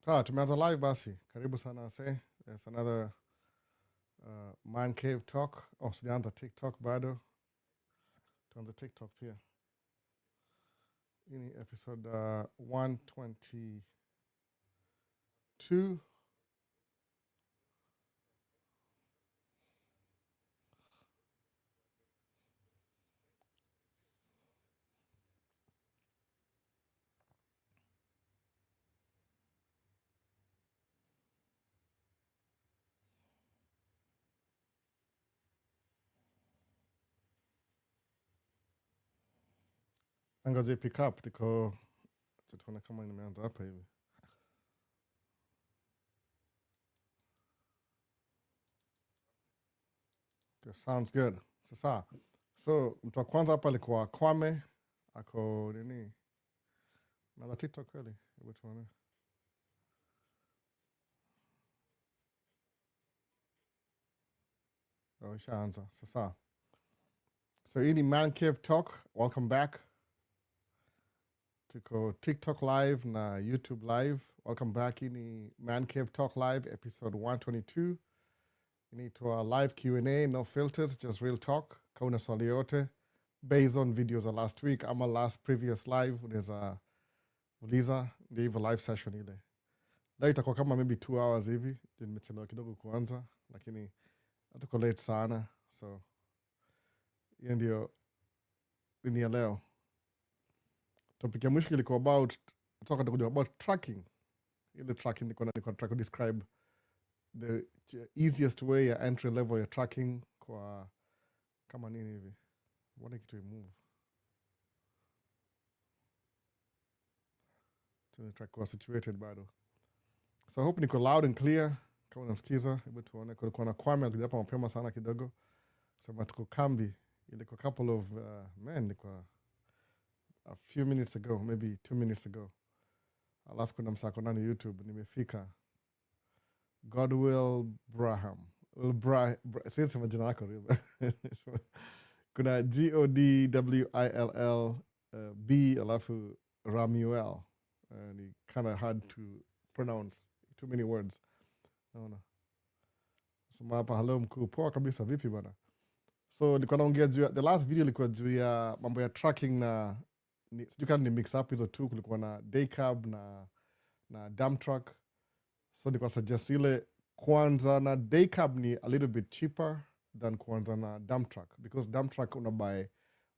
Sawa, tumeanza live basi. Karibu sana ase. There's another man cave talk. Oh, sijaanza TikTok bado. Tuanze TikTok pia. Hii ni episode 122. Angazie pick up tiko tuone kama nimeanza hapa hivi. Okay, sounds good. Sasa. So, mtu wa kwanza hapa alikuwa Kwame. Ako nini? Na TikTok kweli. Hebu tuone. Oh, ishaanza. Sasa. So, hii ni Man Cave Talk. Welcome back. Tuko TikTok live na YouTube live. Welcome back. Hii ni Man Cave Talk live episode 122. Inaitwa live Q&A, no filters, just real talk. Kauna swali yote based on videos of last week ama last previous live. Unaweza uliza, ndio hivyo live session ile. Leo itakuwa kama maybe 2 hours hivi. Nimechelewa kidogo kuanza, lakini hatuko late sana. So hiyo ndio ni ya leo. Topic ya mwisho ilikuwa about tracking. Ile tracking niko try to describe the easiest way ya entry level ya tracking kwa kama nini hivi. Mbona kitu imove? Tuna kuwa situated bado. So I hope niko loud and clear. Kama unasikiza, hebu tuone. Kulikuwa na Kwame alikuja hapa mapema sana kidogo. Sema tuko kambi. Ilikuwa couple of ilikuwa a few minutes ago, maybe 2 minutes ago. Alafu kuna msako ndani YouTube nimefika. Godwill Braham. Sema jina lako riba. Kuna Godwill B alafu Ramuel. Ni kind of hard to pronounce. Too many words. Naona. Sema hapa hello mkuu. Poa kabisa vipi bana? So nilikuwa naongea juu ya the last video ilikuwa juu ya mambo ya tracking na sijui kama ni mix up hizo tu. Kulikuwa na day cab na dump truck. So nilikuwa suggest ile kwanza na day cab ni a little bit cheaper than kwanza na dump truck, because dump truck una buy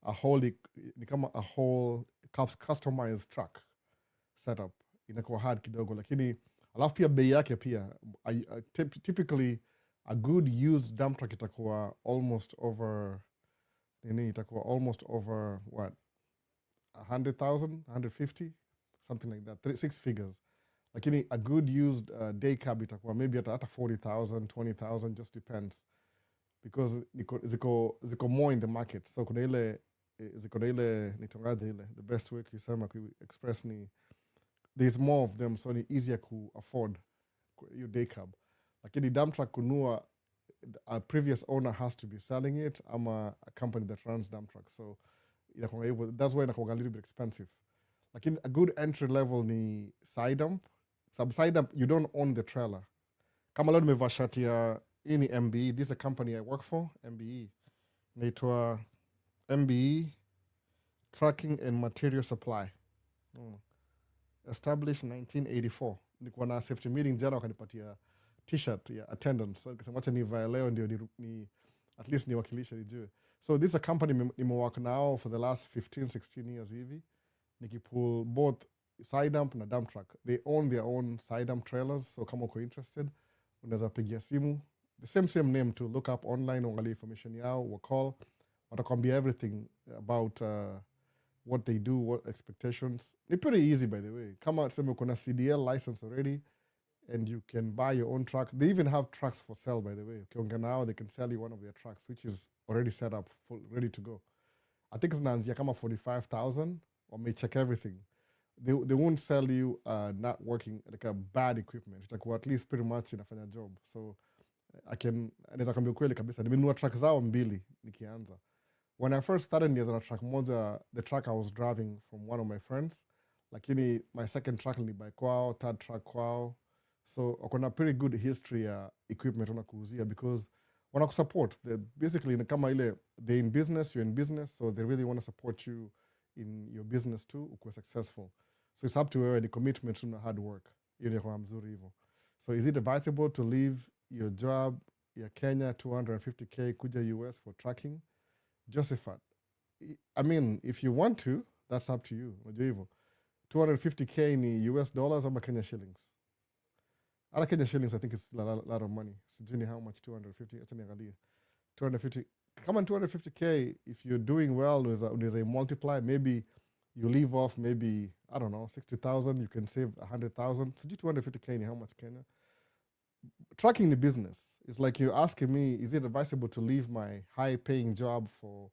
a whole ni kama a whole customized truck setup. Inakuwa hard kidogo, lakini alafu pia bei yake pia typically a good used dump truck itakuwa almost over what 100,000 150 something like that, 6 figures. Lakini a good used day cab itakuwa maybe hata 40,000 20,000, just depends, because ziko more in the market. So kuna ile nitongaje ile the best way kusema express ni there's more of them, so ni easier ku afford your day cab. Lakini dump truck kunua, a previous owner has to be selling it ama a company that runs dump truck, so that's why inakuwa a little bit expensive. Lakini a good entry level ni side dump. Side dump you don't own the trailer. Kama leo nimevaa shati ya hii ni MBE. This is a company I work for, MBE. Inaitwa MBE Tracking and Material Supply. Established 1984. Nilikuwa na safety meeting jana, wakanipatia t-shirt ya attendance. So nikasema acha nivae leo ndio ni at least niwakilishe nijue. So this is a company nimework now for the last 15-16 years hivi. Nikipull both side dump na dump truck. They own their own side dump trailers, so kama uko interested unaweza pigia simu, the same name, to look up online, uangalie information yao, call, watakwambia everything about what they do, what expectations. Ni pretty easy, by the way. Kama tuseme uko na CDL license already and you can buy your own truck. They even have trucks for sale, by the way. Ukiongea nao, they can sell you one of their trucks which is already set up, ready to go. I think zinaanzia kama 45,000. Wamecheck everything. They won't sell you not working, like a bad equipment. Itakuwa at least pretty much inafanya job. So naweza kuambia kweli kabisa, nimenunua truck zao 2 nikianza. When I first started, nianza na truck moja, the truck I was driving from one of my friends. lakini my second truck ni by kwao, third truck kwao. So wako na pretty good history ya equipment wanakuuzia because wanakusupport. Basically ni kama ile they're in business, you're in business, so they really want to support you in your business too, ukuwe successful. So it's up to wewe, ni commitment na hard work. Hiyo ndio kwa mzuri hivyo. So is it advisable to leave your job ya Kenya 250k kuja US for tracking? Josephat, I mean, if you want to, that's up to you. Unajua hivyo. 250k ni US dollars ama Kenya shillings? Ala Kenya shillings, I think it's a lot of money. Sijui how much 250, acha niangalie. 250, come on 250k, if you're doing well, there's a multiply, maybe you leave off maybe, I don't know, 60,000, you can save 100,000. Sijui 250k ni how much Kenya? Tracking the business, it's like you're asking me, is it advisable to leave my high-paying job for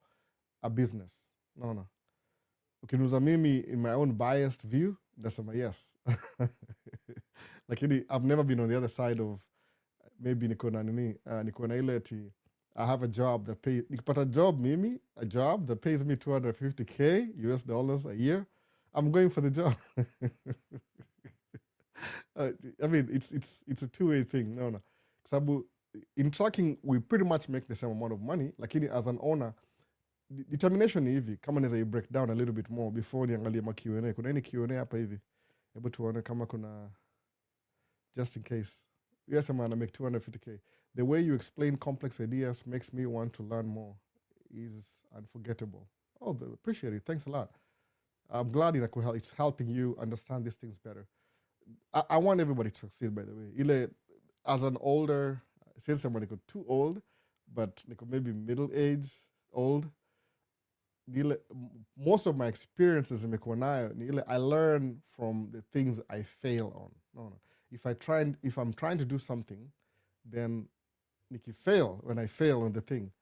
a business? No. Ukiniuliza mimi in my own biased view, nasema yes. Lakini I've never been on the other side of maybe niko na ile ati I have a job that pays, nikipata a job that pays me 250k US dollars a year, I'm going for the job. I mean, it's a two-way thing. No. Sababu in tracking, we pretty much make the same amount of money, lakini as an owner, determination ni hivi, kama naweza break down a little bit more before niangalie ma Q&A. Kuna any Q&A hapa hivi? Hebu tuone kama kuna, just in case. Yes, I'm gonna make 250k. The way you explain complex ideas makes me want to learn more. Is unforgettable. Oh, appreciate it. Thanks a lot. I'm glad it's helping you understand these things better. I want everybody to succeed, by the way. As an older, since I'm too old, but maybe middle age, old, most of my experiences in I learn from the things I fail on. No. If I'm trying to do something, then when I fail on the thing,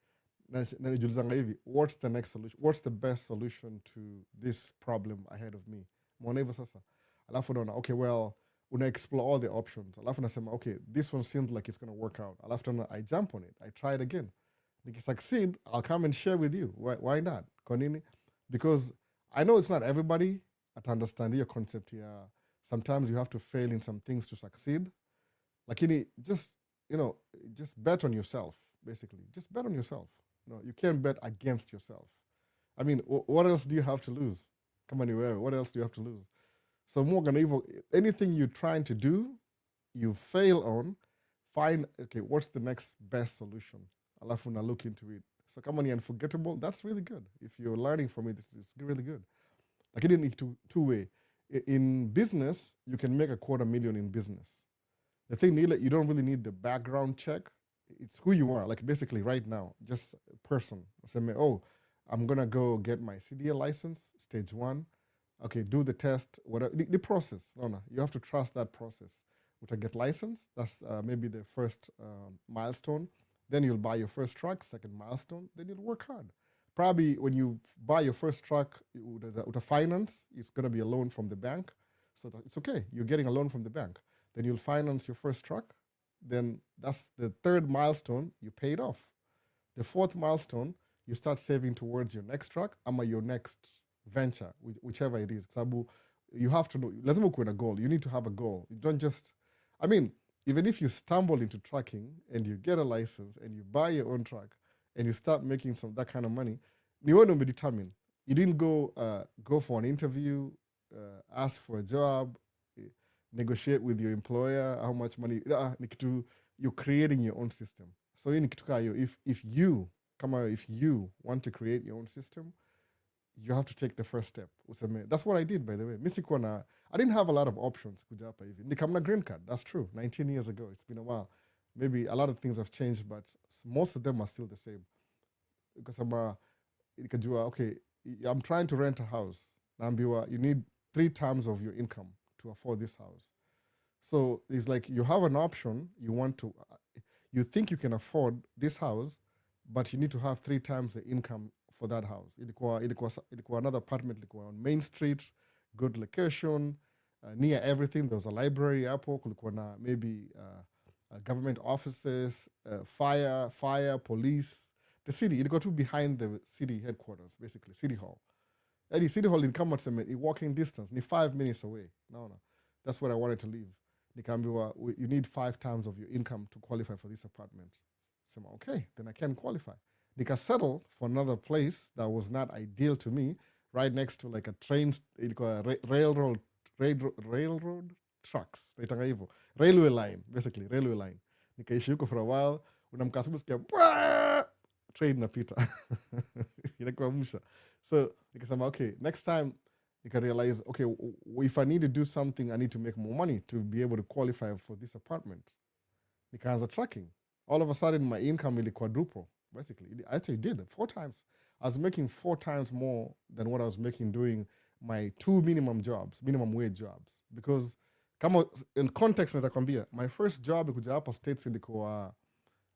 what's the next solution? What's the best solution to this problem ahead of me? Alafu naona, okay, well, una explore all the options. Alafu nasema, okay, this one seems like it's going to work out. Alafu naona, I jump on it. I try it again. If I succeed, I'll come and share with you. Why not? Konini? Because I know it's not everybody at understand your concept here. Sometimes you have to fail in some things to succeed. Lakini just bet on yourself, basically. Just bet on yourself. You can't bet against yourself. I mean, what else do you have to lose? Come on, what else do you have to lose? So anything you're trying to do, you fail on, find, okay, what's the next best solution? Alafu na look into it. So come on, unforgettable, that's really good. If you're learning from it, it's really good. Like it in two-way. In business, you can make $250,000 in business. The thing, you don't really need the background check. It's who you are, like basically right now, just a person. Say, oh, I'm going to go get my CDL license, stage 1. Okay, do the test, whatever. The process, no. You have to trust that process. To get license, that's maybe the first milestone. Then you'll buy your first truck, second milestone. Then you'll work hard. Probably when you buy your first truck, with a finance, it's going to be a loan from the bank. So it's okay. You're getting a loan from the bank. Then you'll finance your first truck. Then that's the third milestone, you pay it off. The fourth milestone, you start saving towards your next truck or your next venture, whichever it is. You have to know, lazima kuwe na goal. You need to have a goal. You don't just, I mean, even if you stumble into trucking and you get a license and you buy your own truck and you start making that kind of money, you won't be determined. You didn't go for an interview, ask for a job, negotiate with your employer, how much money, you're creating your own system. So if you want to create your own system, you have to take the first step. That's what I did, by the way. I didn't have a lot of options. Nikamna green card, that's true. 19 years ago, it's been a while. Maybe a lot of things have changed, but most of them are still the same. Because okay, I'm trying to rent a house. You need 3 times of your income to afford this house. So it's like you have an option, you think you can afford this house, but you need to have 3 times the income for that house. Ilikuwa another apartment on Main Street, good location, near everything. There was a library hapo, kulikuwa na maybe government offices, fire, police. The city, ilikuwa tu behind the city headquarters, basically, City Hall. Yaani City Hall ni kama tuseme ni walking distance, ni 5 minutes away. Naona. That's where I wanted to live. Nikaambiwa you need 5 times of your income to qualify for this apartment. Sema okay, then I can qualify. Nika settle for another place that was not ideal to me, right next to like a train, ilikuwa railroad tracks, naitanga hivyo. Railway line, basically, railway line. Nikaishi huko for a while, unamka asubuhi sikia train napita. Inakuamsha. So nikasema okay, next time nika realize okay, if I need to do something, I need to make more money to be able to qualify for this apartment. Nikaanza tracking. All of a sudden my income really quadruple. Basically, I actually did 4 times. I was making 4 times more than what I was making doing my 2 minimum wage jobs. Because kama in context naweza kwambia, my first job kuja hapa States ilikuwa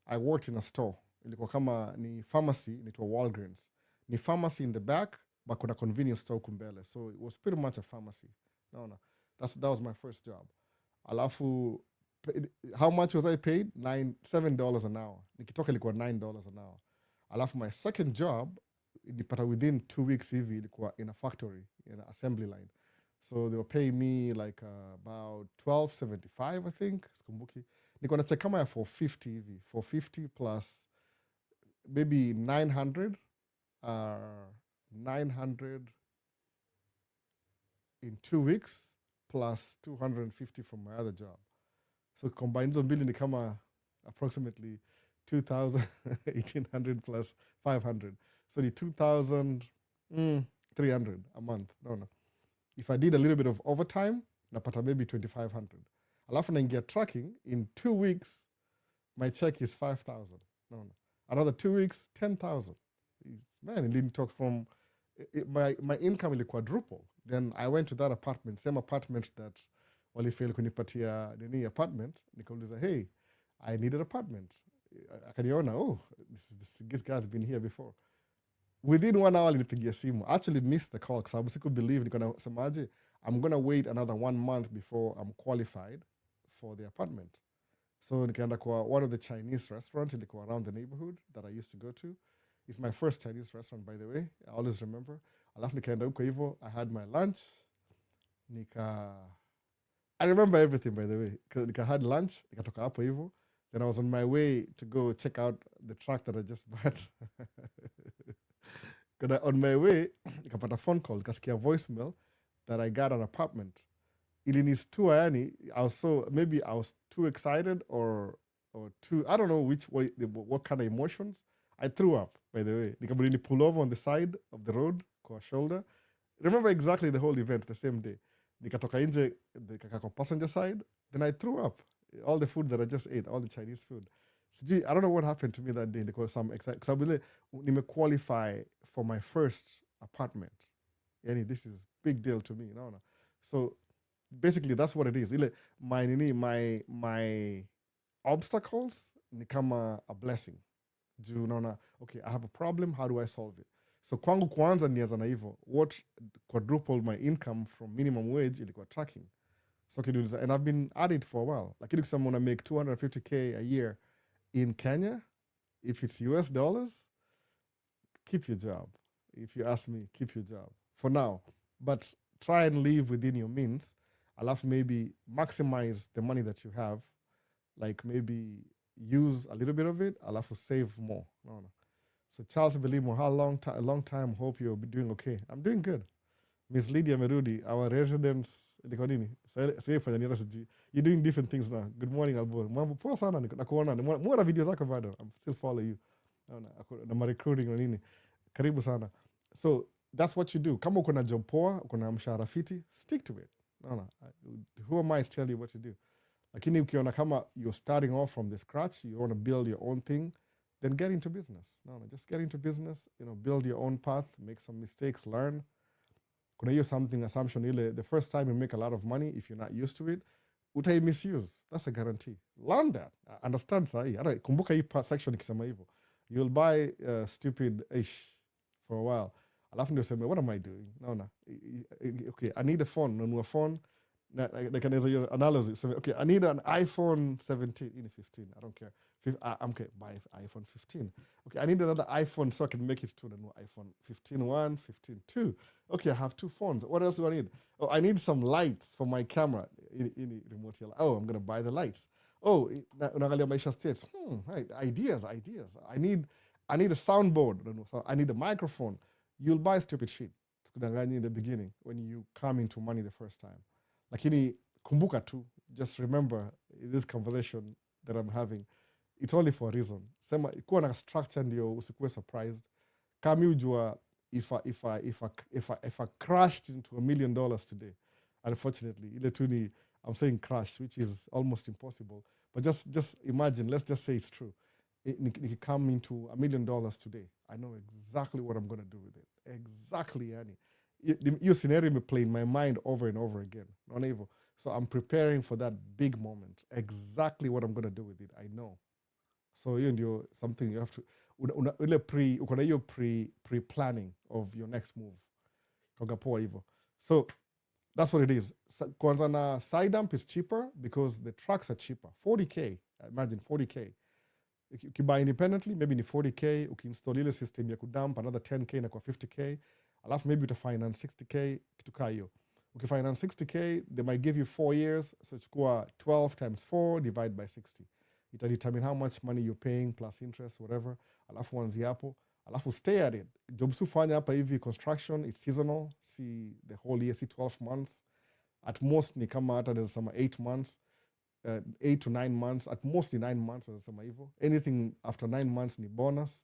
I worked in a store. Ilikuwa kama ni pharmacy, inaitwa Walgreens. Ni pharmacy in the back, but kuna convenience store kumbele. So it was pretty much a pharmacy. No. That was my first job. Alafu how much was I paid? $7 an hour. Nikitoka ilikuwa $9 an hour. Alafu my second job, nilipata within 2 weeks hivi ilikuwa in a factory, in an assembly line. So they were paying me like about $12.75, I think. Sikumbuki. Nilikuwa na check kama ya $450 hivi. $450 plus maybe $900. $900 in 2 weeks plus $250 from my other job. So combined hizo mbili ni kama approximately 2,000, 1,800 plus 500. So the 2,300 a month. No. If I did a little bit of overtime, napata maybe 2,500. Alafu naingia tracking, in 2 weeks, my check is 5,000. No. Another 2 weeks, 10,000. Man, it didn't talk from, my income will quadruple. Then I went to that apartment, same apartment that walifail kunipatia nini apartment. Nikauliza, hey, I need an apartment. Akaniona, oh, this guy's been here before. Within 1 hour alinipigia simu. I actually missed the call because I siku believe niko nasemaje, I'm going to wait another 1 month before I'm qualified for the apartment. So nikaenda kwa one of the Chinese restaurants ilikuwa around the neighborhood that I used to go to. It's my first Chinese restaurant, by the way. I always remember. Alafu nikaenda huko hivyo. I had my lunch. I remember everything, by the way. Nika had lunch. Nikatoka hapo hivyo. Then I was on my way to go check out the truck that I just bought. On my way, nikapata phone call. Nikasikia voicemail that I got an apartment. Ilinistua yani. Maybe I was too excited or too, I don't know what kind of emotions. I threw up, by the way. Nikabidi pull over on the side of the road kwa shoulder. Remember exactly the whole event the same day. Nikatoka nje, nikaka kwa passenger side. Then I threw up all the food that I just ate, all the Chinese food. So, I don't know what happened to me that day because I'm excited. Because I believe nime qualify for my first apartment. Yani, this is big deal to me. No. So basically, that's what it is. My obstacles ni kama a blessing. Juu unaona, okay, I have a problem, how do I solve it? So kwangu kwanza nianza na hivyo. What quadrupled my income from minimum wage ilikuwa tracking. So and I've been at it for a while. Lakini kusema una make $250K a year in Kenya, if it's US dollars, keep your job. If you ask me, keep your job for now. But try and live within your means. Alafu maybe maximize the money that you have. Like maybe use a little bit of it, alafu save more. No. So Charles Belimo, a long time, hope you're doing okay. I'm doing good. Miss Lydia Merudi, our residents, you're doing different things now. Good morning, Albor. Mambo poa sana, nakuona. Mwona video zako bado. I'm still follow you. Na recruiting na nini. Karibu sana. So that's what you do. Kama uko na job poa, uko na mshahara fiti, stick to it. No. Who am I to tell you what to do? Lakini ukiona kama you're starting off from the scratch, you want to build your own thing, then get into business. No, just get into business, build your own path, make some mistakes, learn. Kuna hiyo assumption ile, the first time you make a lot of money, if you're not used to it, utai misuse. That's a guarantee. Learn that. Understand sahi. Hata kumbuka hii section ikisema hivyo. You'll buy stupid ish for a while. Alafu ndio useme, what am I doing? No. Okay, I need a phone. Nunua phone. like there's an analogy. So, okay, I need an iPhone 17, 15. I don't care. I'm okay, buy iPhone 15. Okay, I need another iPhone so I can make it to the new iPhone 15.1, 15.2. Okay, I have 2 phones. What else do I need? Oh, I need some lights for my camera in remote. Oh, I'm gonna buy the lights. Oh, unaangalia Maisha states. Right, ideas. I need a soundboard. I need a microphone. You'll buy stupid shit. In the beginning when you come into money the first time. Lakini kumbuka tu, just remember this conversation that I'm having, it's only for a reason. Sema ikuwa na structure ndio usikuwe surprised. Kama ujua if I crashed into $1 million today, unfortunately, ile tu ni, I'm saying crash, which is almost impossible. But just imagine, let's just say it's true. If come into $1 million today, I know exactly what I'm going to do with it. Exactly, yani. Your scenario may play in my mind over and over again. So I'm preparing for that big moment. Exactly what I'm going to do with it, I know. So you something you have to pre-planning of your next move. So that's what it is. Kwanza na side amp is cheaper because the tracks are cheaper. 40K, imagine 40K. If you buy independently, maybe ni 40K. Ukiinstall ile system ya kudump another 10K na kwa 50K. Alafu maybe utafinance 60K kitu kaa hiyo. Ukifinance 60K, they might give you 4 years. So chukua 12 times 4 divide by 60. It'll determine how much money you're paying plus interest, whatever. Alafu wanzi hapo. Alafu stay at it. Job sufanya hapa hivi construction, it's seasonal. See the whole year, see 12 months. At most ni kama hata there's some 8 months. 8 to 9 months, at most 9 months. Anything after 9 months ni bonus.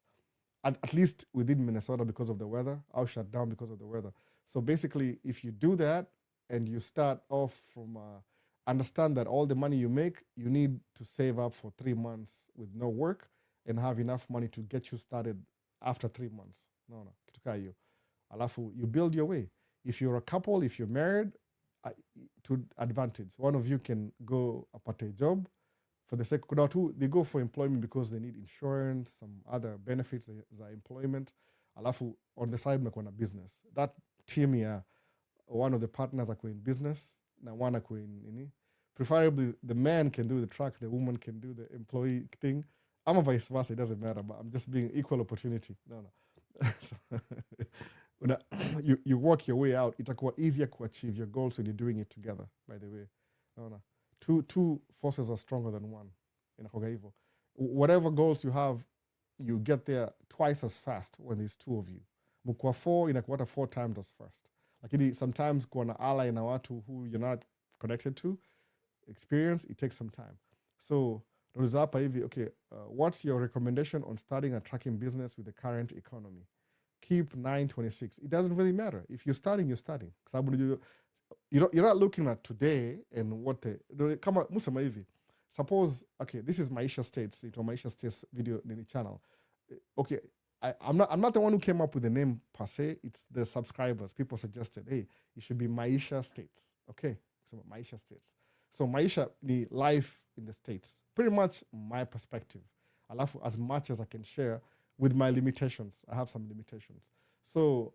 At least within Minnesota because of the weather. I'll shut down because of the weather. So basically, if you do that and you start off from understand that all the money you make, you need to save up for 3 months with no work and have enough money to get you started after 3 months. No, kitu kaa hiyo. Alafu, you build your way. If you're a couple, if you're married, to advantage. One of you can go apate job for the sake of two. They go for employment because they need insurance, some other benefits, the employment. Alafu on the side mnakuwa na business. That team here, one of the partners are in business, na one are in nini. Preferably the man can do the track, the woman can do the employee thing. I'm a vice versa, it doesn't matter, but I'm just being equal opportunity. No. So, you work your way out. Itakuwa easier to achieve your goals when you're doing it together, by the way. No. Two forces are stronger than one. Whatever goals you have, you get there twice as fast when there's 2 of you. Mukwa 4 inakuwa 4 times as fast. Lakini sometimes kuwa na ally na watu who you're not connected to, experience, it takes some time. So, okay, what's your recommendation on starting a tracking business with the current economy? Keep 926. It doesn't really matter. If you're starting, you're starting. You're not looking at today and what come on, suppose, okay, this is Maisha States, it's Maisha States video channel. Okay, I'm not the one who came up with the name per se. It's the subscribers. People suggested, hey, it should be Maisha States. Okay, so Maisha States. So Maisha, the life in the States, pretty much my perspective. I love as much as I can share with my limitations. I have some limitations. So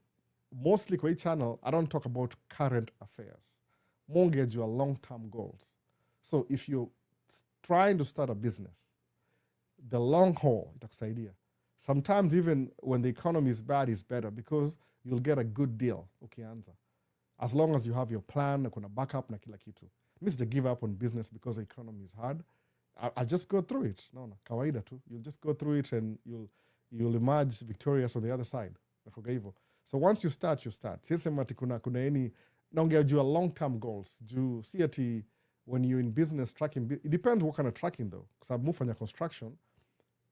mostly kwa channel, I don't talk about current affairs. Mortgage your long-term goals. So if you're trying to start a business, the long haul, itakusaidia. Sometimes even when the economy is bad, it's better because you'll get a good deal. Ukianza. As long as you have your plan, kuna backup na kila kitu. Miss the give up on business because the economy is hard. I just go through it. No, kawaida tu. You'll just go through it and you'll emerge victorious on the other side. So once you start, you start. Sisema ati kuna any naongea juu long-term goals. Juu si ati when you're in business tracking, it depends what kind of tracking though. Because I've moved from construction.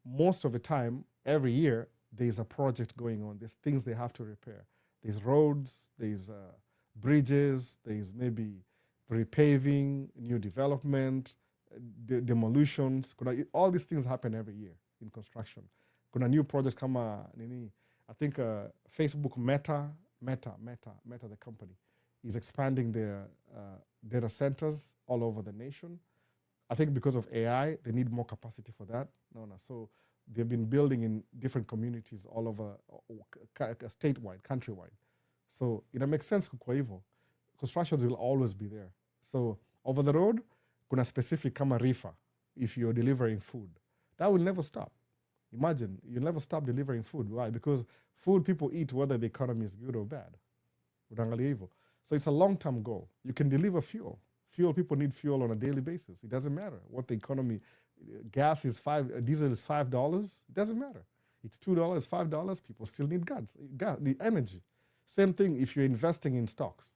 Most of the time, every year, there's a project going on. There's things they have to repair. There's roads, there's bridges, there's maybe repaving, new development, demolitions. All these things happen every year in construction. Kuna new projects kama nini. I think Facebook Meta, the company, is expanding their data centers all over the nation. I think because of AI, they need more capacity for that. So they've been building in different communities all over, statewide, countrywide. So it makes sense kwa hivyo. Constructions will always be there. So over the road, kuna specific kama reefer if you're delivering food. That will never stop. Imagine, you'll never stop delivering food. Why? Because food people eat whether the economy is good or bad. So it's a long-term goal. You can deliver fuel. People need fuel on a daily basis. It doesn't matter what the economy, gas is diesel is $5. It doesn't matter. It's $2, $5. People still need gas, the energy. Same thing if you're investing in stocks.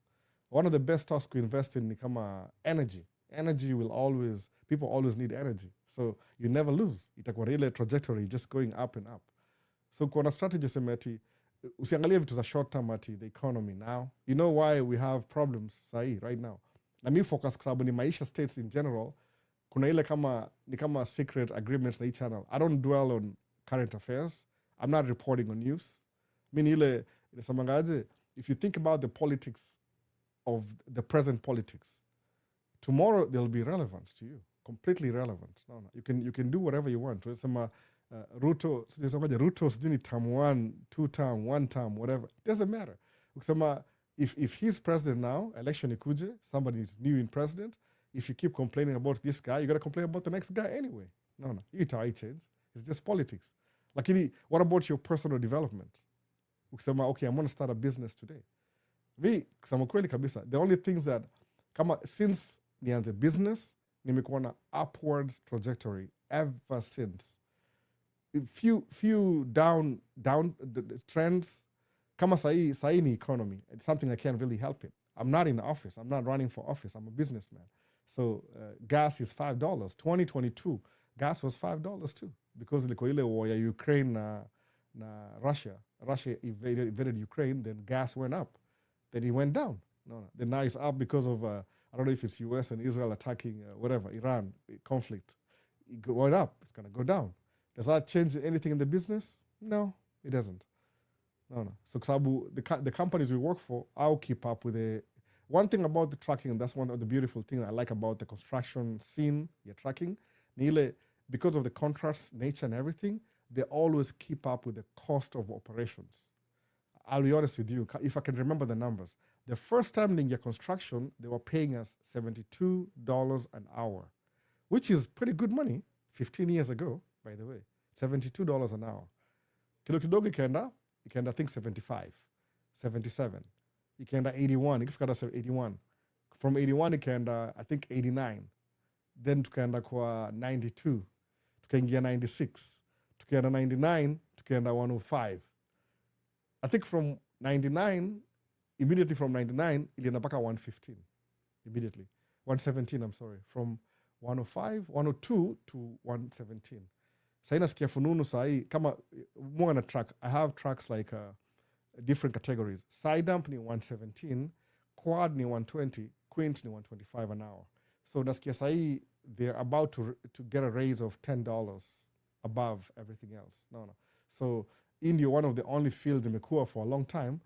One of the best stocks to invest in is energy. Energy will always, people always need energy. So you never lose. Itakuwa ile trajectory just going up and up. So kuna strategy semeti, usiangalie vitu za short term ati the economy now. You know why we have problems sahi right now? Na mi focus kwa sababu ni Maisha states in general, kuna ile ni kama secret agreement na hii channel. I don't dwell on current affairs. I'm not reporting on news. Mimi ile samangaje, if you think about the politics of the present politics, tomorrow they'll be relevant to you, completely relevant. No. You can do whatever you want. Ruto sijui ni term 1, 2 term, 1 term, whatever. It doesn't matter. Ukisema if he's president now, election ikuje, somebody is new in president, if you keep complaining about this guy, you got to complain about the next guy anyway. No. You change. It's just politics. Lakini, what about your personal development? Ukisema, okay, I'm going to start a business today. Kusema kweli kabisa, the only things that since nianze business, nimekuwa na upwards trajectory ever since. Few down the trends. Kama sahi ni economy. It's something I can't really help it. I'm not in the office. I'm not running for office. I'm a businessman. So gas is $5. 2022, gas was $5 too. Because ilikuwa ile war ya Ukraine na Russia. Russia invaded Ukraine, then gas went up. Then it went down. No. Then now it's up because of, I don't know if it's US and Israel attacking Iran conflict. It went up. It's going to go down. Does that change anything in the business? No, it doesn't. No. So the companies we work for, I'll keep up with it. One thing about the tracking, and that's one of the beautiful things I like about the construction scene, you're tracking, because of the contrast nature and everything, they always keep up with the cost of operations. I'll be honest with you, if I can remember the numbers. The first time in your construction, they were paying us $72 an hour, which is pretty good money, 15 years ago, by the way, $72 an hour. Kidogo ikaenda, I think 75, 77. Ikaenda 81, ikifika 81. From 81 ikaenda, I think 89. Then tukaenda kwa 92, tukaingia 96, tukaenda 99, tukaenda 105. I think from 99, immediately from 99, ilienda mpaka 115, immediately. 117, I'm sorry. From 105, 102 to 117. Sahi nasikia fununu sahi, kama more na track, I have tracks like different categories. Side dump ni 117, quad ni 120, quint ni 125 an hour. So nasikia sahi, they're about to get a raise of $10 above everything else. No. So India, one of the only fields in Mekua for a long time,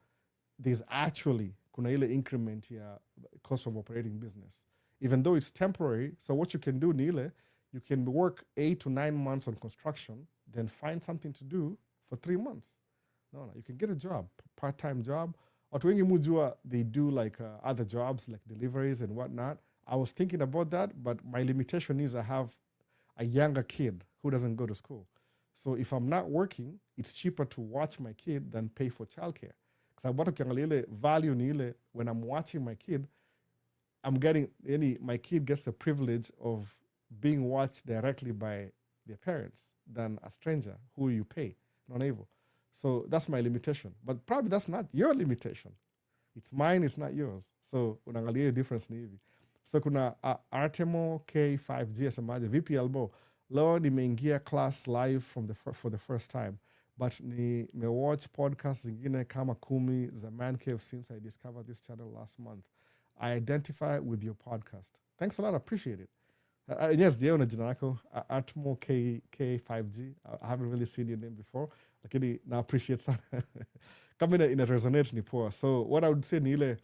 there's actually kuna ile increment here, cost of operating business. Even though it's temporary, so what you can do ni ile, you can work 8 to 9 months on construction, then find something to do for 3 months. No, you can get a job, part-time job. Watu wengi mujua, they do like other jobs, like deliveries and whatnot. I was thinking about that, but my limitation is I have a younger kid who doesn't go to school. So if I'm not working, it's cheaper to watch my kid than pay for childcare. Because what ukiangalia ile value ni ile, when I'm watching my kid, my kid gets the privilege of being watched directly by their parents than a stranger who you pay, non-able. So that's my limitation. But probably that's not your limitation. It's mine, it's not yours. So unaangalia difference ni hivi. So kuna Artemo K5G asemaje, VP Elbow, leo nimeingia class live for the first time. But nimewatch podcasts zingine kama 10 za Man Cave since I discovered this channel last month. I identify with your podcast. Thanks a lot, I appreciate it. Yes, Diona Janako, Atmo K5G. I haven't really seen your name before. Lakini na appreciate sana. Kama ina resonate ni poa. So what I would say ni ile,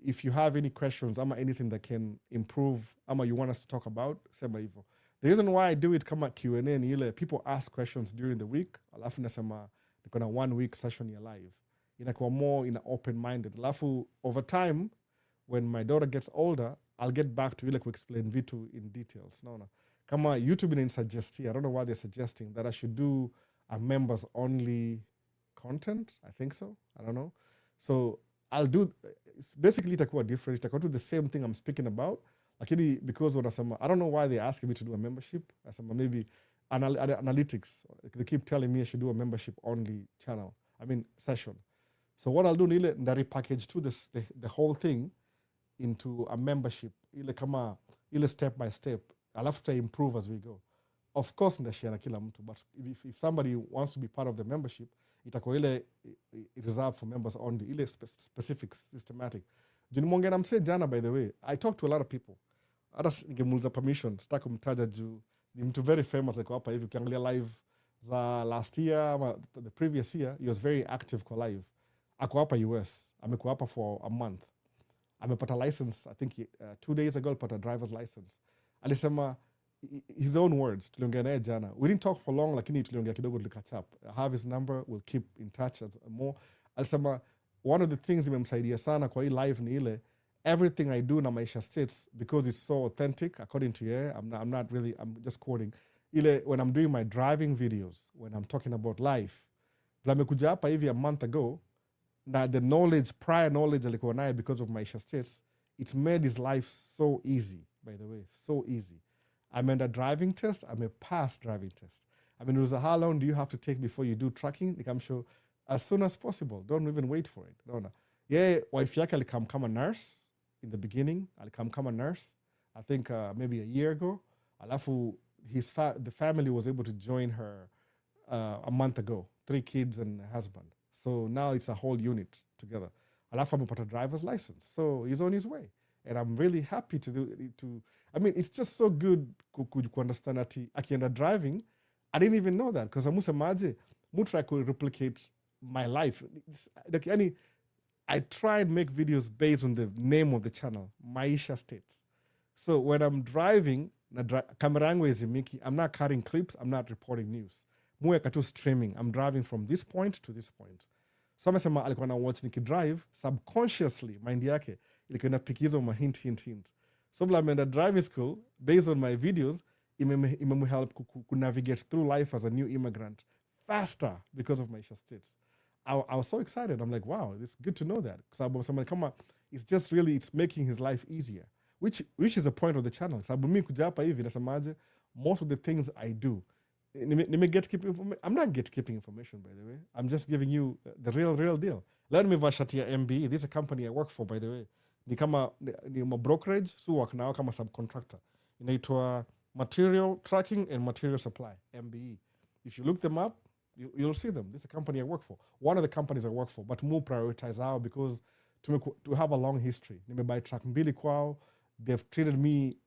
if you have any questions, ama anything that can improve, ama you want us to talk about, sema hivyo. The reason why I do it kama Q&A ni ile, people ask questions during the week, alafu nasema niko na 1 week session ya live. Inakuwa more open-minded. Alafu over time, when my daughter gets older, I'll get back to ile kuexplain vitu in details. Naona kama YouTube inanisuggest here, I don't know why they're suggesting that I should do a members only content. I think so. I don't know. So I'll do, basically itakuwa different. Itakuwa do the same thing I'm speaking about. Lakini because wanasema, I don't know why they're asking me to do a membership. Nasema maybe analytics. They keep telling me I should do a membership only channel. I mean session. So what I'll do ni ile nda repackage to the whole thing into a membership. Ile kama ile step by step. I'll have to improve as we go. Of course ndashare na kila mtu, but if somebody wants to be part of the membership, itakuwa ile reserved for members only, ile specific, systematic. Junimonge na mse jana, by the way, I talked to a lot of people. Hata ningemuuliza permission, sitaki kumtaja juu ni mtu very famous ako hapa hivi. Ukiangalia live za last year ama the previous year, he was very active kwa live. Ako hapa US, amekuwa hapa for a month. Amepata license, I think 2 days ago, alipata driver's license. Alisema his own words, tuliongea naye jana. We didn't talk for long, lakini tuliongea kidogo, catch up. I have his number, we'll keep in touch more. Alisema one of the things imemsaidia sana kwa hii live ni ile, everything I do na Maisha States, because it's so authentic, according to you, I'm not really, I'm just quoting. Ile, when I'm doing my driving videos, when I'm talking about life, vile amekuja hapa hivi a month ago, na the knowledge, prior knowledge alikuwa naye because of Maisha States, it's made his life so easy, by the way, so easy. I'm in a driving test. I'm a past driving test. I mean, it was how long do you have to take before you do tracking? Like I'm sure as soon as possible. Don't even wait for it. No. Yeah, wife yake alikam kama nurse in the beginning. Alikam kama nurse. I think maybe a year ago. Alafu the family was able to join her a month ago. 3 kids and a husband. So now it's a whole unit together. Alafu amepata driver's license. So he's on his way. And I'm really happy I mean, it's just so good to understand that akienda driving. I didn't even know that because amusemaje try to replicate my life. Like I try and make videos based on the name of the channel, Maisha States. So when I'm driving, camera yangu ezimiki, I'm not cutting clips, I'm not reporting news. Muweka tu streaming. I'm driving from this point to this point. So amesema alikuwa na watch nikidrive, subconsciously mind yake ilikuwa inapikiza hint. So vile ameenda driving school, based on my videos, imemhelp navigate through life as a new immigrant faster because of Maisha States. I was so excited. I'm like, wow, it's good to know that. Because it's just really, it's making his life easier, which is the point of the channel. Sababu mimi kuja hapa hivi nasemaje, most of the things I do, I'm not gatekeeping information, by the way. I'm just giving you the real deal. Let me vashati ya MBE. This is a company I work for, by the way. Ni kama brokerage, so work nao kama subcontractor. Inaitwa Material Tracking and Material Supply, MBE. If you look them up, you'll see them. This is a company I work for. One of the companies I work for, but more prioritize out because to have a long history. Nimebuy track mbili kwao. They've treated me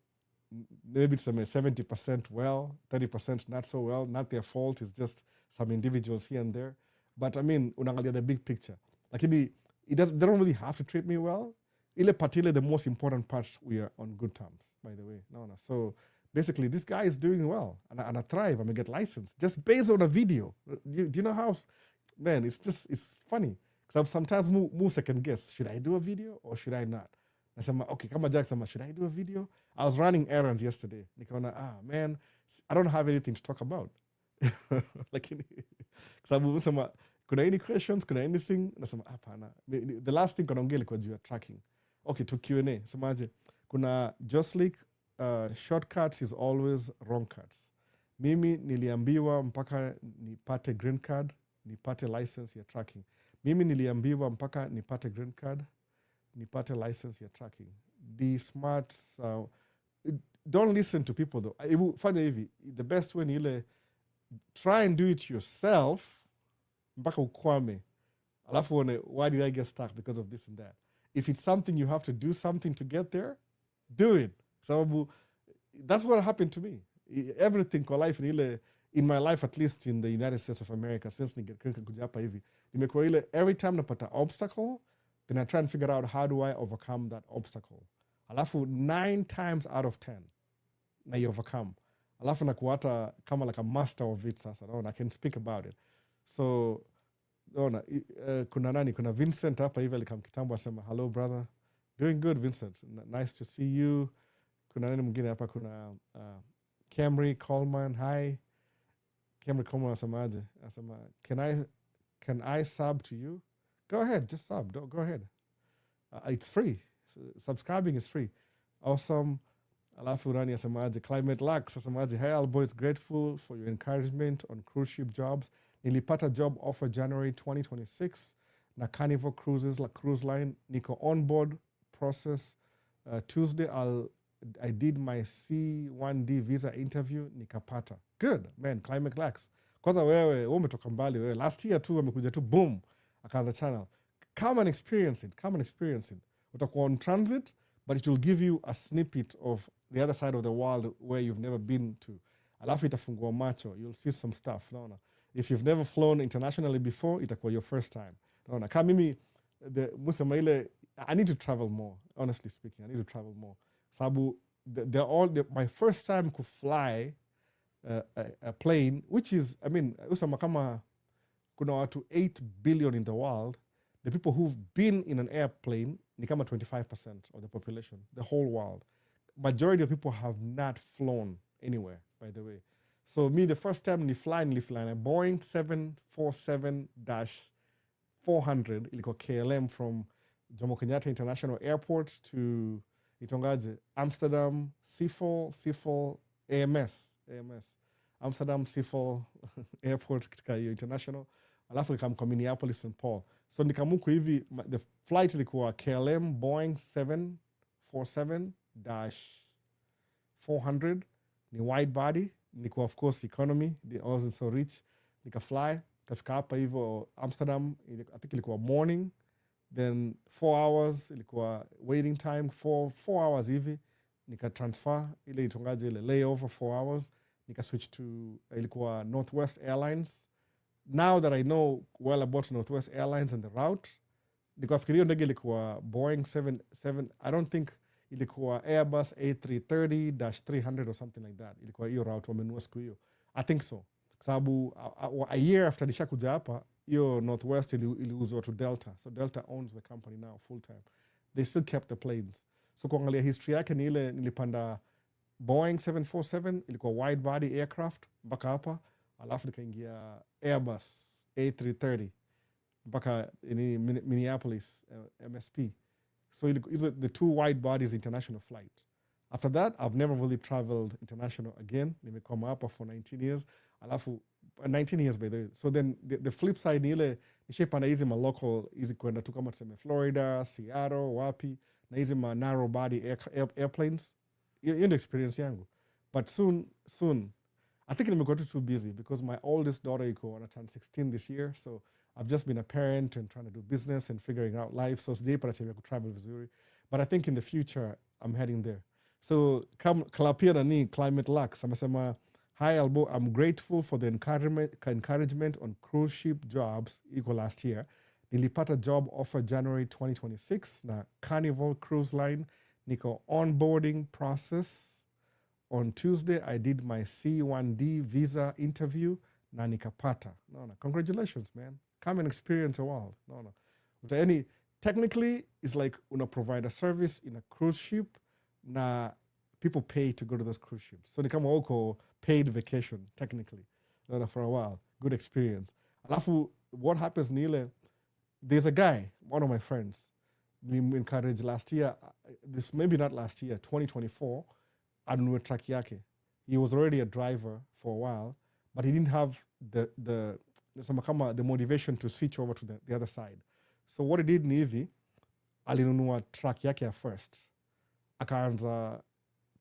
maybe it's 70% well, 30% not so well. Not their fault. It's just some individuals here and there. But I mean, unaangalia the big picture. They don't really have to treat me well. Ile patile, the most important part, we are on good terms, by the way. No. So basically, this guy is doing well, and I thrive. I'm gonna get licensed just based on a video. Do you know how? Man, it's funny because sometimes move second guess. Should I do a video or should I not? Nasema okay, kama Jack, should I do a video? I was running errands yesterday. Nikaona man, I don't have anything to talk about. Lakini sababu sema kuna any questions, kuna anything? Nasema hapana. The last thing kanaongea ilikuwa juu ya tracking. Okay, to Q&A. Semaje, kuna Joslik, shortcuts is always wrong cuts. Mimi niliambiwa mpaka nipate green card, nipate license ya tracking. Mimi niliambiwa mpaka nipate green card, nipate license ya tracking. The smart, don't listen to people though. Fanya hivi, the best way ni ile, try and do it yourself, mpaka ukwame. Alafu one, why did I get stuck? Because of this and that. If it's something you have to do something to get there, do it. So that's what happened to me. Everything for life in my life, at least in the United States of America, since kuja hapa hivi, nimekuwa ile every time napata obstacle, then I try and figure out how do I overcome that obstacle. Alafu 9 times out of 10 na overcome. Alafu nakuata kama like a master of it sasa. I can speak about it. So kuna Vincent hapa hivi alikam kitambo asema, hello brother, Doing good, Vincent. Nice to see you. Kuna nani mwingine hapa? Kuna Camry Coleman. Hi. Camry Coleman asemaje? Asema, can I sub to you? Go ahead, just sub. Go ahead. It's free. Subscribing is free. Awesome. Alafu nani asemaje? Climate Lux asemaje? Hey all boys, grateful for your encouragement on cruise ship jobs. Nilipata job offer January 2026 na Carnival Cruises cruise line. Niko on board process. Tuesday I did my C1D visa interview nikapata. Good man, Climate Lux. Kwanza wewe umetoka mbali wewe. Last year tu amekuja tu boom akaanza channel. Come and experience it. Utakuwa on transit, but it will give you a snippet of the other side of the world where you've never been to. Alafu itafungua macho. You'll see some stuff. Naona. If you've never flown internationally before, itakuwa your first time. Naona. Kama mimi musema ile, I need to travel more. Honestly speaking, I need to travel more. Sabu my first time to fly a plane, which is, I mean, usema kama kuna watu 8 billion in the world, the people who've been in an airplane ni kama 25% of the population, the whole world. Majority of people have not flown anywhere, by the way. So me, the first time nilifly a Boeing 747-400 ilikuwa KLM from Jomo Kenyatta International Airport to itongaje Amsterdam Schiphol AMS Amsterdam Schiphol Airport katika hiyo international, alafu nikamka Minneapolis St. Paul. So nikamuku hivi, the flight ilikuwa KLM Boeing 747-400 ni wide body, nilikuwa of course economy, I wasn't so rich. Nikafly kafika hapa hivyo Amsterdam, I think ilikuwa morning, then 4 hours ilikuwa waiting time, 4 hours hivi nikatransfer ile itongaje ile layover 4 hours, nikaswitch to ilikuwa Northwest Airlines. Now that I know well about Northwest Airlines and the route, nikafikiria ndege ilikuwa Boeing 77, I don't think ilikuwa Airbus A330-300 or something like that. Ilikuwa hiyo route wamenunua siku hiyo. I think so. Sababu a year after nishakuja hapa, hiyo Northwest iliuzwa to Delta. So Delta owns the company now full time. They still kept the planes. So kuangalia history yake ni ile nilipanda Boeing 747, ilikuwa wide body aircraft mpaka hapa, alafu nikaingia Airbus A330 mpaka Minneapolis MSP. So the 2 wide bodies international flight. After that, I've never really traveled international again. Nimekoma hapa for 19 years. Alafu 19 years by the way. So then the flip side ni ile nishepanda hizi ma local, hizi kwenda tu kama tuseme Florida, Seattle, wapi, na hizi ma narrow body airplanes. Hiyo ndio experience yangu. But soon I think nimekuwa too busy because my oldest daughter iko turn 16 this year. So I've just been a parent and trying to do business and figuring out life. So sijaipata time ya travel vizuri. But I think in the future, I'm heading there. So kalapia nani Climate Lux amesema, hi Albo, I'm grateful for the encouragement on cruise ship jobs iko last year. Nilipata job offer January 2026 na Carnival Cruise Line. Niko onboarding process. On Tuesday, I did my C1D visa interview na nikapata. No. Congratulations, man. Come and experience the world. No. Technically, it's like una provide a service in a cruise ship na people pay to go to those cruise ships. So ni kama uko paid vacation, technically. No, for a while. Good experience. Alafu, what happens ni ile, there's a guy, one of my friends, we encouraged last year, this maybe not last year, 2024, anunue truck yake. He was already a driver for a while, but he didn't have the motivation to switch over to the other side. So what he did ni hivi, alinunua truck yake ya first. Akaanza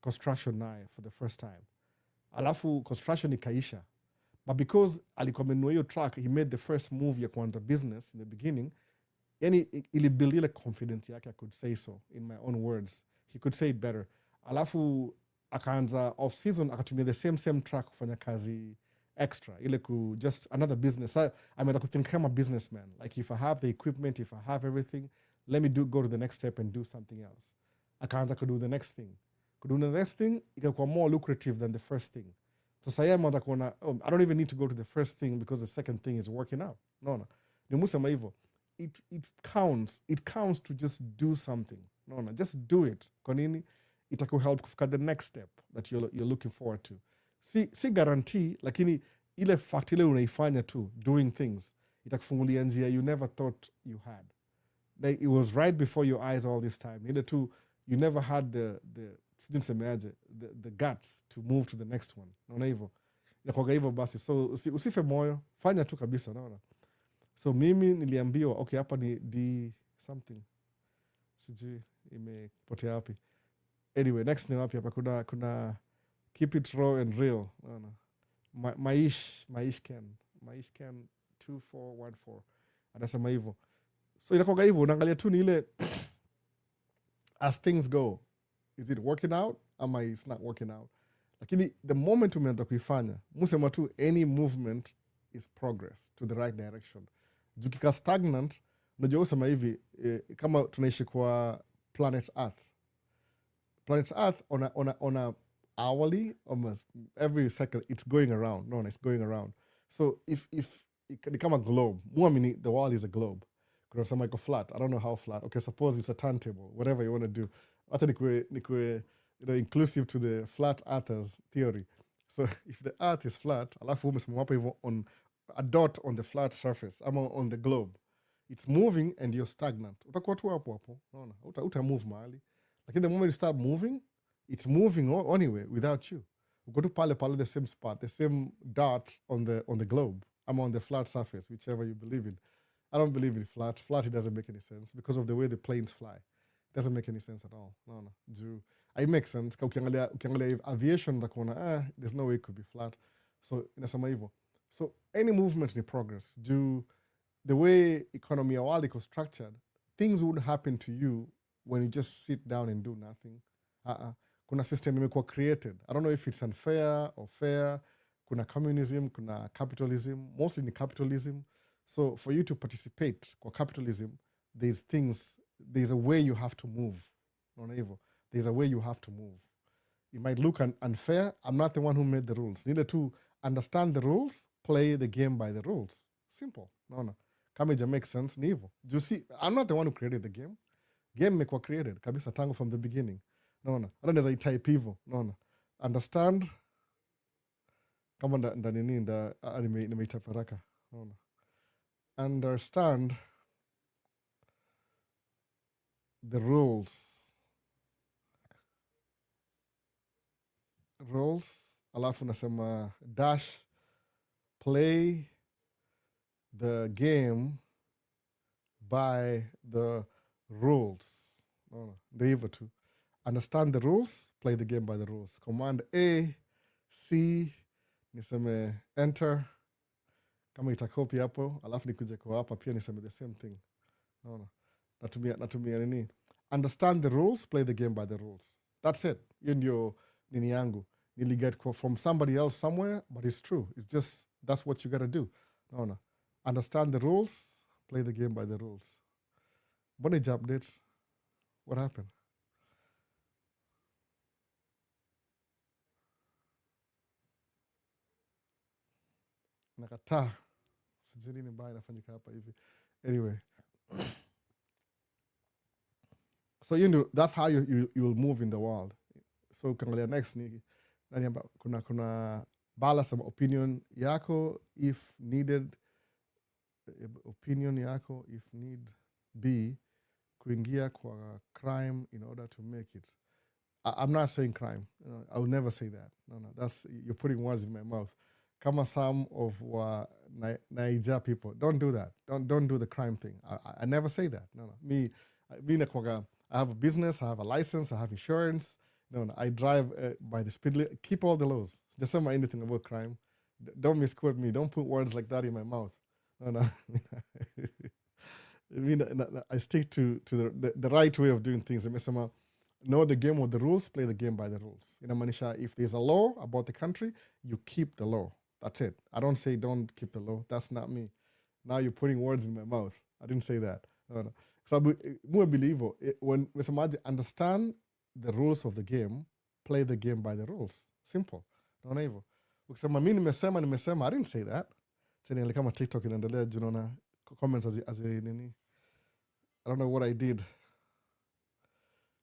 construction naye for the first time. Alafu construction ikaisha. But because alikuwa amenunua hiyo truck, he made the first move ya kuanza business in the beginning. Yani ilibuild ile confidence yake, I could say so in my own words. He could say it better. Alafu akaanza off season akatumia the same truck kufanya kazi extra ile ku just another business. Ameanza kuthink kama businessman, like if I have the equipment, if I have everything, let me go to the next step and do something else. Akaanza kudo the next thing ikakuwa more lucrative than the first thing. So sasa ameanza kuona, I don't even need to go to the first thing because the second thing is working out. No. Nimusema hivyo, it counts to just do something. Unaona, just do it. Kwa nini? Itakuhelp kufika the next step that you're looking forward to. Si guarantee, lakini ile fact ile unaifanya tu, doing things, itakufungulia njia you never thought you had. Like it was right before your eyes all this time. Either two, you never had the guts to move to the next one. Naona hivyo. Inakuwa hivyo basi. So usife moyo, fanya tu kabisa, naona. So mimi niliambiwa, okay, hapa ni D something. Sijui imepotea wapi. Anyway, next ni wapi hapa kuna keep it raw and real. Naona. Maish Ken 2414. Anasema hivyo. So inakuwa hivyo, unaangalia tu ni ile as things go. Is it working out? Ama it's not working out? Lakini the moment umeanza kuifanya, musema tu any movement is progress to the right direction. Jukika stagnant, unajua usema hivi, kama tunaishi kwa planet Earth. Planet Earth on a hourly, almost every second, it's going around. No, it's going around. So if it become a globe, muamini, the world is a globe. Kuna some like a flat. I don't know how flat. Okay, suppose it's a turntable, whatever you want to do. Hata nikwe inclusive to the flat earthers theory. So if the earth is flat, alafu umesimama hapo hivyo on a dot on the flat surface, ama on the globe, it's moving and you're stagnant. Utakuwa tu hapo hapo. Unaona? Uta move mahali. Lakini the moment you start moving, it's moving anyway without you. Uko tu pale the same spot, the same dot on the globe, ama on the flat surface, whichever you believe in. I don't believe in flat. Flat, it doesn't make any sense because of the way the planes fly. It doesn't make any sense at all. No. It makes sense. Ukiangalia aviation, there's no way it could be flat. So inasema hivyo. So any movement in progress. The way economy ya world is structured, things would happen to you when you just sit down and do nothing. Kuna system imekuwa created. I don't know if it's unfair or fair. Kuna communism, kuna capitalism. Mostly in capitalism. So for you to participate kwa capitalism, there's a way you have to move. There's a way you have to move. It might look unfair. I'm not the one who made the rules. Neither to understand the rules, play the game by the rules. Simple. No. Kama ija make sense, ni hivyo. Do you see? I'm not the one who created the game. Game imekuwa created kabisa tangu from the beginning. No. Hata naweza itype hivyo. No. Understand. Kama nini nimeitype haraka. No. Understand the rules. Alafu nasema dash play the game by the rules. Ndio hivyo tu. Understand the rules, play the game by the rules. Command A, C, niseme enter. Kama itakopi hapo, alafu nikuje kwa hapa pia niseme the same thing. Natumia nini? Understand the rules, play the game by the rules. That's it. Hiyo ndio nini yangu. Niliget from somebody else somewhere, but it's true. It's just, that's what you gotta do. Understand the rules, play the game by the rules. Mbona update? What happened? Nakataa. Sijui nini mbaya inafanyika hapa hivi. Anyway. So that's how you will move in the world. So ukiangalia next ni kuna balance of opinion yako if needed, opinion yako if need be, kuingia kwa crime in order to make it. I'm not saying crime. I will never say that. No. That's, you're putting words in my mouth. Kama some of Naija people, don't do that. Don't do the crime thing. I never say that. No. Me I have a business, I have a license, I have insurance. No, I drive by the speed limit. Keep all the laws. Just say anything about crime. Don't misquote me. Don't put words like that in my mouth. No. I stick to the right way of doing things. Know the game with the rules, play the game by the rules. Manisha, if there's a law about the country, you keep the law. That's it. I don't say don't keep the law. That's not me. Now you're putting words in my mouth. I didn't say that. No. So I believe when somebody understand the rules of the game, play the game by the rules. Simple. Naona hivyo. Ukisema mimi nimesema, I didn't say that. Tena kama TikTok inaendelea juu naona comments as nini. I don't know what I did.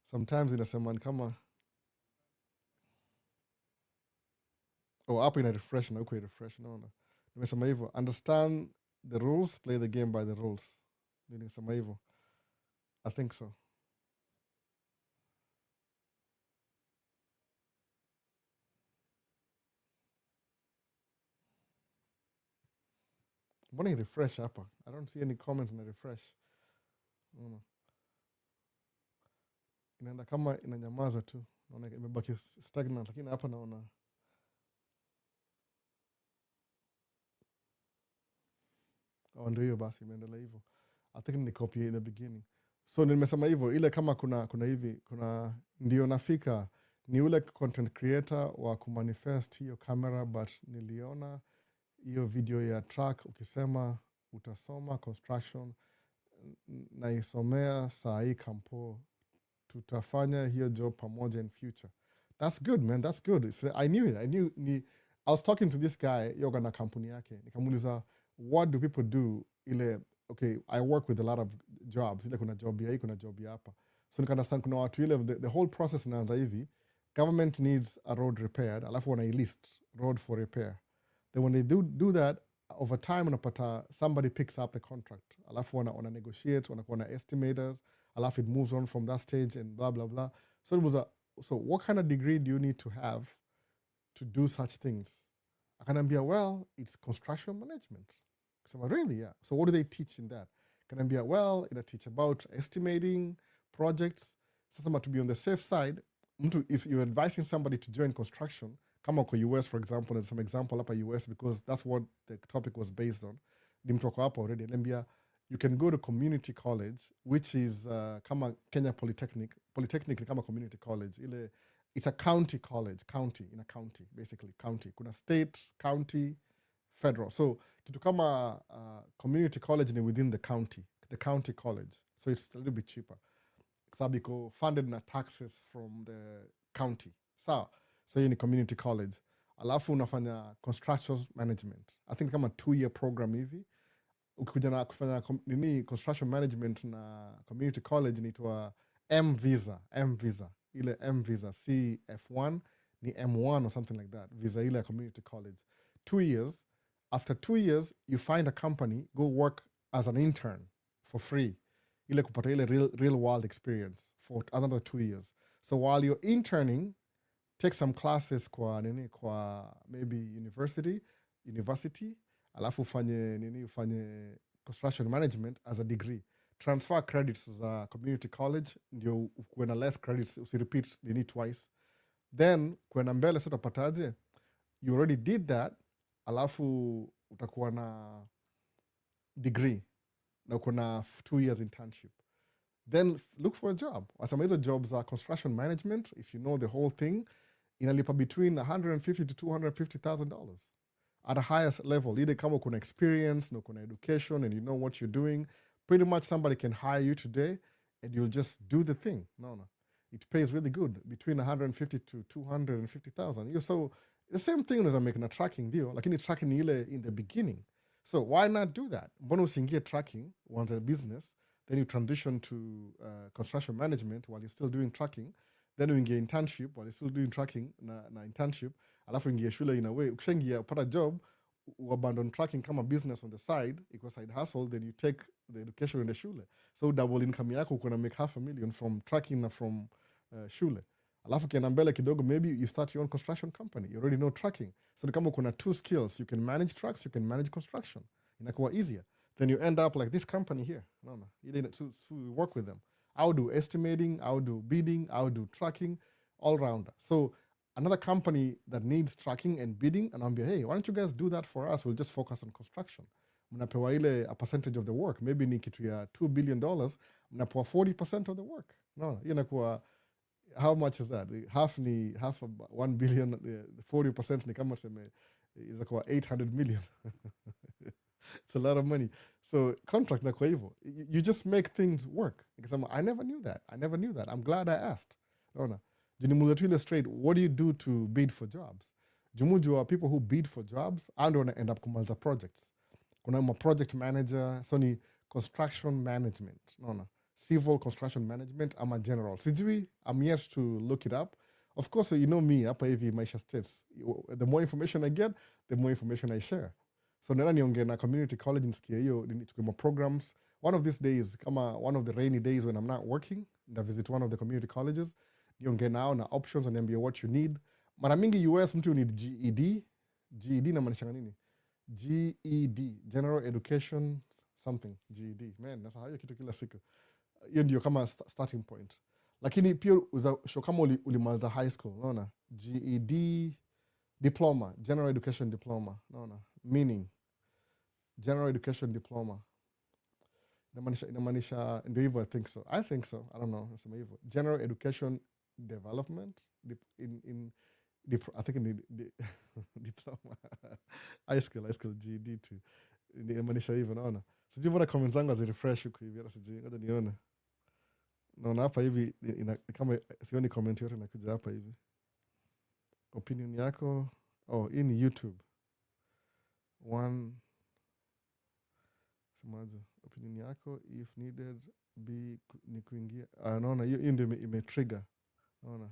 sometimes inasema ni kama hapo ina refresh na huko refresh, naona nimesema hivyo, understand the rules, play the game by the rules. Nimesema hivyo, I think so. Mbona i refresh hapa? I don't see any comments na refresh. Inaenda kama inanyamaza tu, naona imebaki stagnant, lakini hapa naona ndio hiyo basi imeendelea hivyo. I think ni copy in the beginning. So nimesema hivyo, ile kama kuna hivi, kuna ndio nafika ni ule content creator wa kumanifest hiyo camera, but niliona hiyo video ya track ukisema utasoma construction, naisomea saa hii kampo, tutafanya hiyo job pamoja in future. That's good, man, that's good. I knew it. I was talking to this guy yoga na kampuni yake, nikamuuliza what do people do ile, okay, I work with a lot of jobs, ile kuna job ya hii, kuna job ya hapa, so nikaunderstand kuna watu ile the whole process inaanza hivi, government needs a road repaired, alafu wana list road for repair, then when they do that over time unapata somebody picks up the contract, alafu wana negotiate, wanakuwa na estimators, alafu it moves on from that stage and blah blah blah. So it was so what kind of degree do you need to have to do such things? Akaniambia, well, it's construction management. So really, yeah. So what do they teach in that? Akaniambia, well, it'll teach about estimating projects. Sasa to be on the safe side, if you're advising somebody to join construction, kama kwa US, for example, there's some example hapa US, because that's what the topic was based on. Dimtoko hapo already. Akaniambia, you can go to community college, which is kama Kenya Polytechnic kama community college. It's a county college, in a county, basically, county. Kuna state, county, federal. So kitu kama community college ni within the county college. So it's a little bit cheaper. Sababu iko funded na taxes from the county. So hiyo ni community college. Alafu unafanya construction management. I think kama 2-year program hivi. Ukikuja na kufanya construction management na community college inaitwa M-Visa. Ile M-Visa, CF1 ni M1 or something like that. Visa ile community college. 2 years. After 2 years, you find a company, go work as an intern for free. Ile kupata ile real world experience for another 2 years. So while you're interning, take some classes kwa maybe university, alafu ufanye construction management as a degree. Transfer credits za community college, ndio kuena less credits, usirepeat twice. Then kuena mbele sasa utapataje? You already did that, alafu utakuwa na degree na uko na 2 years internship. Then look for a job. Wasema hizo jobs are construction management, if you know the whole thing, inalipa between $150,000 to $250,000 at a highest level. Either kama kuna experience, no kuna education, and you know what you're doing, pretty much somebody can hire you today and you'll just do the thing. No. It pays really good, between $150,000 to $250,000. So the same thing as I'm making a tracking deal, lakini tracking ile in the beginning. So why not do that? Mbona usiingie tracking once a business, then you transition to construction management while you're still doing tracking, then you ingie internship while you're still doing tracking na internship, alafu ingie shule in a way. Ukishaingia upata job, abandon tracking kama business on the side, iko side hustle, then you take the education in the shule. So double income yako kuna make $500,000 from tracking na from shule. Alafu kienda mbele kidogo, maybe you start your own construction company. You already know tracking. So ni kama kuna 2 skills. You can manage trucks, you can manage construction. Inakuwa easier. Then you end up like this company here. So we work with them. I'll do estimating, I'll do bidding, I'll do tracking, all rounder. So another company that needs tracking and bidding, and I'll be, hey, why don't you guys do that for us? We'll just focus on construction. Mnapewa ile a percentage of the work. Maybe ni kitu ya $2 billion. Mnapewa 40% of the work. Inakuwa, how much is that? Half of 1 billion, 40% ni kama seme, is like 800 million. It's a lot of money. So contract na kwa hivyo, you just make things work. Because I never knew that. I'm glad I asked. Junimuza to illustrate, what do you do to bid for jobs? Jumuju are people who bid for jobs and want to end up kumaliza projects. Kuna project manager, so ni construction management. civil construction management ama general. Sijui, I'm yet to look it up. Of course, you know me, hapa hivi Maisha States. The more information I get, the more information I share. So nena niongee na community college nisikie hiyo, nichukue more programs. One of these days, kama one of the rainy days when I'm not working, nda visit one of the community colleges, niongee nao na options, waniambie what you need. Mara mingi US mtu need GED. GED inamaanisha nini? GED, General Education something, GED. Man, nasa hayo kitu kila siku. Hiyo ndio kama starting point. Lakini pia show kama ulimaliza high school, unaona? GED diploma, General Education Diploma, unaona? Meaning General Education Diploma. Inamaanisha ndio hivyo, I think so. I don't know, nasema hivyo. General Education Development I think in the diploma. High school GED too. Inamaanisha hivyo, naona? Sijui mbona comments zangu azirefresh huko hivi, hata sijui, ngoja nione. Naona hapa hivi kama sioni comment yote inakuja hapa hivi. Opinion yako, hii ni YouTube. Semaje? Opinion yako if needed ni kuingia. Naona hiyo ndio imetrigger. Naona.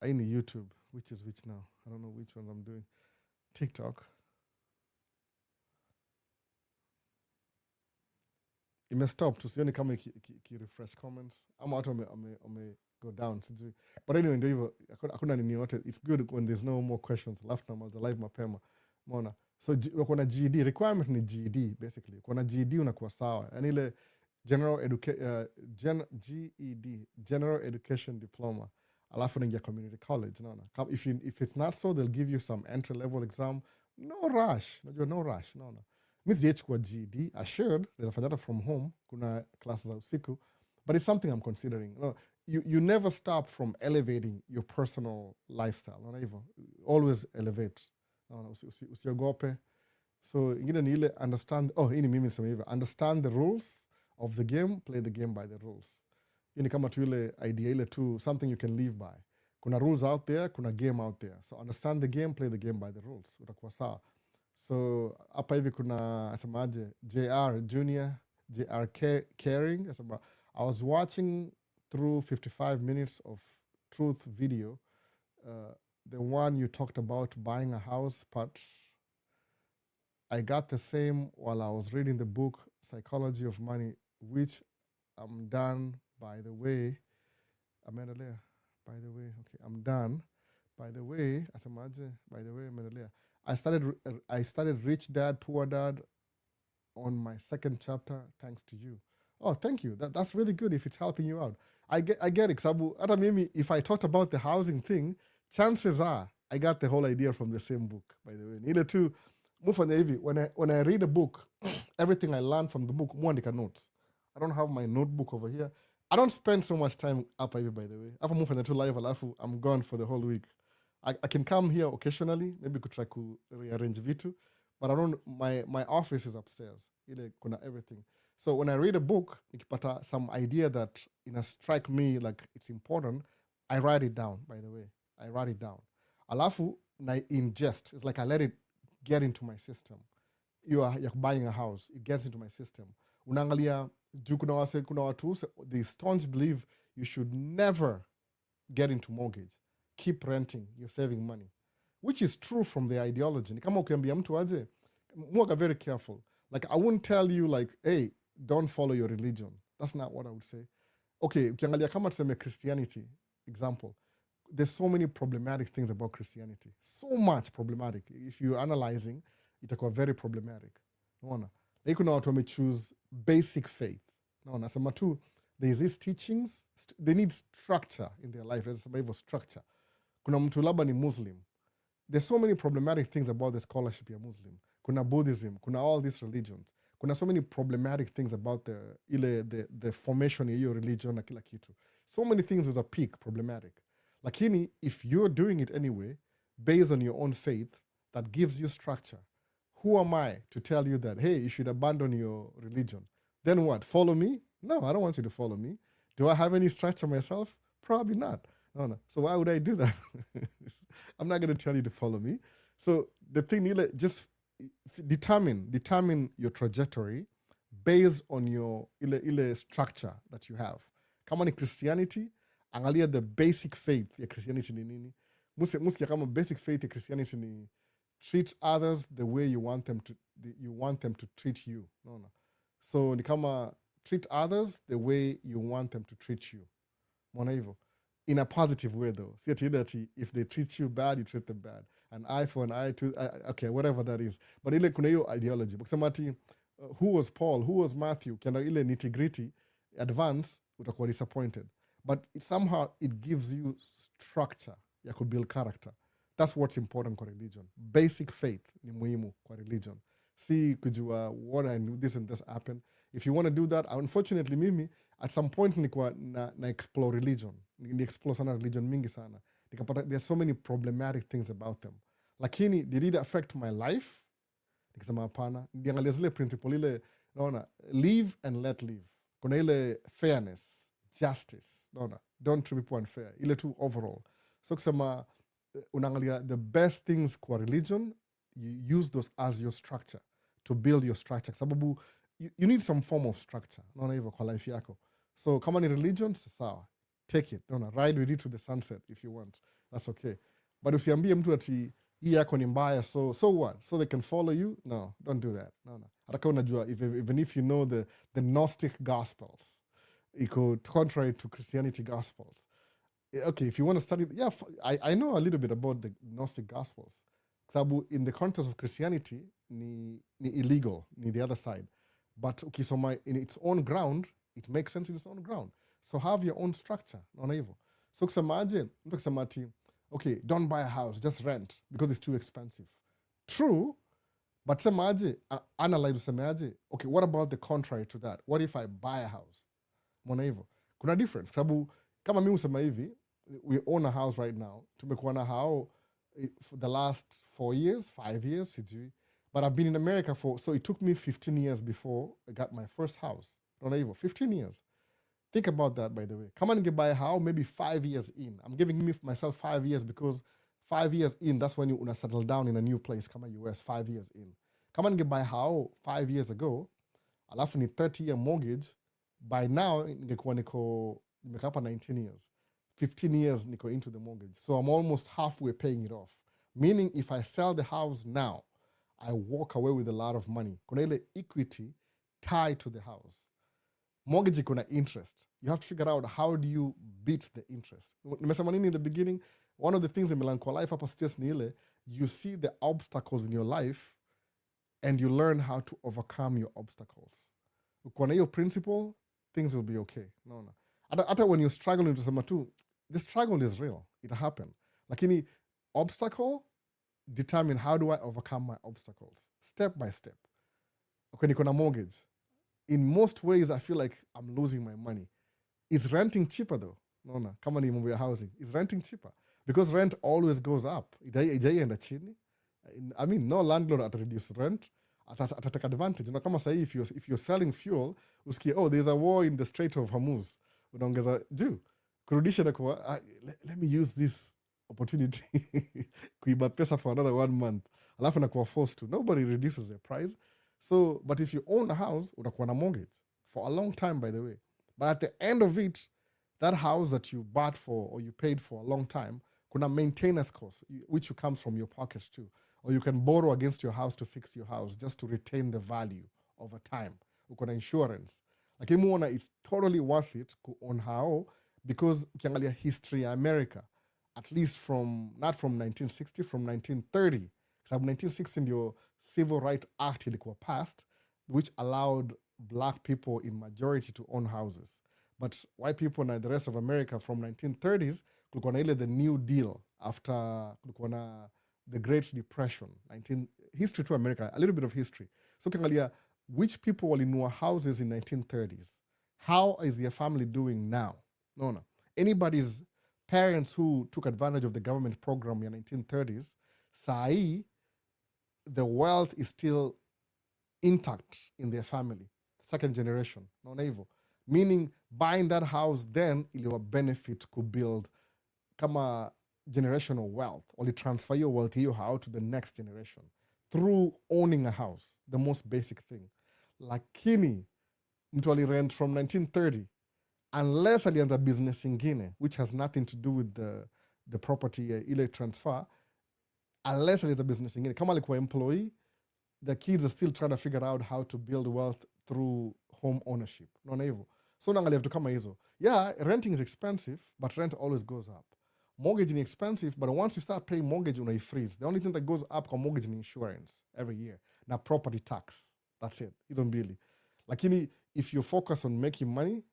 Hii ni YouTube, which is which now? I don't know which one I'm doing. TikTok. Imestop, tusioni kama ki refresh comments ama watu go down, sijui. But anyway, ndio hivyo, hakuna nini yote. It's good when there's no more questions left now, the live mapema. Umeona? So kuna GED, requirement ni GED basically. Kuna GED unakuwa sawa. Yani ile GED, General Education Diploma. Alafu unaingia community college, unaona? If it's not so, they'll give you some entry level exam. No rush. Unajua no rush, unaona? Mi sijachukua GED. I should. There's a fajata from home. Kuna classes za usiku. But it's something I'm considering. You never stop from elevating your personal lifestyle. Not even. Always elevate. Usiogope. So ingine ni ile understand. Hii ni mimi nisema hivyo. Understand the rules of the game. Play the game by the rules. Hii ni kama tu ile idea ile tu. Something you can live by. Kuna rules out there. Kuna game out there. So understand the game. Play the game by the rules. Utakuwa sawa. So hapa hivi kuna asemaje JR Junior, JR Caring. I was watching through 55 minutes of truth video, the one you talked about buying a house, but I got the same while I was reading the book Psychology of Money, which I'm done, by the way. Amendelea. By the way, okay, I'm done. By the way, asemaje, by the way, amendelea. I started Rich Dad, Poor Dad on my second chapter, thanks to you. Oh, thank you. That's really good if it's helping you out. I get it. Sabu, hata mimi, if I talked about the housing thing, chances are I got the whole idea from the same book, by the way. Ile tu, mufanya hivi, when I read a book, everything I learn from the book, muandika notes. I don't have my notebook over here. I don't spend so much time hapa hivi, by the way. Hapa mufanya tu live, alafu I'm gone for the whole week. I can come here occasionally, maybe could try to rearrange vitu, but I don't. My office is upstairs. Ile kuna everything. So when I read a book, nikipata some idea that strike me like it's important, I write it down. By the way, I write it down. Alafu na ingest. It's like I let it get into my system. You're buying a house, it gets into my system. Unaangalia juu kuna watu, they staunch believe you should never get into mortgage. Keep renting, you're saving money, which is true from the ideology. Ni kama ukiambia mtu aje, muaga very careful. Like I wouldn't tell you like, hey, don't follow your religion. That's not what I would say. Okay, ukiangalia kama tuseme Christianity, example, there's so many problematic things about Christianity. So much problematic. If you're analyzing, itakuwa very problematic. Unaona? Na kuna watu wamechoose basic faith. Unaona? Sema tu, there's these teachings, they need structure in their life. There's a structure. Kuna mtu labda ni Muslim. There's so many problematic things about the scholarship ya Muslim. Kuna Buddhism, kuna all these religions. Kuna so many problematic things about the formation of your religion na kila kitu. So many things with a peak problematic. Lakini if you're doing it anyway, based on your own faith, that gives you structure, who am I to tell you that, hey, you should abandon your religion? Then what? Follow me? No, I don't want you to follow me. Do I have any structure myself? Probably not. No. So why would I do that? I'm not going to tell you to follow me. So the thing, just determine your trajectory based on your ile structure that you have. Kama ni Christianity, angalia the basic faith ya Christianity ni nini. Musikia kama basic faith ya Christianity ni treat others the way you want them to treat you. No. So ni kama treat others the way you want them to treat you. Mwana hivyo. In a positive way though. See that if they treat you bad, you treat them bad. An eye for an eye, okay, whatever that is. But ile kuna hiyo ideology. Kusema ati who was Paul, who was Matthew, kienda ile nitty-gritty, advance, utakuwa disappointed. But somehow it gives you structure ya kubuild character. That's what's important kwa religion. Basic faith ni muhimu kwa religion. See kujua what I knew, this and this happened. If you want to do that, unfortunately mimi, at some point nilikuwa na explore religion. Ni explore sana religion mingi sana. Nikapata there's so many problematic things about them. Lakini did it affect my life? Nikasema hapana. Niangalia zile principle ile, naona, live and let live. Kuna ile fairness, justice, naona, don't treat people unfair. Ile tu overall. So kusema unaangalia the best things kwa religion, you use those as your structure to build your structure. Sababu you need some form of structure. Naona hivyo kwa life yako. So kama ni religion, sawa. Take it. Naona, ride with it to the sunset if you want. That's okay. But usiambie mtu ati hii yako ni mbaya, so what? So they can follow you? No, don't do that. No. Ataka unajua, even if you know the Gnostic Gospels, iko contrary to Christianity Gospels. Okay, if you want to study, yeah, I know a little bit about the Gnostic Gospels. Sababu in the context of Christianity, ni illegal, ni the other side. But ukisoma in its own ground, it makes sense in its own ground. So have your own structure. Naona hivyo. So kusemaje, mtu kusema ati, okay, don't buy a house, just rent because it's too expensive. True, but semaje, analyze usemaje, okay, what about the contrary to that? What if I buy a house? Mwana hivyo. Kuna difference. Sababu, kama mimi usema hivi, we own a house right now. Tumekuwa na hao for the last 4 years, 5 years, sijui. But I've been in America so it took me 15 years before I got my first house. Mwana hivyo, 15 years. Think about that, by the way. Come on, get buy a house maybe 5 years in. I'm giving myself 5 years because 5 years in, that's when you wanna settle down in a new place. Come on, US, 5 years in. Come on, get buy a house 5 years ago. Alafu ni 30-year mortgage. By now, ningekuwa nimeka hapa 19 years. 15 years niko into the mortgage. So I'm almost halfway paying it off. Meaning if I sell the house now, I walk away with a lot of money. Kuna ile equity tied to the house. Mortgage iko na interest. You have to figure out how do you beat the interest. Nimesema nini in the beginning? One of the things in Milan kwa life hapa states ni ile, you see the obstacles in your life and you learn how to overcome your obstacles. Ukiwa na hiyo principle, things will be okay. No. Hata when you're struggling to sema tu, the struggle is real. It happened. Lakini obstacle determine how do I overcome my obstacles. Step by step. Okay, niko na mortgage. In most ways, I feel like I'm losing my money. Is renting cheaper though? No. Kama ni mambo ya housing. Is renting cheaper? Because rent always goes up. Ijaienda chini. I mean, no landlord at reduce rent. Atatake advantage. Na kama sahi, if you're selling fuel, usikie, oh, there's a war in the Strait of Hormuz. Unaongeza, kurudisha na kwa, let me use this opportunity kuiba pesa for another 1 month. Alafu na kuwa forced to. Nobody reduces their price. So, but if you own a house, utakuwa na mortgage for a long time, by the way. But at the end of it, that house that you bought for or you paid for a long time, kuna maintenance cost, which comes from your pockets too. Or you can borrow against your house to fix your house just to retain the value over time. Ukona insurance. Lakini muona, it's totally worth it ku own hao because ukiangalia history ya America, at least not from 1960, from 1930. Sababu 1960 ndio Civil Rights Act ilikuwa passed, which allowed black people in majority to own houses. But white people and the rest of America from 1930s, kulikuwa na ile the New Deal after kulikuwa na the Great Depression. History to America, a little bit of history. So ukiangalia which people walinunua houses in 1930s, how is their family doing now? No. Anybody's parents who took advantage of the government program in 1930s, sai the wealth is still intact in their family, second generation, naona hivyo. Meaning buying that house then iliwa benefit could build kama generational wealth, or transfer your wealth hiyo how to the next generation through owning a house, the most basic thing. Lakini mtu alirent from 1930 unless alianza business ingine which has nothing to do with the property ile transfer, unless alianza business ingine. Kama alikuwa employee, the kids are still trying to figure out how to build wealth through home ownership. Unaona hivyo? So naangalia vitu kama hizo. Yeah, renting is expensive, but rent always goes up. Mortgage is expensive, but once you start paying mortgage, freeze. The only thing that goes up kwa mortgage is insurance every year. Na property tax. That's it. Hizo mbili. Lakini if you focus on making money,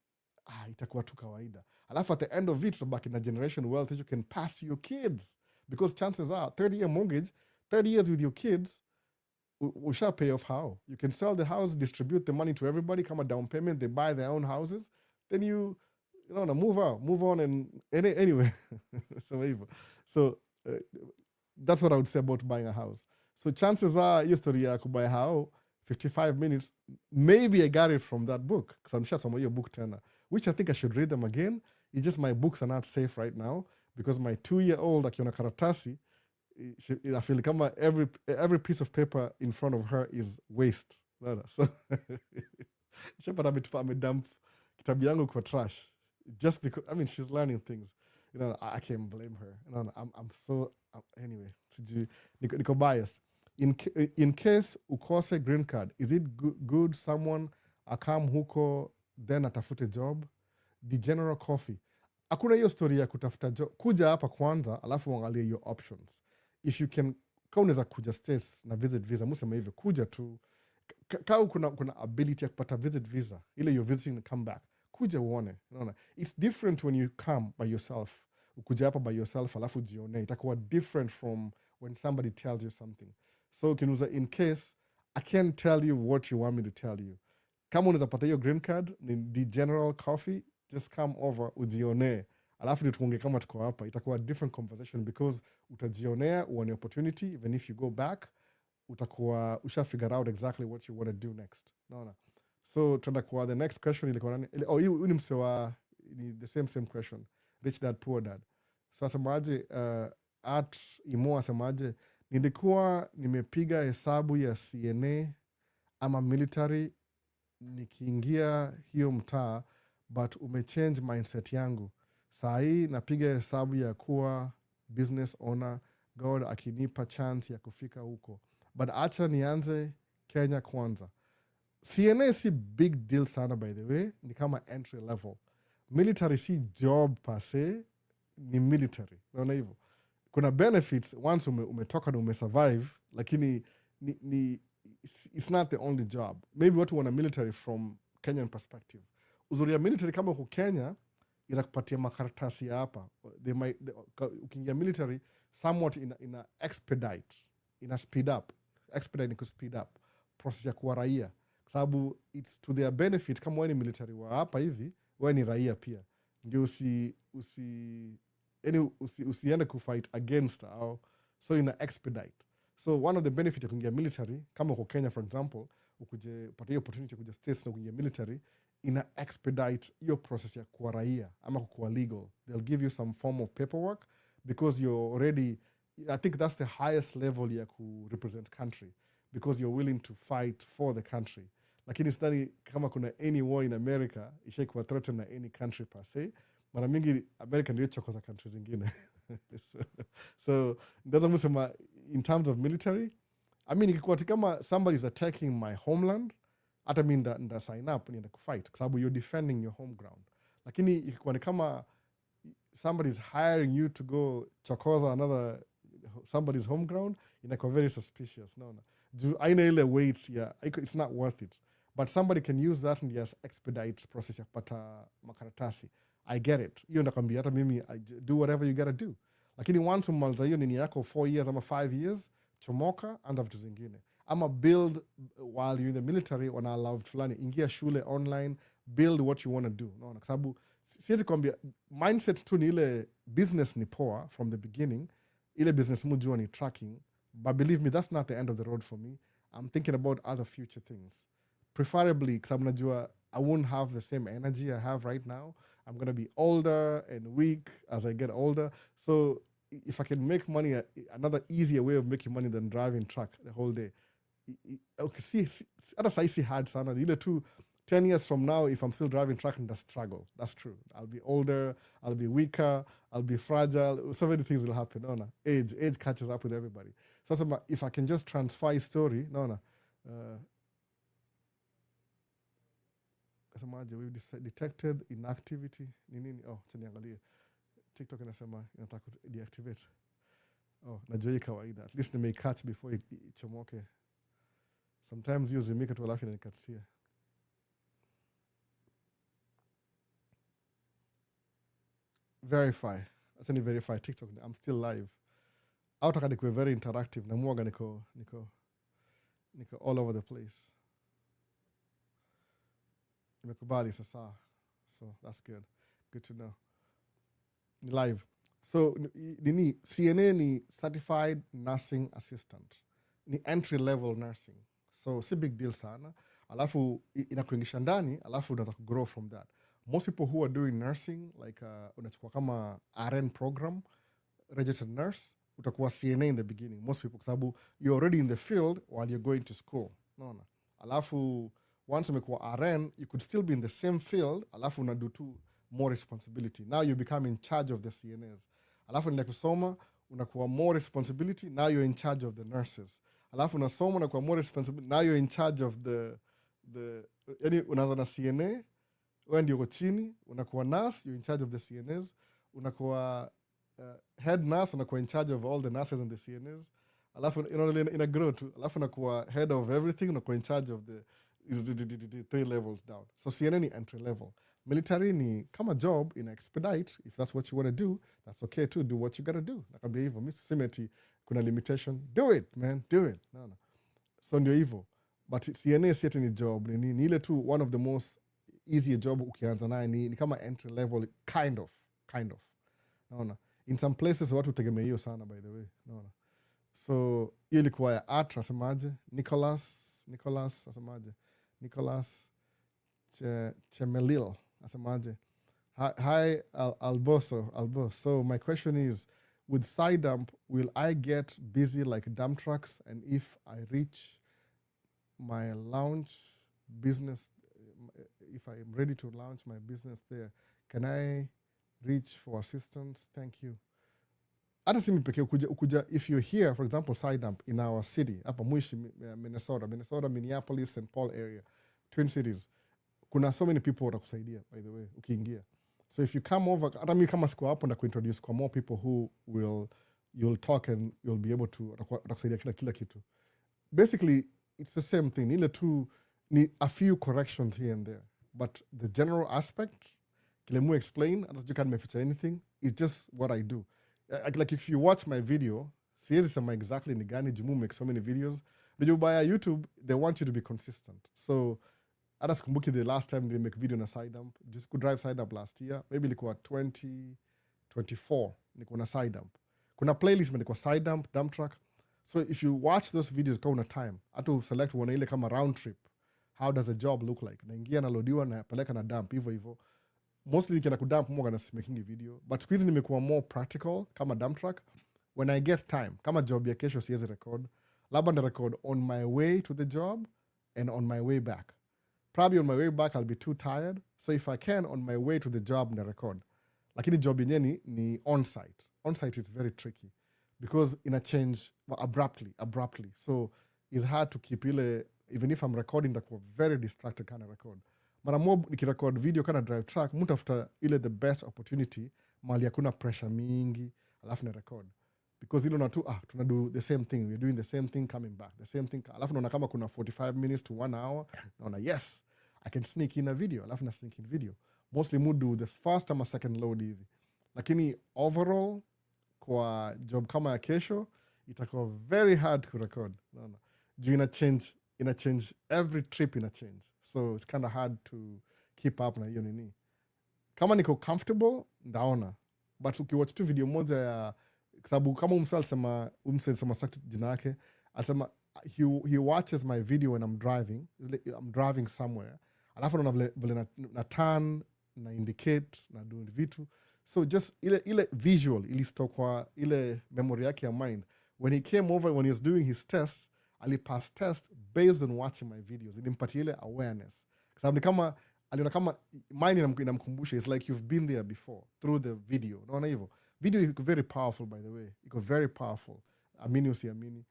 itakuwa tu kawaida. Alafu at the end of it, back in the generation wealth that you can pass to your kids. Because chances are, 30-year mortgage, 30 years with your kids, we shall pay off how? You can sell the house, distribute the money to everybody, come a down payment, they buy their own houses, then you know, move on, and anyway. So that's what I would say about buying a house. So chances are, history ya kubuy a house, 55 minutes, maybe I got it from that book, because I'm sure some of your book tena, which I think I should read them again. It's just my books are not safe right now, because my 2-year-old, akiona karatasi, I feel like every piece of paper in front of her is waste. So shepard amedump kitabu yangu kwa trash just because, I mean, she's learning things. You know, I can't blame her. You know, I'm so anyway. Niko biased. In case ukose green card, is it good someone akam huko then atafute job? The general coffee. Hakuna hiyo story ya kutafuta job. Kuja hapa kwanza alafu uangalie your options. If you can, kama unaweza kuja States na visit visa, musema hivyo, kuja tu. Kama kuna ability ya kupata visit visa, ile you're visiting and come back, kuja uone. It's different when you come by yourself. Ukuja hapa by yourself alafu jione. Itakuwa different from when somebody tells you something. So ukinuza, in case, I can't tell you what you want me to tell you. Kama unaweza pata hiyo green card, ni the general coffee, just come over, ujione. Alafu tuongee kama tuko hapa, itakuwa different conversation, because utajionea, uone opportunity, even if you go back, utakuwa usha figure out exactly what you want to do next. Naona. So tuenda kwa the next question, ilikuwa nani? Hii ni msewa, ni the same question. Rich Dad Poor Dad. So asemaje, at imo asemaje, nilikuwa nimepiga hesabu ya CNA ama military nikiingia hiyo mtaa, but umechange mindset yangu. Saa hii napiga hesabu ya kuwa business owner, God akinipa chance ya kufika huko. But acha nianze Kenya kwanza. CNA si big deal sana, by the way, ni kama entry level. Military si job per se, ni military. Unaona hivyo? Kuna benefits once umetoka na umesurvive, lakini it's not the only job. Maybe watu wana military from Kenyan perspective. Uzuri ya military kama uko Kenya, iza kupatia makaratasi ya hapa. Ukiingia military, somewhat ina expedite, ina speed up. Expedite ni speed up process ya kuwa raia. Kwa sababu it's to their benefit, kama wewe ni military wa hapa hivi, wewe ni raia pia. Ndio usiende kufight against au, so ina expedite. So one of the benefits ya kuingia military, kama uko Kenya for example, ukuje pata hiyo opportunity kuja States na kuingia military, ina expedite hiyo process ya kuwa raia ama kuwa legal. They'll give you some form of paperwork, because you're already, I think that's the highest level ya ku represent country, because you're willing to fight for the country. Lakini sidhani kama kuna any war in America ishaikuwa threatened na any country per se. Mara mingi America ndio chokoza countries zingine. So ndio msema in terms of military, I mean, ikikuwa kama somebody's attacking my homeland, hata mimi nda sign up nienda kufight, kwa sababu you're defending your home ground. Lakini ikikuwa kama somebody's hiring you to go chokoza somebody's home ground, inakuwa very suspicious. No. Aina ile weight, yeah, it's not worth it. But somebody can use that and just expedite process ya kupata makaratasi. I get it. Hiyo ndakwambia hata mimi, I do whatever you gotta do. Lakini once umaliza hiyo nini yako 4 years ama 5 years, chomoka, anza vitu zingine. Ama build while you're in the military, wana allow fulani, ingia shule online, build what you want to do. No, kwa sababu siwezi kuambia mindset tu ni ile business ni poa from the beginning, ile business mujua ni tracking, but believe me, that's not the end of the road for me. I'm thinking about other future things. Preferably, kwa sababu najua I won't have the same energy I have right now. I'm going to be older and weak as I get older. So if I can make money, another easier way of making money than driving truck the whole day. Okay, see, hata saisi hard sana. Ile tu 10 years from now, if I'm still driving truck, and struggle. That's true. I'll be older, I'll be weaker, I'll be fragile. So many things will happen. No. Age catches up with everybody. So if I can just transfer his story, we've detected inactivity. Oh, taniangalie. TikTok inasema inataka deactivate. Oh, najua hii kawaida. At least nimeikatch before ichomoke. Sometimes hiyo zimika tu alafu inanikatia. Verify. Acha ni verify TikTok. I'm still live. Autaka nikuwe very interactive. Na muaga niko all over the place. Nimekubali sasa. So that's good. Good to know. Live. So CNA ni certified nursing assistant. Ni entry level nursing. So si big deal sana. Alafu inakuingisha ndani, alafu unaanza grow from that. Most people who are doing nursing, like unachukua kama RN program, registered nurse, utakuwa CNA in the beginning. Most people, sababu you're already in the field while you're going to school. No. Alafu once umekuwa RN, you could still be in the same field, alafu unadu tu more responsibility. Now you become in charge of the CNAs. Alafu nenda kusoma, unakuwa more responsibility, now you're in charge of the nurses. Alafu unasoma, unakuwa more responsibility, now you're in charge of the yani unaanza na CNA, wewe ndio uko chini, unakuwa nurse, you're in charge of the CNAs, unakuwa head nurse, unakuwa in charge of all the nurses and the CNAs. Alafu ina grow tu, alafu unakuwa head of everything, unakuwa in charge of the 3 levels down. So CNA ni entry level. Military ni kama job in expedite. If that's what you want to do, that's okay too. Do what you gotta do. Nakambia hivyo. Mimi sisemi ati kuna limitation. Do it, man. Do it. No. So ndio hivyo. But CNA si ati ni job. Ni ile tu one of the most easier job ukianza naye ni kama entry level kind of. Naona. In some places watu tegemea hiyo sana by the way. Naona. So hiyo ilikuwa ya art asemaje? Nicholas asemaje? Nicholas Chemelil asemaje? Hi Albo. So my question is, with side dump, will I get busy like dump trucks? And if I reach my launch business, if I am ready to launch my business there, can I reach for assistance? Thank you. Hata si mipeke ukuja, if you're here, for example, side dump in our city, hapa Mwishi, Minnesota, Minneapolis, St. Paul area, Twin Cities, kuna so many people watakusaidia, by the way, ukiingia. So if you come over, hata mimi kama siku hapo na kuintroduce kwa more people who you'll talk and you'll be able to, watakusaidia kila kitu. Basically, it's the same thing. Ile tu ni a few corrections here and there. But the general aspect, kile mu explain, hata sijui kama nimeficha anything, it's just what I do. Like if you watch my video, siwezi sema exactly ni gani, Jumu make so many videos. Najua by YouTube, they want you to be consistent. So, hata sikumbuki the last time they make video na side dump. Just could drive side dump last year. Maybe ilikuwa 2024, niko na side dump. Kuna playlist imeandikwa side dump truck. So if you watch those videos kwa una time, hata select uone ile kama round trip. How does a job look like? Naingia na loadiwa na peleka na dump hivyo. Mostly nikienda kudump more na making a video. But siku hizi nimekuwa more practical kama dump truck. When I get time, kama job ya kesho siwezi record, labda na record on my way to the job and on my way back. Probably on my way back I'll be too tired. So if I can, on my way to the job na record. Lakini job yenyewe ni on-site. On-site is very tricky because ina change abruptly. So it's hard to keep ile, even if I'm recording, takuwa very distracted kind of record. Mara moja nikirecord video kana drive track, mutafuta ile the best opportunity, mali hakuna pressure mingi, alafu na record. Because ile unatu, tuna do the same thing, we're doing the same thing coming back, the same thing. Alafu naona kama kuna 45 minutes to 1 hour, naona yes, I can sneak in a video, alafu na sneak in video. Mostly mu do the first ama second load hivi. Lakini overall, kwa job kama ya kesho, itakuwa very hard to record. Naona. Juu ina change, every trip ina change. So it's kind of hard to keep up na hiyo nini. Kama niko comfortable, ndaona. But ukiwatch tu video moja ya, sababu kama alisema sakti jina yake, alisema he watches my video when I'm driving somewhere. Alafu naona vile na turn, na indicate, na do vitu. So just ile visual, ilistokwa ile memory yake ya mind. When he came over, when he was doing his test, alipass test based on watching my videos. Ilimpatia ile awareness. sababu ni kama aliona kama mind inamkumbusha, it's like you've been there before through the video. Unaona hivyo video iko very powerful, by the way, iko very powerful, amini usiamini.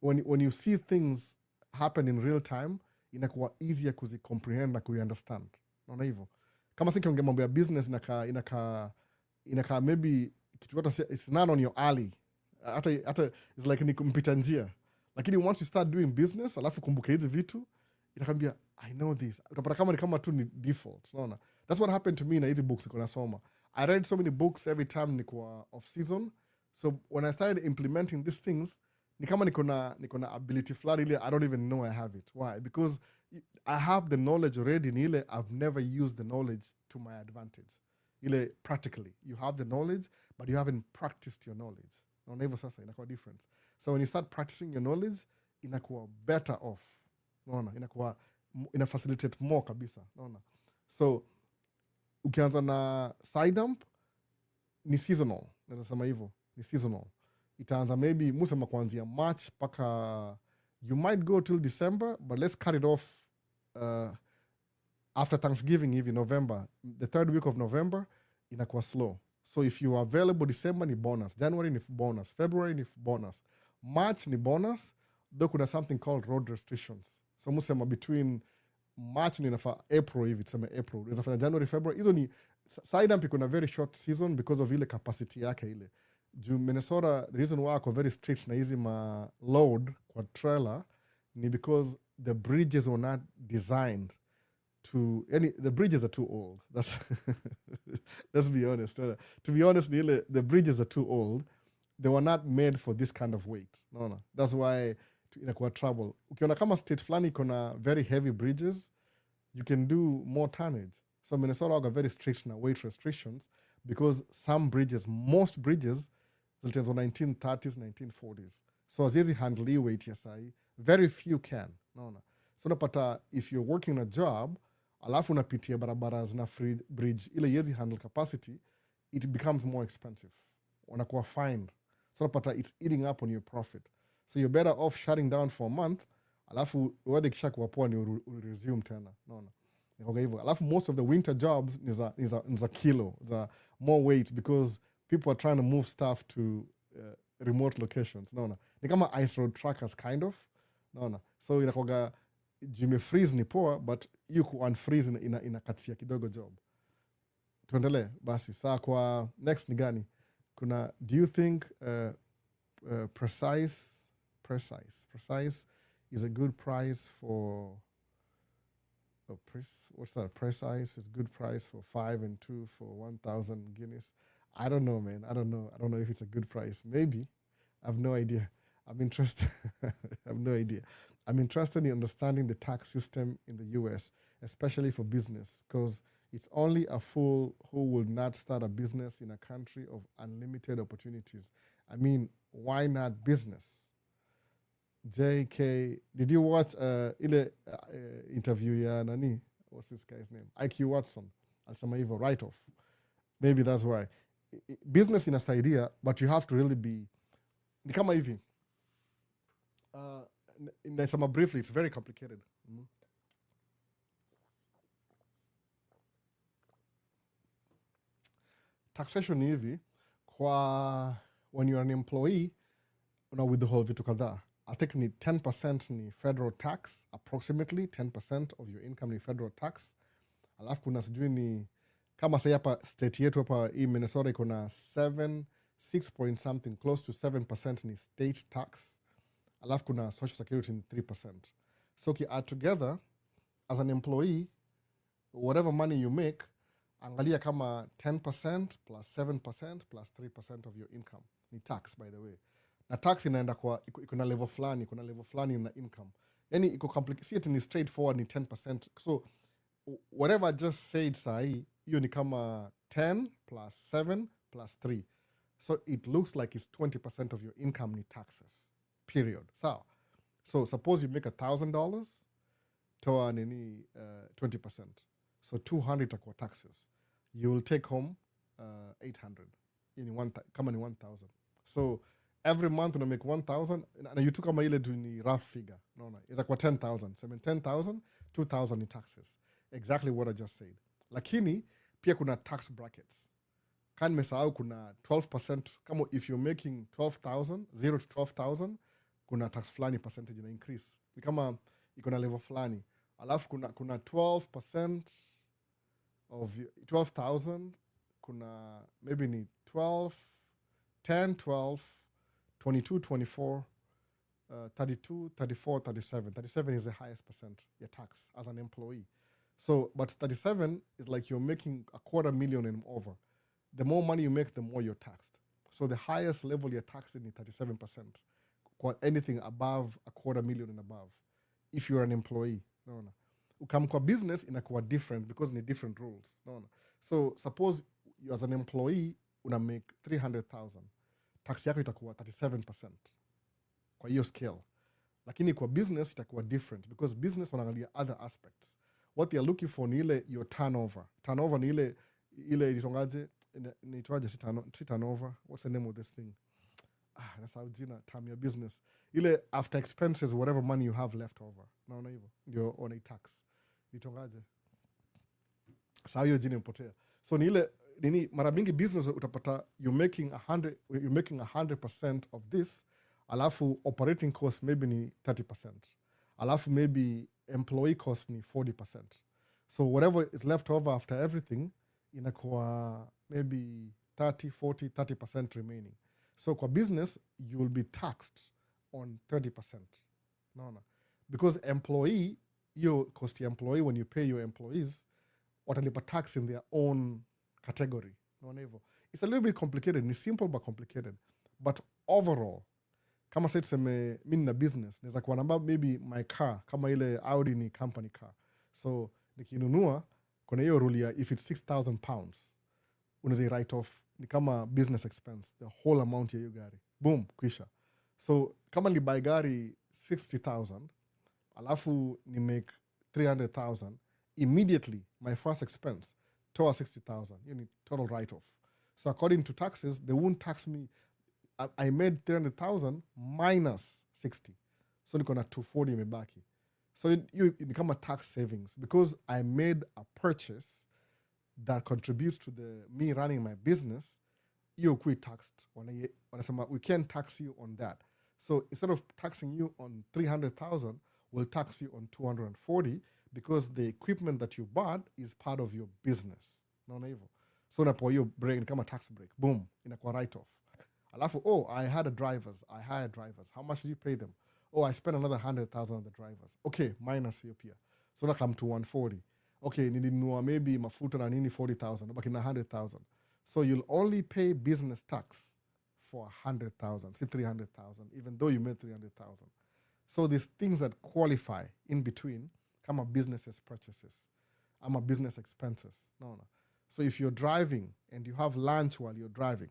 When you see things happen in real time, inakuwa easier kuzicomprehend na kuiunderstand. Unaona hivyo kama sisi kiongea mambo ya business inaka maybe kitu hata it's not on your alley, hata it's like ni kumpita njia, lakini once you start doing business alafu kumbuka hizi vitu itakwambia I know this, utapata kama ni kama tu ni default. Unaona, that's what happened to me na hizi books niko nasoma. I read so many books every time niko off season, so when I started implementing these things ni kama niko na ability fulani ile I don't even know I have it. Why? Because I have the knowledge already, ni ile I've never used the knowledge to my advantage. Ile practically you have the knowledge but you haven't practiced your knowledge. Unaona hivyo sasa inakuwa difference. So when you start practicing your knowledge inakuwa better off. Unaona, inakuwa ina facilitate more kabisa. Unaona, so ukianza na side dump ni seasonal, naweza sema hivyo, ni seasonal. Itaanza maybe musema kuanzia March paka you might go till December, but let's cut it off after Thanksgiving hivi November, the third week of November inakuwa slow. So if you are available December ni bonus, January ni bonus, February ni bonus, March ni bonus, though kuna something called road restrictions. So musema between March ni nafa April hivi, tuseme April, inafanya January, February, hizo ni side dump iko na very short season because of ile capacity yake ile. Juu Minnesota, the reason why wako very strict na hizi ma load kwa trailer ni because the bridges were not designed to the bridges are too old. That's let's be honest. To be honest, the bridges are too old. They were not made for this kind of weight. No. That's why inakuwa trouble. Ukiona kama state fulani iko na very heavy bridges, you can do more tonnage. So Minnesota got very strict na weight restrictions because some bridges, most bridges zilitengenezwa 1930s, 1940s. So haziwezi handle hii weight ya sahi. Very few can. Naona. So unapata if you're working a job, alafu unapitia barabara zina free bridge, ile haiwezi handle capacity, it becomes more expensive. Unakuwa fined. So unapata it's eating up on your profit. So you're better off shutting down for a month, alafu weather kisha kuwa poa ni resume tena. Naona. Alafu most of the winter jobs ni za kilo, za more weight because people are trying to move stuff to remote locations. Naona. Ni kama ice road truckers kind of. Naona. So inakuwa jime freeze ni poa but you ku unfreeze inakatia kidogo job. Tuendelee basi. Saa kwa next ni gani? Kuna do you think precise is a good price for what's that? Precise is good price for 5 and 2 for 1,000 guineas. I don't know, man. I don't know if it's a good price. Maybe. I have no idea. I'm interested. I have no idea. I'm interested in understanding the tax system in the US, especially for business, because it's only a fool who will not start a business in a country of unlimited opportunities. I mean, why not business? JK, did you watch interview ya nani? What's this guy's name? IQ Watson. Alisema hivyo, write-off. Maybe that's why. Business inasaidia, but you have to really be... Ni kama hivi. Nasema briefly, it's very complicated. Taxation ni hivi, kwa when you're an employee, with the whole vitu kadhaa. I think ni 10% ni federal tax, approximately 10% of your income ni federal tax. Alafu kuna sijui ni, kama say hapa state yetu hapa hii Minnesota iko na 6 point something, close to 7% ni state tax. Alafu kuna social security ni 3%. So add together, as an employee, whatever money you make, angalia kama 10% plus 7% plus 3% of your income ni tax, by the way. Na tax inaenda kwa iko na level fulani na income. Yani iko complicated, see it ni straightforward ni 10%. So whatever I just said sahi, hiyo ni kama 10 plus 7 plus 3. So it looks like it's 20% of your income ni taxes. Period. So suppose you make $1,000, toa nini 20%. So 200 itakuwa taxes. You will take home 800. Kama ni 1,000. So every month una make 1,000 na you took kama ile tu ni rough figure. No. Itakuwa 10,000. So 10,000, 2,000 in taxes. exactly what I just said. Lakini pia kuna tax brackets. Kan nimesahau kuna 12%, kama if you're making 12,000, 0 to 12,000, kuna tax fulani percentage ina increase. Ni kama iko na level fulani. Alafu kuna 12% of 12,000, kuna maybe ni 12, 10, 12, 22, 24, 32, 34, 37. 37 is the highest percent your tax as an employee. So, but 37 is like you're making $250,000 and over. The more money you make, the more you're taxed. So the highest level you're taxed in is 37%. Anything above $250,000 and above, if you're an employee. No. Ukam kwa business inakuwa different because ni different rules. No. So suppose you as an employee una make 300,000, tax yako itakuwa 37% kwa hiyo scale. Lakini kwa business itakuwa different because business wanaangalia other aspects. What they are looking for ni ile your turnover. Turnover ni ile ilitongaje, inaitwaje si turnover. What's the name of this thing? That's how jina term your business. Ile after expenses, whatever money you have left over. Naona hivyo ndio on a tax. Ilitongaje? Sasa hiyo jina imepotea. So ni ile nini, mara mingi business utapata you're making 100% of this, alafu operating cost maybe ni 30%. Alafu maybe employee cost ni 40%. So whatever is left over after everything inakuwa maybe 30% remaining. So kwa business you will be taxed on 30%. No. Because employee, your cost your employee, when you pay your employees, watalipa tax in their own category. No. It's a little bit complicated. It's simple but complicated. But overall, kama sasa tuseme mimi na business, naweza kuwa namba maybe my car, kama ile Audi ni company car. So nikinunua, kuna hiyo rule ya if it's 6,000 pounds, unaweza write off ni kama business expense, the whole amount ya hiyo gari. Boom, kwisha. So kama ni buy gari 60,000, alafu ni make 300,000, immediately my first expense, toa 60,000, you need total write off. So according to taxes, they won't tax me. I made 300,000 minus 60. So niko na 240 imebaki. So you become a tax savings because I made a purchase that contributes to me running my business. You kui taxed. Wanasema we can't tax you on that. So instead of taxing you on 300,000, we'll tax you on 240 because the equipment that you bought is part of your business. Naona hivyo. So unapo hiyo break ni kama tax break. Boom, inakuwa write off. Alafu, I hired drivers. How much did you pay them? I spent another 100,000 on the drivers. Okay, minus hiyo pia. So na come to 140. Okay, nilinunua maybe mafuta na nini 40,000, nabaki na 100,000. So you'll only pay business tax for 100,000, say 300,000, even though you made 300,000. So these things that qualify in between come a business's purchases. I'm a business expenses. No. So if you're driving and you have lunch while you're driving,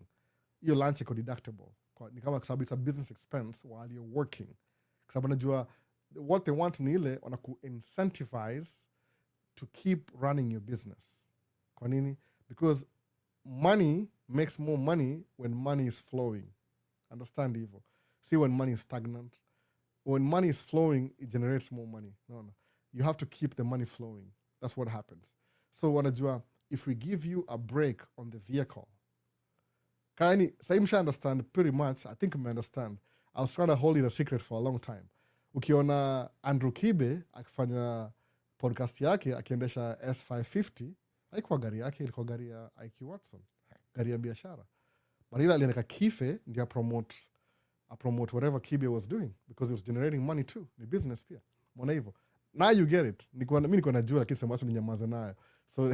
your lunch iko deductible. Ni kama sababu it's a business expense while you're working. Sababu najua what they want ni ile wanaku incentivize to keep running your business. Kwa nini? Because money makes more money when money is flowing. Understand hivyo? See, when money is stagnant. When money is flowing, it generates more money. No. You have to keep the money flowing. That's what happens. So wanajua, if we give you a break on the vehicle, Kaini, Saimsha understand pretty much. I think I understand. I was trying to hold it a secret for a long time. Ukiona Andrew Kibe akifanya podcast yake akiendesha S550, haikuwa gari yake, ilikuwa gari ya IQ Watson, gari ya biashara. But ila aliandika Kife ndio promote whatever Kibe was doing because it was generating money too. Ni business pia. Mbona hivyo? Now you get it. Mimi niko najua lakini sema watu ninyamaza nayo. So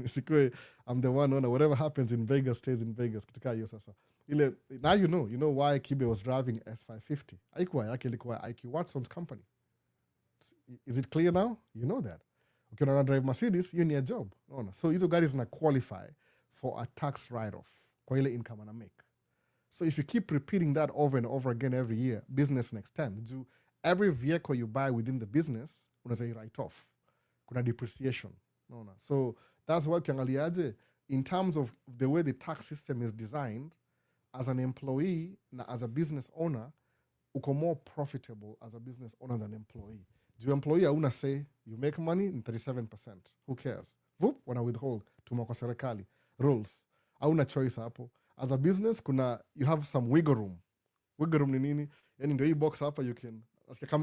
sikwe I'm the one on whatever happens in Vegas stays in Vegas. Kitika hiyo sasa. Ile now you know why Kibe was driving S550. Haikuwa yake, ilikuwa IQ Watson's company. Is it clear now? You know that. Ukiona drive Mercedes, you need a job. No. So hizo gari zina qualify for a tax write-off kwa ile income ana make. So if you keep repeating that over and over again every year, business next time, every vehicle you buy within the business, unaweza write off. Kuna depreciation. No. So that's why ukiangaliaje, in terms of the way the tax system is designed, as an employee na as a business owner, uko more profitable as a business owner than employee. Juu employee hauna say, you make money ni 37%. Who cares? Vup, wana withhold. Tuma kwa serikali. Rules. Hauna choice hapo. As a business, you have some wiggle room. Wiggle room ni nini? Yani ndio hii box hapa you can...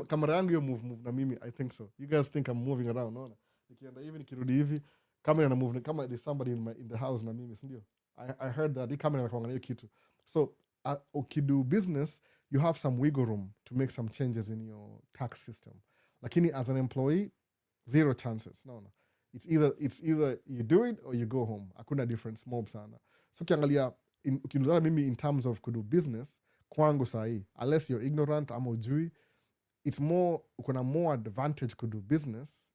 Kamera yangu yo move na mimi, I think so. You guys think I'm moving around, no? Nikienda hivi, nikirudi hivi, kamera na move, kama there's somebody in the house na mimi, sindio? I heard that, hii kamera na kuangalia kitu. So, ukidu business, you have some wiggle room to make some changes in your tax system. Lakini as an employee, zero chances. No. It's either you do it or you go home. Hakuna difference, mob sana. So ukiangalia, ukinuzana mimi in terms of kudu business, kwangu sahi, unless you're ignorant ama ujui, it's more, ukona more advantage kudu business,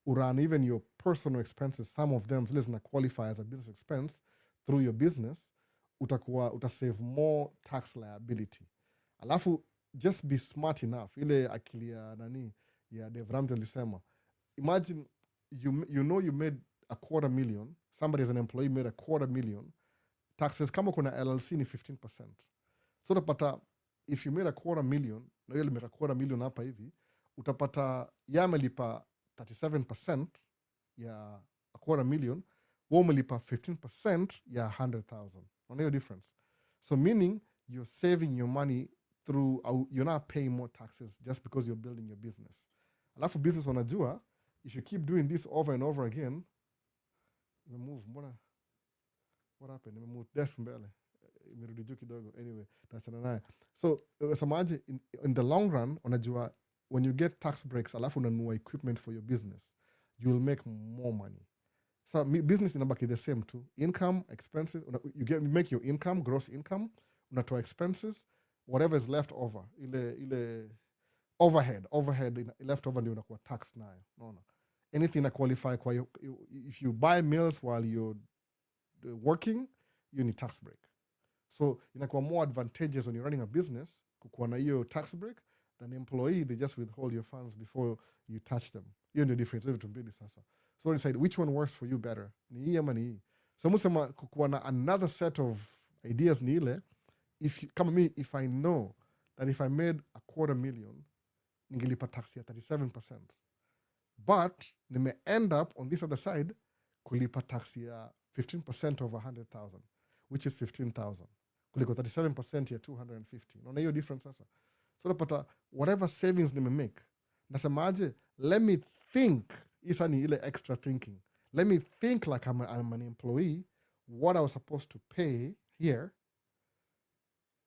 uran even your personal expenses, some of them zile zina qualify as a business expense through your business, utasave more tax liability. Alafu, just be smart enough. Ile akili ya nani, ya Dave Ramsey alisema, imagine you know you made $250,000, somebody as an employee made $250,000, taxes kama kuna LLC ni 15%. So utapata, if you made $250,000, na yule meka $250,000 hapa hivi, utapata yamelipa 37% ya $250,000, wamelipa 15% ya 100,000. On your difference. So meaning you're saving your money through, you're not paying more taxes just because you're building your business. Alafu business wanajua, if you keep doing this over and over again, what happened? Move desk mbele. Imerudi juu kidogo. Anyway, tachana naye. So, samaje, in the long run, wanajua, when you get tax breaks, alafu unanunua equipment for your business, you will make more money. So business inabaki the same too. Income, expenses, you make your income, gross income, unatoa expenses, whatever is left over, ile overhead left over ndio unakuwa tax nayo. No. Anything that qualify kwa if you buy meals while you're working, you need tax break. So inakuwa more advantageous when you're running a business kukuwa na hiyo tax break than employee, they just withhold your funds before you touch them. Hiyo ndio difference hivi tumbili sasa. So decide which one works for you better. Ni hii ama ni hii. So musema kukuwa na another set of ideas ni ile, kama me, if I know that if I made $250,000, ningelipa tax ya 37%. But nime end up on this other side kulipa tax ya 15% of 100,000, which is 15,000. Kuliko 37% ya 250. Unaona hiyo difference sasa. So napata whatever savings nime make, nasemaje, let me think, isa ni ile extra thinking. Let me think like I'm an employee, what I was supposed to pay here.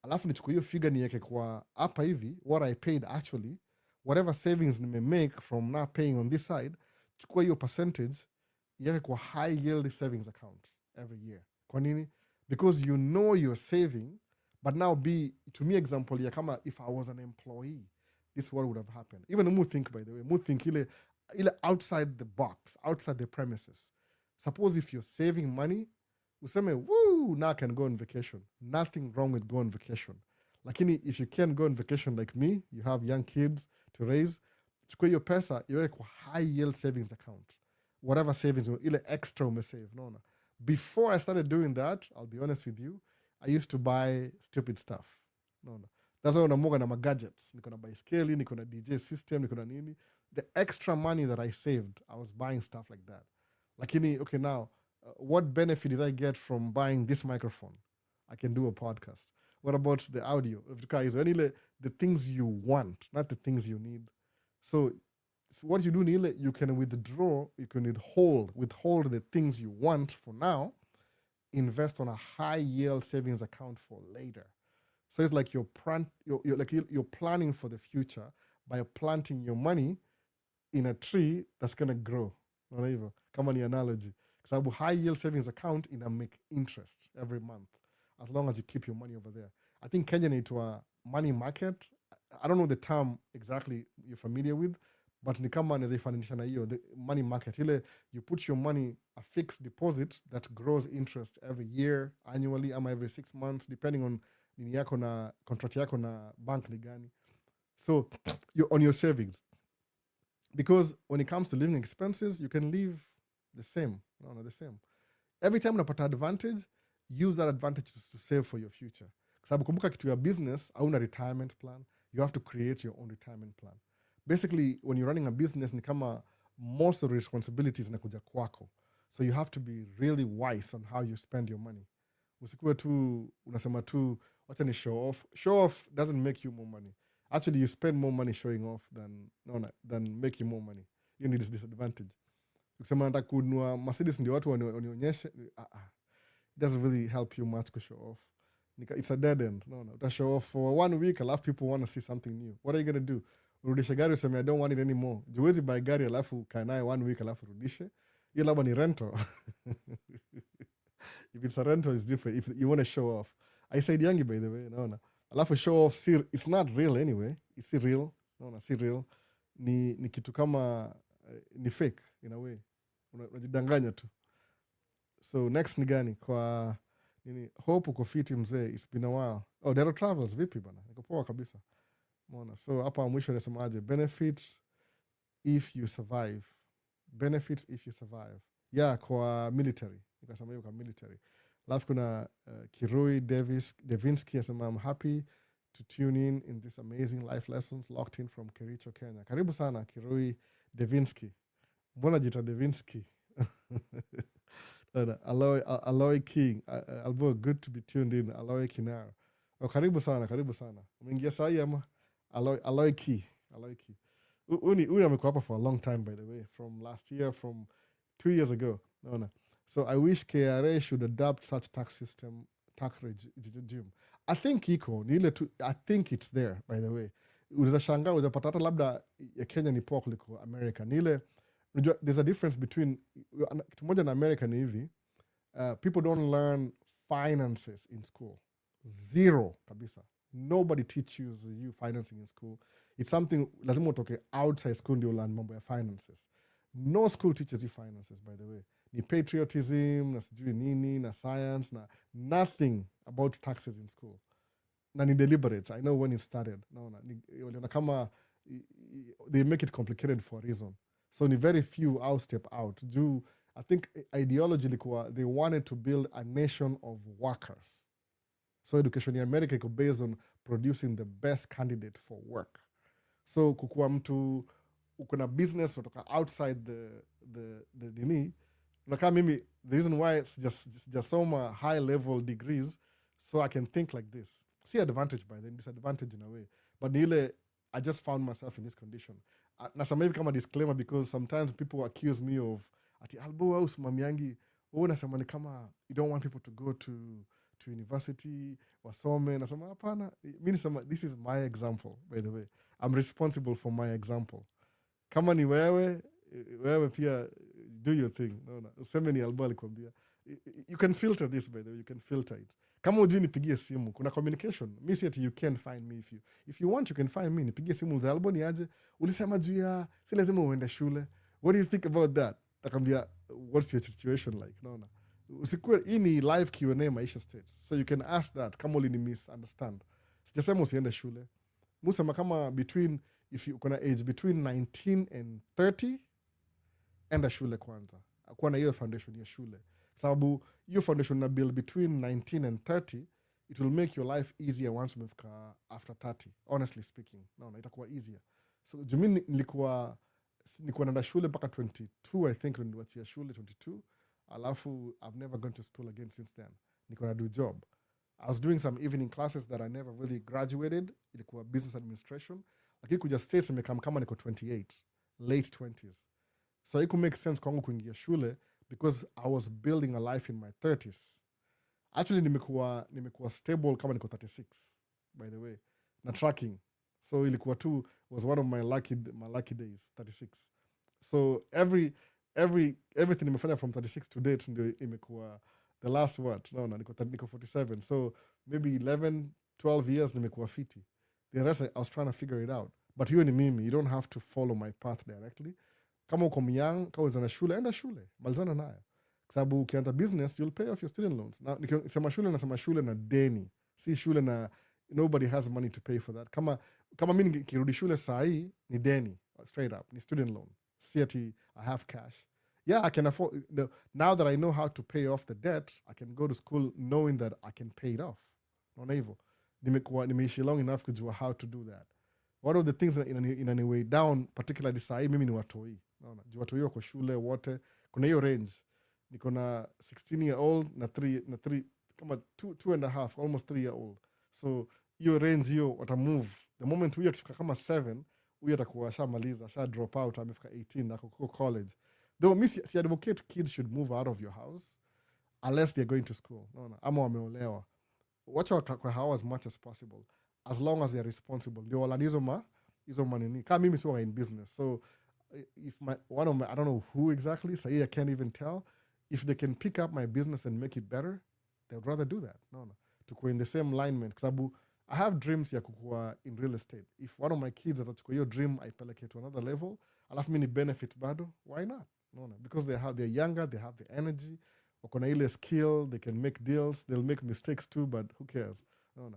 Alafu nichukue hiyo figure niweke kwa hapa hivi, what I paid actually, whatever savings nime make from not paying on this side, chukua hiyo percentage, iweke kwa high yield savings account every year. Kwa nini? Because you know you're saving, but now to me example ya kama if I was an employee, this is what would have happened. Even mu think, by the way, mu think ile outside the box, outside the premises. Suppose if you're saving money, useme, woo, now I can go on vacation. Nothing wrong with going on vacation. Lakini if you can't go on vacation like me, you have young kids to raise, chukua hiyo pesa, iweke kwa high yield savings account. Whatever savings, ile extra umesave. No. Before I started doing that, I'll be honest with you, I used to buy stupid stuff. No. That's why unamoga na magadgets. Niko na baiskeli, niko na DJ system, niko na nini. The extra money that I saved, I was buying stuff like that. Lakini, okay, now, what benefit did I get from buying this microphone? I can do a podcast. What about the audio? The things you want, not the things you need. So what you do, Nile, you can withdraw, you can withhold the things you want for now, invest on a high yield savings account for later. So it's like you're planning for the future by planting your money in a tree that's going to grow. Come on, the analogy. Because high yield savings account make interest every month, as long as you keep your money over there. I think Kenya need to a money market. I don't know the term exactly you're familiar with, but ni kama neza ifanisha na hiyo, the money market. Ile you put your money, a fixed deposit that grows interest every year, annually, ama every 6 months, depending on nini yako na contract yako na bank ni gani. So you're on your savings. Because when it comes to living expenses, you can live the same. No, the same. Every time unapata advantage, use that advantage to save for your future. Kwa sababu kumbuka kitu ya business, hauna retirement plan. You have to create your own retirement plan. basically when you're running a business ni kama most of the responsibilities inakuja kwako, so you have to be really wise on how you spend your money. Usikuwe tu unasema tu wacha ni show off. Show off doesn't make you more money. Actually, you spend more money showing off than making more money. You need this disadvantage. Ukisema nataka kununua Mercedes ndio watu wanionyeshe, it doesn't really help you much to show off. It's a dead end. No. Uta show off for 1 week, alafu people want to see something new. What are you going to do? Urudishe gari useme I don't want it anymore. Juwezi buy gari alafu kae naye 1 week alafu rudishe. Hiyo labda ni rental. If it's a rental, it's different. If you want to show off. I said yangi, by the way. No. Alafu show off, it's not real anyway. It's real. No, si real. Ni kitu kama ni fake in a way. Unajidanganya tu. So next ni gani? Kwa nini? Hope uko fiti mzee. It's been a while. Oh, Dero Travels. Vipi bana? Niko poa kabisa. Mona. So hapa mwisho nasema aje. Benefits if you survive. Benefits if you survive. Yeah, kwa military. Nikasema hiyo kwa military. Alafu kuna Kirui Devinsky asema I'm happy to tune in this amazing life lessons locked in from Kericho, Kenya. Karibu sana Kirui Devinsky. Mbona jita Devinsky? Aloy King. Albo, good to be tuned in. Aloy Kinaro. Oh, karibu sana. Umeingia sahi ama? Aloy Key. Uni amekuwa hapa for a long time, by the way. From last year, from 2 years ago. No. So I wish KRA should adopt such tax regime. I think iko I think it's there, by the way. Unaweza shangaa unapata hata labda ya Kenya ni poa kuliko America. There's a difference between kitu moja na America ni hivi. People don't learn finances in school. Zero kabisa. Nobody teaches you financing in school. It's something lazima utoke outside school ndio learn mambo ya finances. No school teaches you finances, by the way. Ni patriotism, na sijui nini, na science, na nothing about taxes in school. Na ni deliberate. I know when it started. Waliona kama they make it complicated for a reason. So ni very few I'll step out. I think ideology they wanted to build a nation of workers. So education in America is based on producing the best candidate for work. So kukuwa mtu ukuna business kutoka outside the nini, unaka mimi, the reason why it's just some high level degrees so I can think like this. See advantage by then, disadvantage in a way. But I just found myself in this condition. Nasema hivi kama disclaimer because sometimes people accuse me of ati albo au simamiangi nasema ni kama you don't want people to go to university wasome. Nasema hapana, mimi nasema this is my example, by the way. I'm responsible for my example. Kama ni wewe pia do your thing. No. Useme ni albo alikwambia. You can filter this, by the way. You can filter it. Kama ujui nipigie simu, kuna communication. Mi si ati you can find me if you want, you can find me. Nipigie simu za albo ni aje. Ulisema juu ya si lazima uende shule. What do you think about that? Takwambia what's your situation like? No. Usikue hii ni live Q&A Maisha State. So you can ask that kama uli ni misunderstand. Sijasema usiende shule. Musema kama if you kuna age between 19 and 30 enda shule kwanza. Kuwa na hiyo foundation ya shule. Sababu hiyo foundation na build between 19 and 30, it will make your life easier once umefika after 30, honestly speaking. No, itakuwa easier. So jumi nilikuwa naenda shule mpaka 22, I think niliwachia shule 22. Alafu I've never gone to school again since then. Nilikuwa na do job. I was doing some evening classes that I never really graduated. Ilikuwa business administration. Lakini kuja states nimekam kama niko 28, late 20s. So it could make sense kwangu kuingia shule because I was building a life in my 30s. Actually nimekuwa stable kama niko 36, by the way. Na tracking. So ilikuwa tu was one of my lucky days, 36. So everything nimefanya from 36 to date ndio imekuwa the last what? No, niko 47. So maybe 11, 12 years nimekuwa fiti. The rest I was trying to figure it out. But hiyo ni mimi, you don't have to follow my path directly. Kama uko myang, kama unazana shule, enda shule, malizana nayo. Kwa sababu ukianza business, you'll pay off your student loans. Na nikisema shule nasema shule na deni. Si shule na nobody has money to pay for that. Kama mimi nikirudi shule saa hii ni deni, straight up, ni student loan. Si ati I have cash. Yeah, I can afford. Now that I know how to pay off the debt, I can go to school knowing that I can pay it off. Naona hivyo. Nimeishi long enough kujua how to do that. one of the things in a way down particularly sahi mimi ni watoi, naona juu watoi wako shule wote, kuna hiyo range, niko na 16-year-old na 3 kama 2.5 almost 3-year-old, so hiyo range hiyo watamove the moment huyo akifika kama 7 huyo atakuwa ashamaliza, asha drop out, amefika 18 na kuko college. Though mi si advocate kids should move out of your house unless they're going to school, naona ama wameolewa, wacha kwa how as much as possible as long as they're responsible, ndio wala hizo manini kama mimi sio in business, so if I don't know who exactly, so I can't even tell if they can pick up my business and make it better, they would rather do that, no tuko in the same alignment, kwa sababu I have dreams ya kukua in real estate. If one of my kids atachukua hiyo dream aipeleke to another level, alafu mimi ni benefit bado, why not, no because they're younger, they have the energy, wako na ile skill, they can make deals, they'll make mistakes too, but who cares, no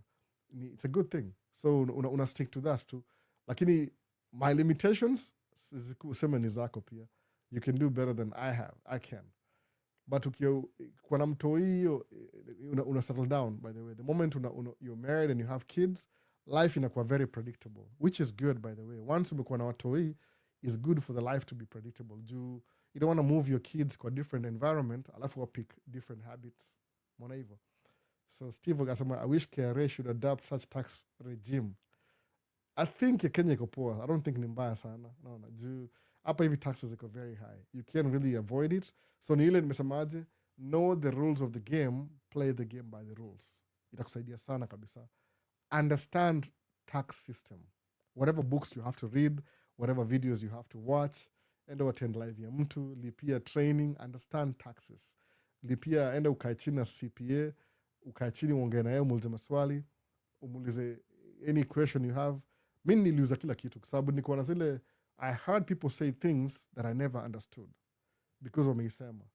it's a good thing, so una stick to that too, lakini my limitations useme ni zako pia, you can do better than I can, but kwa na mtoi hiyo una settle down. By the way, the moment you're married and you have kids, life inakuwa very predictable, which is good. By the way, once umekuwa na watoi is good for the life to be predictable. You don't want to move your kids kwa different environment alafu wa pick different habits, mwana hivyo. So Steve akasema I wish KRA should adopt such tax regime. I think Kenya iko poa. I don't think ni mbaya sana. No, juu hapa hivi taxes iko very high. You can't really avoid it. So ni ile nimesemaje, know the rules of the game, play the game by the rules. Itakusaidia sana kabisa. Understand tax system. Whatever books you have to read, whatever videos you have to watch, enda attend live ya mtu, lipia training, understand taxes. Lipia enda ukae chini na CPA, ukae chini uongee na yeye, umuulize maswali, umuulize any question you have. Mimi niliuza kila kitu kwa sababu niko na zile, I heard people say things that I never understood because wameisema.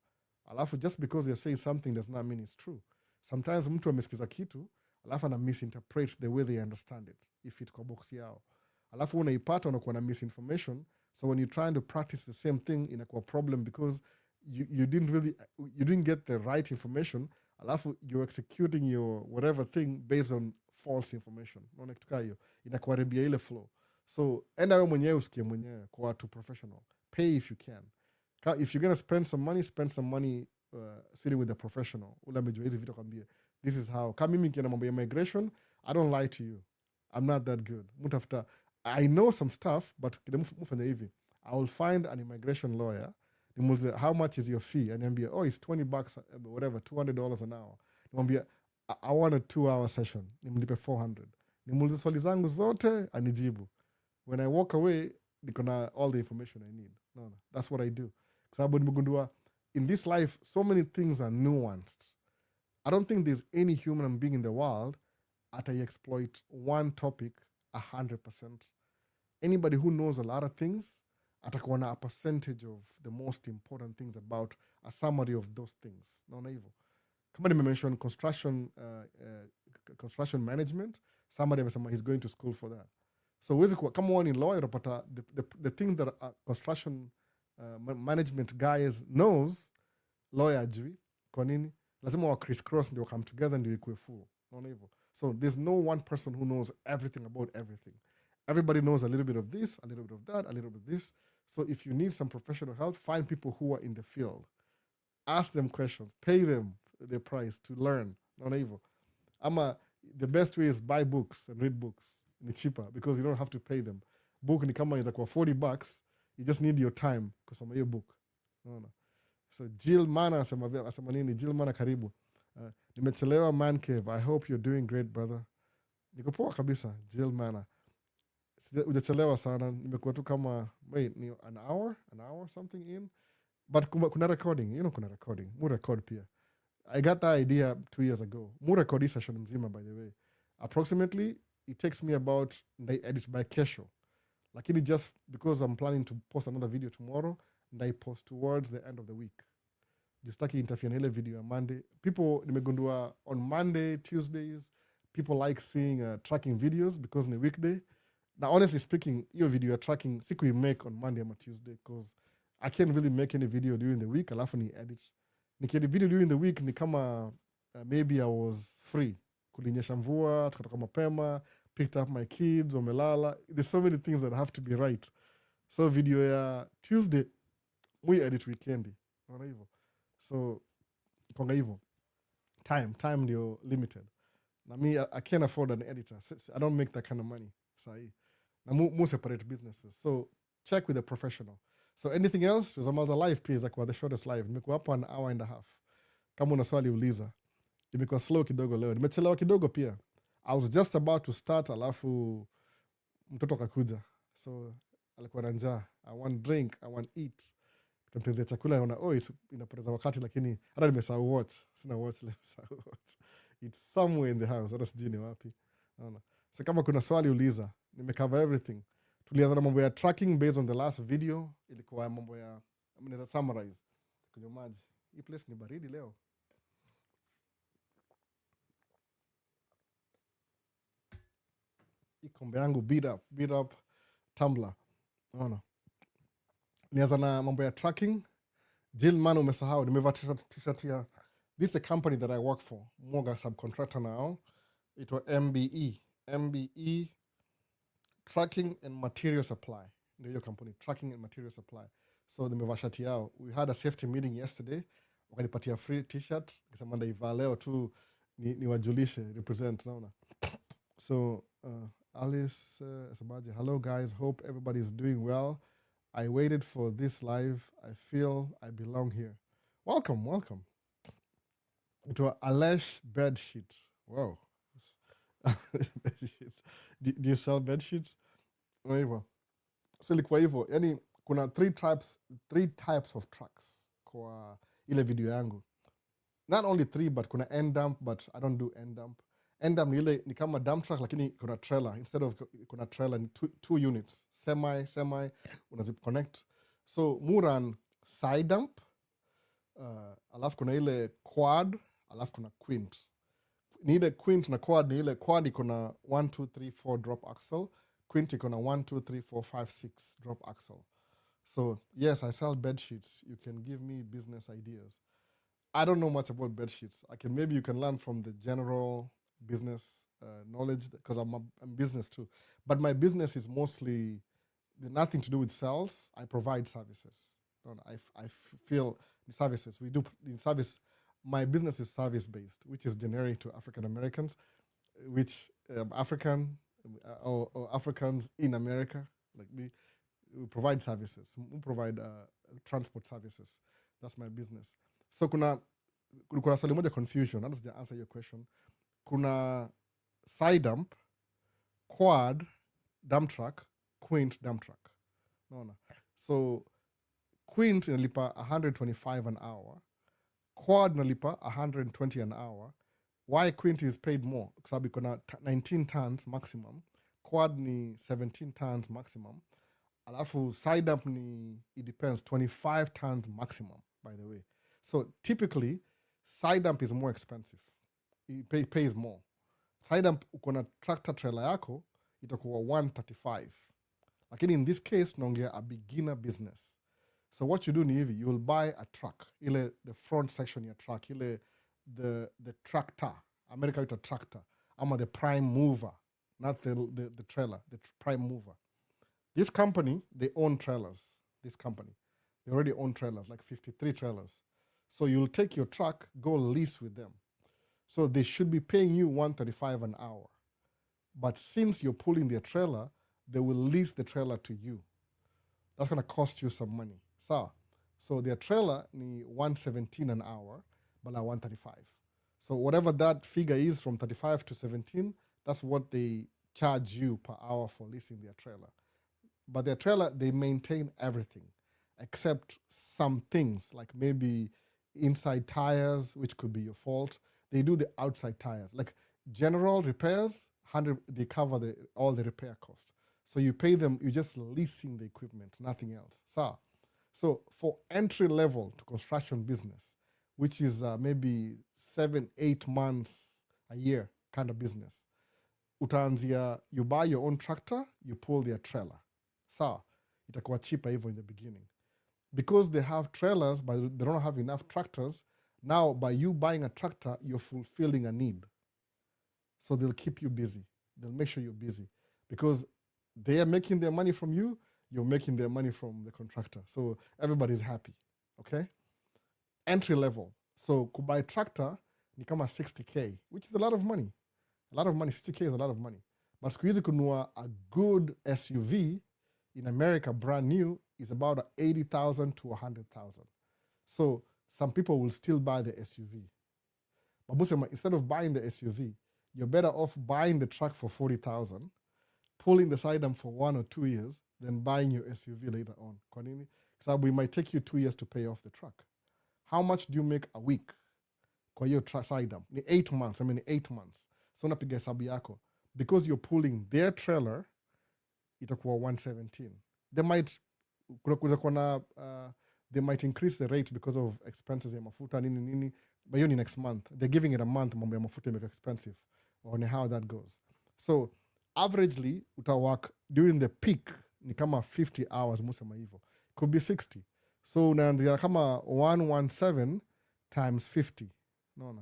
Alafu just because they say something does not mean it's true. Sometimes mtu amesikiza kitu alafu ana misinterpret the way they understand it if it kwa box yao. Alafu unaipata unakuwa na misinformation, so when you're trying to practice the same thing inakuwa problem because you didn't get the right information, alafu you're executing your whatever thing based on false information. Unaona kitu kama hiyo inakuharibia ile flow. So enda wewe mwenyewe usikie mwenyewe kwa watu professional, pay if you can. If you're gonna spend some money sitting with a professional ule amejua hizi vitu, kwambie this is how. Kama mimi kienda mambo ya migration, I don't lie to you, I'm not that good. Mtafuta, I know some stuff, but kile mfanya hivi, I will find an immigration lawyer, nimuulize how much is your fee, aniambia oh it's $20 whatever, $200 an hour. Nimwambia I want a 2-hour session, nimlipe $400. Nimuulize swali zangu zote anijibu. When I walk away niko na all the information I need. No, that's what I do. Kwa sababu nimegundua in this life so many things are nuanced. I don't think there's any human being in the world that I exploit one topic 100%. Anybody who knows a lot of things atakuwa na a percentage of the most important things about a summary of those things. Naona hivyo. Kama nimemention construction management, somebody amesema he's going to school for that. So huwezi kuwa kama one in lawyer utapata the thing that a construction management guys knows, lawyer ajui. Kwa nini? Lazima wa crisscross ndio come together ndio ikuwe full. Naona hivyo. So there's no one person who knows everything about everything. Everybody knows a little bit of this, a little bit of that, a little bit of this. So if you need some professional help, find people who are in the field. Ask them questions. Pay them the price to learn. Naona hivyo. Ama the best way is buy books and read books. Ni cheaper because you don't have to pay them. Book ni kama iza kwa $40, you just need your time kusoma hiyo book. Naona. So Jill Mana asema nini? Jill Mana karibu. Nimechelewa man cave. I hope you're doing great brother. Niko poa kabisa Jill Mana. Hujachelewa sana. Nimekuwa tu kama ni an hour something in. But kuna recording, kuna recording. Mu record pia. I got that idea 2 years ago. Mu record hii session mzima by the way. Approximately it takes me about edit by kesho. Lakini just because I'm planning to post another video tomorrow, and I post towards the end of the week. Justaki interfere na ile video ya Monday. People nimegundua on Monday, Tuesdays, people like seeing tracking videos because ni weekday. Now honestly speaking, hiyo video ya tracking siku make on Monday or Tuesday because I can't really make any video during the week. Alafu ni edit. Nikiedit video during the week ni kama maybe I was free. Kulinyesha mvua, tukatoka mapema, picked up my kids, wamelala. There's so many things that have to be right. So video ya Tuesday, we edit weekendi. Naona hivyo. So konga hivyo. Time ndio limited. Na me, I can't afford an editor. I don't make that kind of money. Sahi. Na mu separate businesses. So check with a professional. So anything else, tuzamaza live pia za kwa the shortest live. Nimekuwa hapo an hour and a half. Kama una swali uliza. Imekuwa slow kidogo leo. Nimechelewa kidogo pia. I was just about to start, alafu mtoto akakuja. So alikuwa na njaa. I want drink, I want eat. Kamtenzea chakula, naona inapoteza wakati, lakini hata nimesahau watch. Sina watch leo, nimesahau watch. It's somewhere in the house. Hata sijui ni wapi. Naona. So kama kuna swali uliza. Nimecover everything. Tulianza na mambo ya tracking based on the last video. Ilikuwa mambo ya, naweza summarize. Kunywa maji. Hii place ni baridi leo. Hii kombe yangu beat up tumbler. Naona. Nianza na mambo ya tracking. Jill man umesahau. Nimevaa t-shirt ya. This is a company that I work for. Mwoga subcontractor now. Itwa MBE. MBE Tracking and Material Supply. Ndio hiyo company. Tracking and Material Supply. So nimevaa shati yao. We had a safety meeting yesterday. Wakanipatia free t-shirt. Kisema ndaivaa leo tu niwajulishe. Represent. Naona. So Alice Sabaji. Hello guys. Hope everybody's doing well. I waited for this live. I feel I belong here. Welcome. To Alesh bed sheet. Wow. Bed sheets. Do you sell bed sheets? Hivyo. So ilikuwa hivyo. Yani kuna three types of tracks kwa ile video yangu. Not only three, but kuna end dump, but I don't do end dump. End dump ni kama dump truck, lakini kuna trailer. Instead of kuna trailer, ni two units. Semi, unazip connect. So muran side dump, alafu kuna ile quad, alafu kuna quint. Ni ile quint na quad, ni ile quad iko na 1, 2, 3, 4 drop axle. Quint iko na 1, 2, 3, 4, 5, 6 drop axle. So yes, I sell bed sheets. You can give me business ideas. I don't know much about bed sheets. Maybe you can learn from the general business knowledge, because I'm business too. But my business is mostly nothing to do with sales. I provide services. I feel the services we do in service. My business is service based, which is generic to African Americans, which African or Africans in America like me, we provide services. We provide transport services. That's my business. So kuna swali moja confusion. I'll just answer your question. Kuna side dump, quad, dump truck, quint dump truck. No. So quint inalipa 125 an hour. Quad inalipa 120 an hour. Why quint is paid more? Sababu kuna 19 tons maximum. Quad ni 17 tons maximum. Alafu side dump it depends, 25 tons maximum, by the way. So typically, side dump is more expensive. It pays more. Side dump, ukona tractor trailer yako, itakuwa 135. Lakini in this case, tunaongea a beginner business. So what you do ni hivi, you will buy a truck, ile the front section ya truck, ile the tractor, America ita tractor, ama the prime mover, not the trailer, the prime mover. This company, they own trailers, this company. They already own trailers, like 53 trailers. So you'll take your truck, go lease with them. So they should be paying you $135 an hour. But since you're pulling their trailer, they will lease the trailer to you. That's going to cost you some money. So their trailer ni $117 an hour, but like $135. So whatever that figure is from 35 to 17, that's what they charge you per hour for leasing their trailer. But their trailer, they maintain everything except some things, like maybe inside tires, which could be your fault. They do the outside tires. Like general repairs, they cover all the repair cost. So you pay them, you're just leasing the equipment, nothing else. So for entry level to construction business, which is maybe 7-8 months a year kind of business, utaanzia, you buy your own tractor, you pull their trailer. Itakuwa cheaper even in the beginning. Because they have trailers, but they don't have enough tractors, now by you buying a tractor, you're fulfilling a need. So they'll keep you busy. they'll make sure you're busy because they are making their money from you, you're making their money from the contractor. So everybody's happy, okay? Entry level. So kubuy tractor ni kama 60K, which is a lot of money. A lot of money, 60K is a lot of money. But siku hizi kununua a good SUV in America, brand new, is about 80,000 to 100,000. So some people will still buy the SUV. But instead of buying the SUV, you're better off buying the truck for 40,000, pulling the sidearm for 1 or 2 years, than buying your SUV later on. Kwa nini? So it might take you 2 years to pay off the truck. How much do you make a week kwa hiyo sidearm? Ni 8 months. 8 months. So unapiga hesabu yako. Because you're pulling their trailer, itakuwa 117. They might increase the rate because of expenses ya mafuta nini. But you next month. They're giving it a month, mambo ya mafuta make expensive. On how that goes. So averagely, utawak during the peak ni kama 50 hours musema hivyo. Could be 60. So unaanzia kama 117 times 50.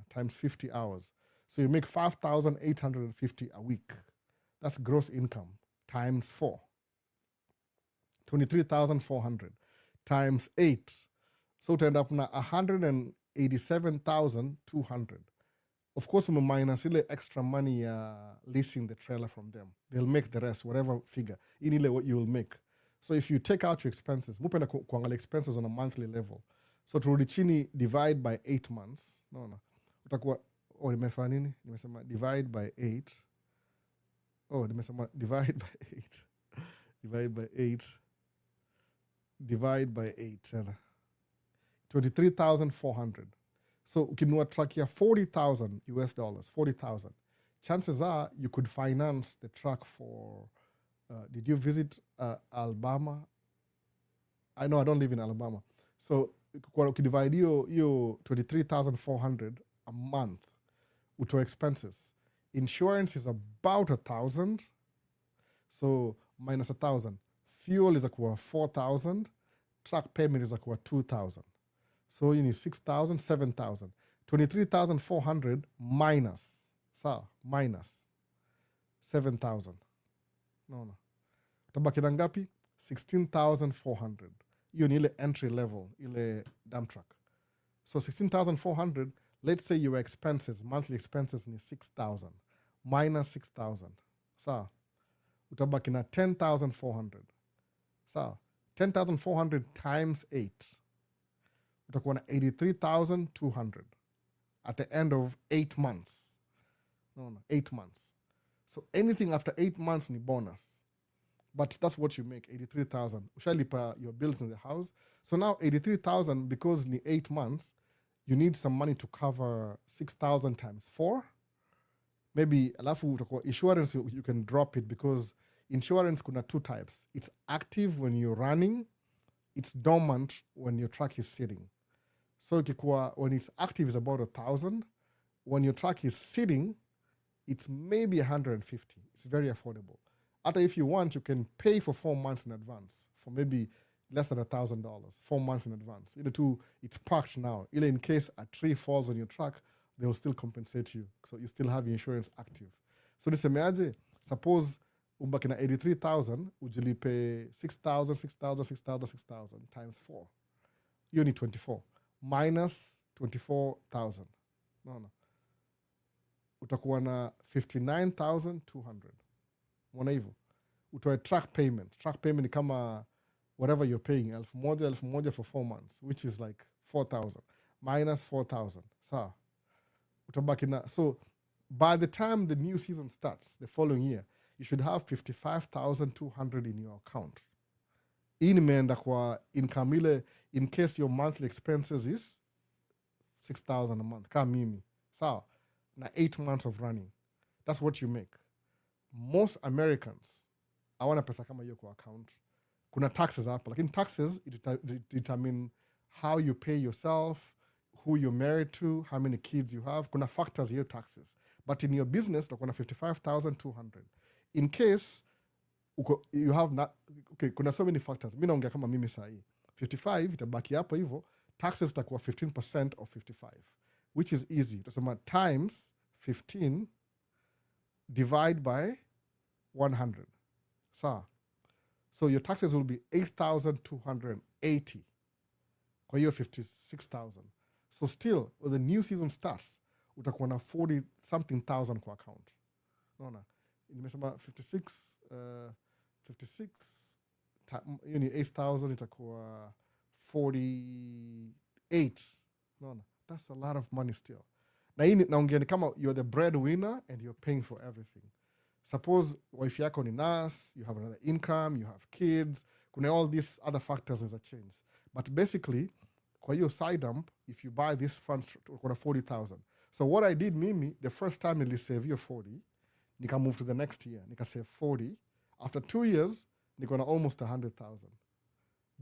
Times 50 hours. So you make 5,850 a week. That's gross income times 4. 23,400 times 8. So to end up na 187,200. Of course, we minus ile extra money leasing the trailer from them. They'll make the rest, whatever figure. Inile what you will make. So if you take out your expenses, mupenda kuangalia expenses on a monthly level. So turudi chini, divide by 8 months. Utakuwa, nimefanya nini? Nimesema divide by 8. Nimesema divide by 8. Divide by 8. Divide by 8. 23,400. So ukinunua truck ya $40,000 US dollars, 40,000. Chances are you could finance the truck for, did you visit Alabama? I know I don't live in Alabama. So ukidivide hiyo 23,400 a month, uto expenses. Insurance is about 1,000. So minus 1,000. Fuel is akuwa 4,000. Truck payment is akuwa 2,000. So you need 6,000, 7,000. 23,400 minus. Minus 7,000. Tabaki na ngapi? 16,400. Hiyo ni ile entry level, ile dump truck. So 16,400, let's say your expenses, monthly expenses ni 6,000. Minus 6,000. Utabaki na 10,400. 10,400 times 8. Utakuwa na 83,200 at the end of 8 months. 8 months. So anything after 8 months ni bonus. But that's what you make, 83,000. Ushalipa your bills in the house. So now 83,000, because ni 8 months, you need some money to cover 6,000 times 4. Maybe alafu utakuwa insurance, you can drop it because insurance kuna 2 types. It's active when you're running. It's dormant when your truck is sitting. So when it's active, it's about 1,000. When your truck is sitting, it's maybe 150. It's very affordable. After, if you want, you can pay for 4 months in advance for maybe less than $1,000, 4 months in advance. Either two, it's parked now. Either in case a tree falls on your truck, they will still compensate you. So you still have your insurance active. So nisemeaje, suppose ubaki na 83,000, ujilipe 6,000, 6,000, 6,000, 6,000 times 4. You need 24. Minus 24,000. Utakuwa na 59,200. Mwana hivyo. Utoe track payment. Track payment ni kama whatever you're paying. 1,000 for 4 months, which is like 4,000. Minus 4,000. Utabaki na. So by the time the new season starts, the following year, you should have 55,200 in your account. Hii nimeenda kwa income ile, in case your monthly expenses is 6,000 a month. Kama mimi. Na 8 months of running. That's what you make. Most Americans hawana pesa kama hiyo kwa account. Kuna taxes hapo, lakini taxes determine how you pay yourself, who you're married to, how many kids you have. Kuna factors hiyo taxes. But in your business, kuna 55,200. In case you have not, okay, kuna so many factors. Mimi naongea kama mimi sahi. 55 itabaki hapo hivyo, taxes itakuwa 15% of 55, which is easy. Utasema times 15 divide by 100. So your taxes will be 8,280. Kwa hiyo 56,000. So still, when the new season starts, utakuwa na 40 something thousand kwa account. Unaona? Nimesema 56 hiyo ni 8,000 itakuwa 48. Unaona? That's a lot of money still. Na hii naongea ni kama you're the breadwinner and you're paying for everything. Suppose wife yako ni nurse, you have another income, you have kids, kuna all these other factors as a change. But basically, kwa hiyo side dump, if you buy this funds, kuna 40,000. So what I did mimi, the first time nilisave hiyo 40, nika move to the next year, nika save 40. After 2 years, niko na almost 100,000.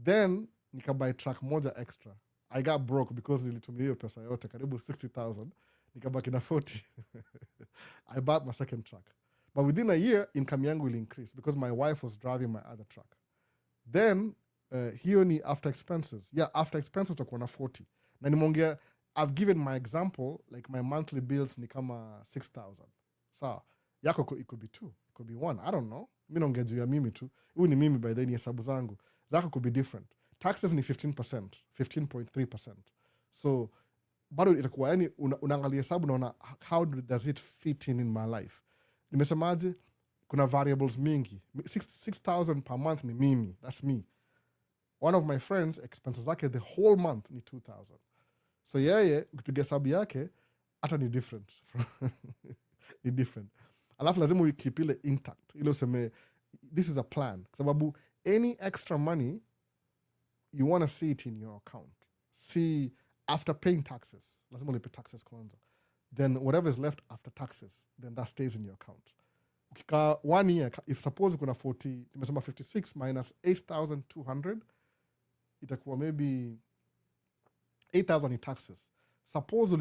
Then, nika buy truck moja extra. I got broke because nilitumia hiyo pesa yote, karibu 60,000. Nika baki na 40. I bought my second truck. But within a year, income yangu will increase because my wife was driving my other truck. Then, hiyo ni after expenses. Yeah, after expenses utakuwa na 40. Na nimeongea, I've given my example, like my monthly bills ni kama 6,000. So, yako it could be 2, it could be 1, I don't know. Mi naongea juu ya mimi tu. Huyu ni mimi by the way, ni hesabu zangu. Zako could be different. Taxes ni 15%, 15.3%. So, bado itakuwa, yani unaangalia hesabu naona how does it fit in my life. Nimesemaje, kuna variables mingi. 6,000 per month ni mimi, that's me. One of my friends, expenses zake the whole month ni 2,000. So yeye, ukipiga hesabu yake, hata ni different. Ni different. Alafu lazima keep ile intact. Ile useme, this is a plan. Sababu, any extra money, you want to see it in your account. See, after paying taxes, lazima ulipe taxes kwanza. Then whatever is left after taxes, then that stays in your account. Ukika 1 year, if suppose kuna 40, nimesema 56 minus 8,200, itakuwa maybe 8,000 in taxes. Suppose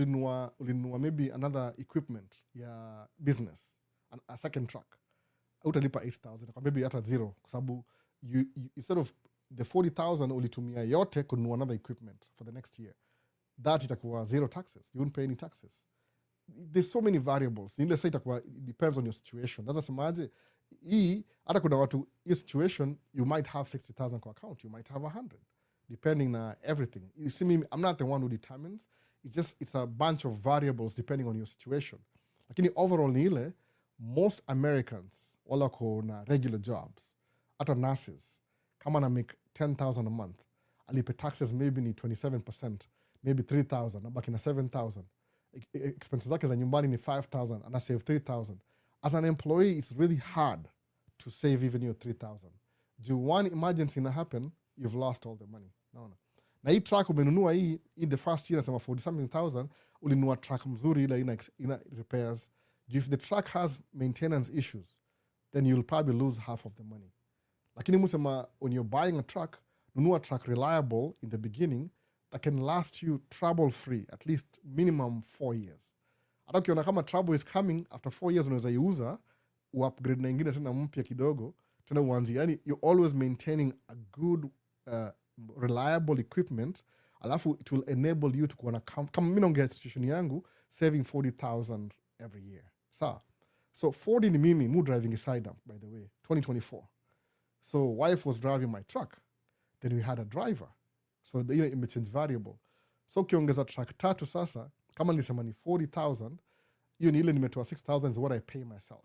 ulinunua maybe another equipment ya business, a second truck. Utalipa 8,000, itakuwa maybe hata 0. Kwa sababu you instead of the 40,000 ulitumia yote kununua another equipment for the next year. That itakuwa 0 taxes. You won't pay any taxes. There's so many variables. Ile say itakuwa, it depends on your situation. That's semaje, hii hata kuna watu, your situation, you might have 60,000 kwa account, you might have 100, depending na everything. You see me, I'm not the one who determines. It's a bunch of variables depending on your situation. Lakini overall ni ile, most Americans wala kuna regular jobs, hata nurses, kama na make 10,000 a month, alipe taxes maybe ni 27%, maybe 3,000, nabaki na 7,000. Expenses zake za nyumbani ni 5,000, ana save 3,000. As an employee, it's really hard to save even your 3,000. Do one emergency na happen, you've lost all the money. Naona. Na hii truck umenunua hii in the first year nasema 40 something thousand, ulinunua truck mzuri ila ina repairs. If the truck has maintenance issues, then you'll probably lose half of the money. Lakini musema, when you're buying a truck, nunua truck reliable in the beginning that can last you trouble-free, at least minimum 4 years. Hata ukiona kama trouble is coming, after 4 years unaweza iuza, upgrade na ingine tena mpya kidogo, tena uanzi. Yani, you're always maintaining a good, reliable equipment, alafu it will enable you to kuona, kama mimi naongea situation yangu, saving 40,000 every year. So 40 ni mimi, mu driving a side dump, by the way, 2024. So wife was driving my truck. Then we had a driver. So the imechange variable. So ukiongeza truck 3 sasa, kama nilisema ni 40,000, hiyo ni ile nimetoa 6,000 is what I pay myself.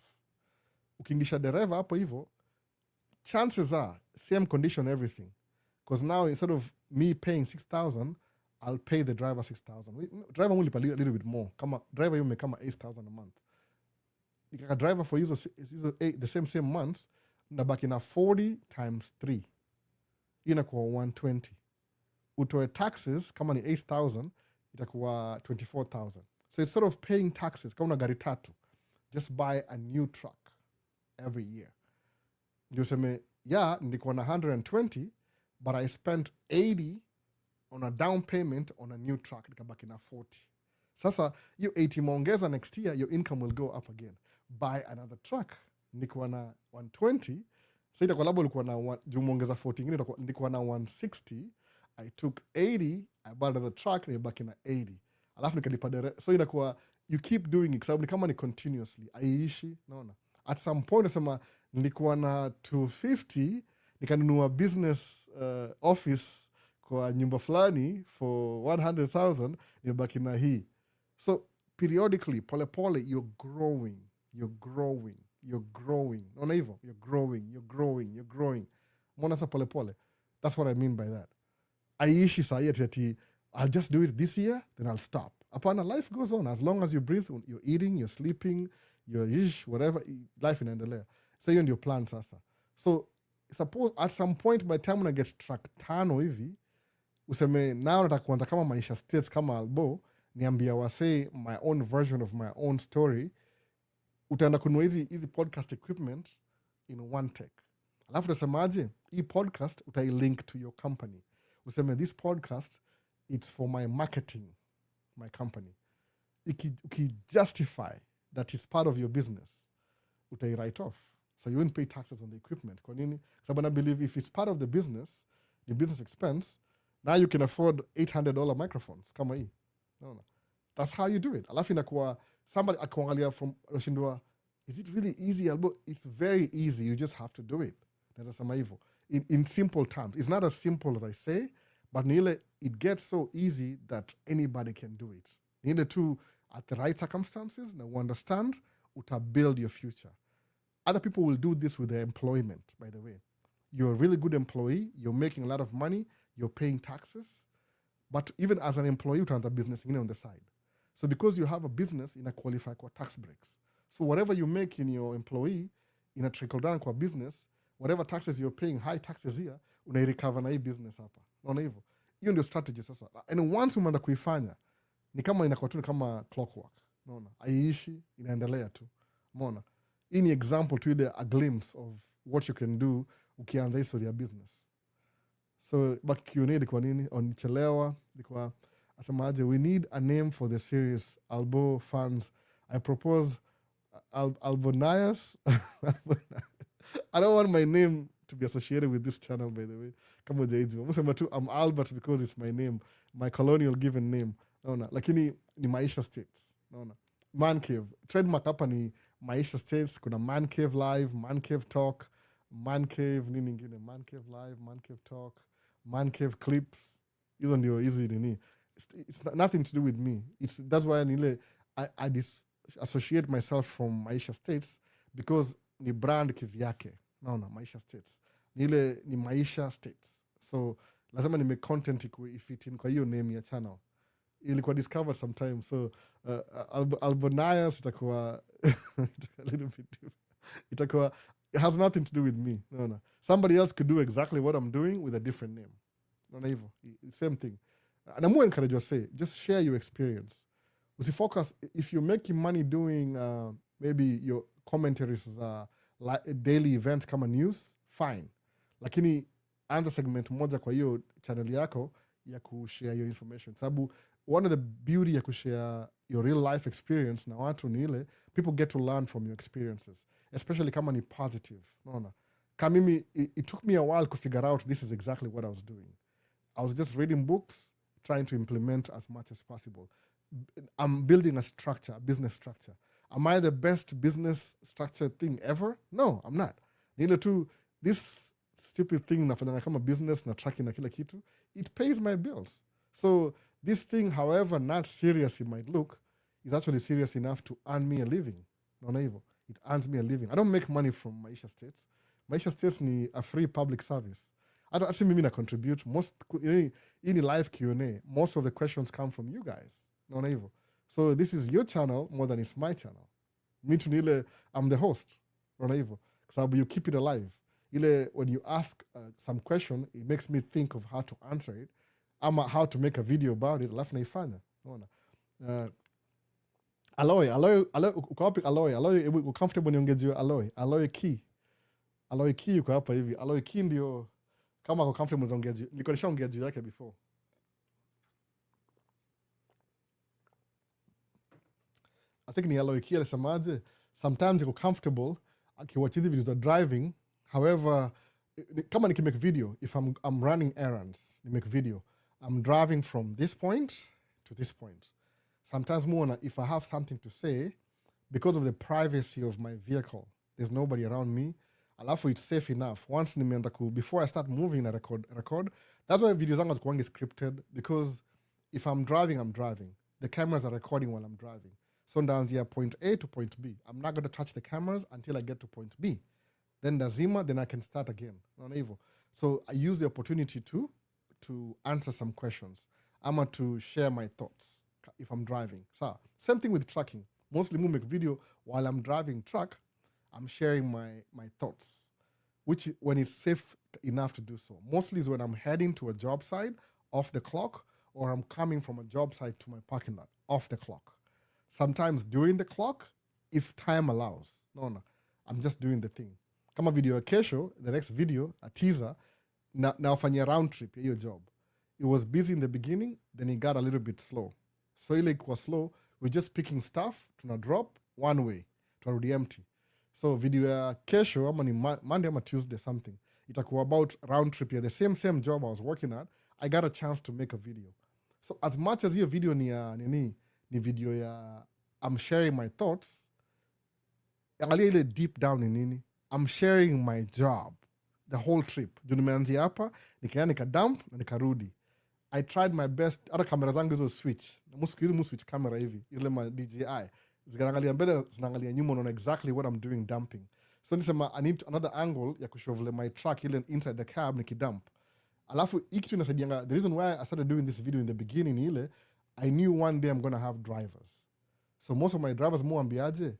Ukiingisha dereva hapo hivyo, chances are same condition everything. Because now instead of me paying 6,000, I'll pay the driver 6,000. Driver will pay a little bit more. Kama driver yume kama 8,000 a month. Ikaka driver for hizo the same months, nabaki na 40 times 3. Inakuwa 120. Utoe taxes, kama ni 8,000, itakuwa 24,000. So instead of paying taxes, kama una gari 3, just buy a new truck every year. Ndio seme, yeah, nilikuwa na 120, but I spent 80 on a down payment on a new truck, nikabaki na 40. Sasa, you 80 maongeza next year, your income will go up again. Buy another truck. Nilikuwa na 120, so itakuwa labda ulikuwa na juu muongeza 40 ingine, nilikuwa na 160, I took 80, I bought another truck, nibaki na 80. Alafu nikalipa dereva. So inakuwa, you keep doing it, sababu ni kama ni continuously, aiishi, naona. At some point, nasema, nilikuwa na 250 nikanunua business office kwa nyumba fulani for 100,000 nimebaki na hii. So periodically pole you're growing. Naona hivyo, you're growing. Mbona sa pole. That's what I mean by that. Aishi sahi ati I'll just do it this year, then I'll stop. Apana, life goes on. As long as you breathe, you're eating, you're sleeping, you're whatever, life inaendelea. So hiyo ndio plan sasa. So suppose at some point by time una get track 5 hivi, useme now nataka kuanza kama Maisha States kama Albo, niambia wasee my own version of my own story, utaenda kununua hizi podcast equipment in one take. Alafu utasemaje, hii podcast utai-link to your company. Useme this podcast, it's for my marketing, my company. Justify that it's part of your business, utai write off. So you won't pay taxes on the equipment. Kwa nini? Sababu I believe if it's part of the business expense, now you can afford $800 microphones kama hii. No. That's how you do it. Alafu inakuwa somebody akuangalia from Roshindwa, is it really easy? It's very easy. You just have to do it. Nazasema hivyo. In simple terms. It's not as simple as I say, but nile it gets so easy that anybody can do it. Nile tu at the right circumstances, na understand, uta build your future. Other people will do this with their employment, by the way. You're a really good employee, you're making a lot of money, you're paying taxes, but even as an employee, utaanza business on the side. So because you have a business, ina qualify kwa tax breaks. So whatever you make in your employee, ina trickle down kwa business, whatever taxes you're paying, high taxes here, unairecover na hii business hapa. Unaona hivyo? Hiyo ndio strategy sasa. And once umeanza kuifanya, ni kama inakuwa tu kama clockwork. Unaona? Aiishi, inaendelea tu. Umeona? Hii ni example to ile a glimpse of what you can do ukianza history ya business. So baki Q&A ilikuwa nini? Onichelewa ilikuwa asemaje, we need a name for the series. Albo fans, I propose Albonias. I don't want my name to be associated with this channel, by the way. Kama ujaijua. Musema tu, I'm Albert because it's my name, my colonial given name. Naona. Lakini ni Maisha States. Naona. Man Cave. Trademark hapa ni Maisha States. Kuna Man Cave Live, Man Cave Talk, Man Cave nini ingine, Man Cave Live, Man Cave Talk, Man Cave Clips. Hizo ndio hizi nini. It's nothing to do with me. That's why I associate myself from Maisha States because ni brand kivyake. Naona Maisha States. Ni Maisha States. So lazima nime content ifit in kwa hiyo name ya channel. Ilikuwa discovered sometime. So Albonias itakuwa a little bit different. Itakuwa, it has nothing to do with me. No. Somebody else could do exactly what I'm doing with a different name. Naona hivyo. Same thing. And I'm more encouraged to say, just share your experience. Usifocus, if you're making money doing maybe your commentaries, daily events kama news, fine. Lakini anza segment moja kwa hiyo channel yako ya kushare your information. Sababu one of the beauty ya kushare your real life experience na watu ni ile, people get to learn from your experiences, especially kama ni positive. Naona. Kama mimi, it took me a while to figure out this is exactly what I was doing. I was just reading books, trying to implement as much as possible. I'm building a structure, a business structure. Am I the best business structure thing ever? No, I'm not. Nile tu, this stupid thing nafanya kama business na tracking na kila kitu, it pays my bills. So this thing, however not serious it might look, is actually serious enough to earn me a living. Naona hivyo. It earns me a living. I don't make money from Maisha States. Maisha States ni a free public service. Hata si mimi na contribute. Hii ni live Q&A. Most of the questions come from you guys. Naona hivyo. So this is your channel more than it's my channel. Me tu nile, I'm the host. Naona hivyo. Sababu you keep it alive. Ile, when you ask some question, it makes me think of how to answer it. Ama how to make a video about it. Alafu naifanya. Naona. Aloy, uko wapi Aloy? Aloy, uko comfortable niongeziwe Aloy. Aloy Key uko hapa hivi. Aloy Key ndio, kama uko comfortable niongeziwe. Niko nishaongea juu yake before. I think ni Aloy Key alisemaje, sometimes uko comfortable akiwatch hizi videos of driving. However, kama nikimake video, if I'm running errands, ni make video, I'm driving from this point to this point. Sometimes more, if I have something to say, because of the privacy of my vehicle, there's nobody around me, alafu it's safe enough. Once nimeanza before I start moving na record. That's why videos zangu hazikuwangi scripted, because if I'm driving. The cameras are recording while I'm driving. So ndaanzia point A to point B. I'm not going to touch the cameras until I get to point B. Then nazima, then I can start again. So I use the opportunity to answer some questions. Ama to share my thoughts if I'm driving. So same thing with trucking. Mostly I make video while I'm driving truck. I'm sharing my thoughts, which when it's safe enough to do so. Mostly is when I'm heading to a job site off the clock, or I'm coming from a job site to my parking lot off the clock. Sometimes during the clock, if time allows. No, I'm just doing the thing. Kama video ya kesho, the next video, a teaser, naofanyia round trip ya hiyo job. It was busy in the beginning, then it got a little bit slow. So ile ikuwa slow, we're just picking stuff, tuna drop one way, tunarudi empty. So video ya kesho, ama ni Monday ama Tuesday something, itakuwa about round trip ya the same job I was working at. I got a chance to make a video. So as much as hiyo video ni video ya I'm sharing my thoughts, angalia ile deep down ni nini. I'm sharing my job, the whole trip. Juu nimeanzia hapa, nikaenda nikadump na nikarudi. I tried my best. Hata kamera zangu hizo switch. Hizi switch camera hivi, ile ma DJI. Zinaangalia mbele, zinaangalia nyuma, unaona exactly what I'm doing dumping. So nisema I need another angle ya kushovele my truck ile inside the cab nikidump. Alafu hii kitu inasaidianga. The reason why I started doing this video in the beginning ile, I knew one day I'm going to have drivers. So most of my drivers muambiaje,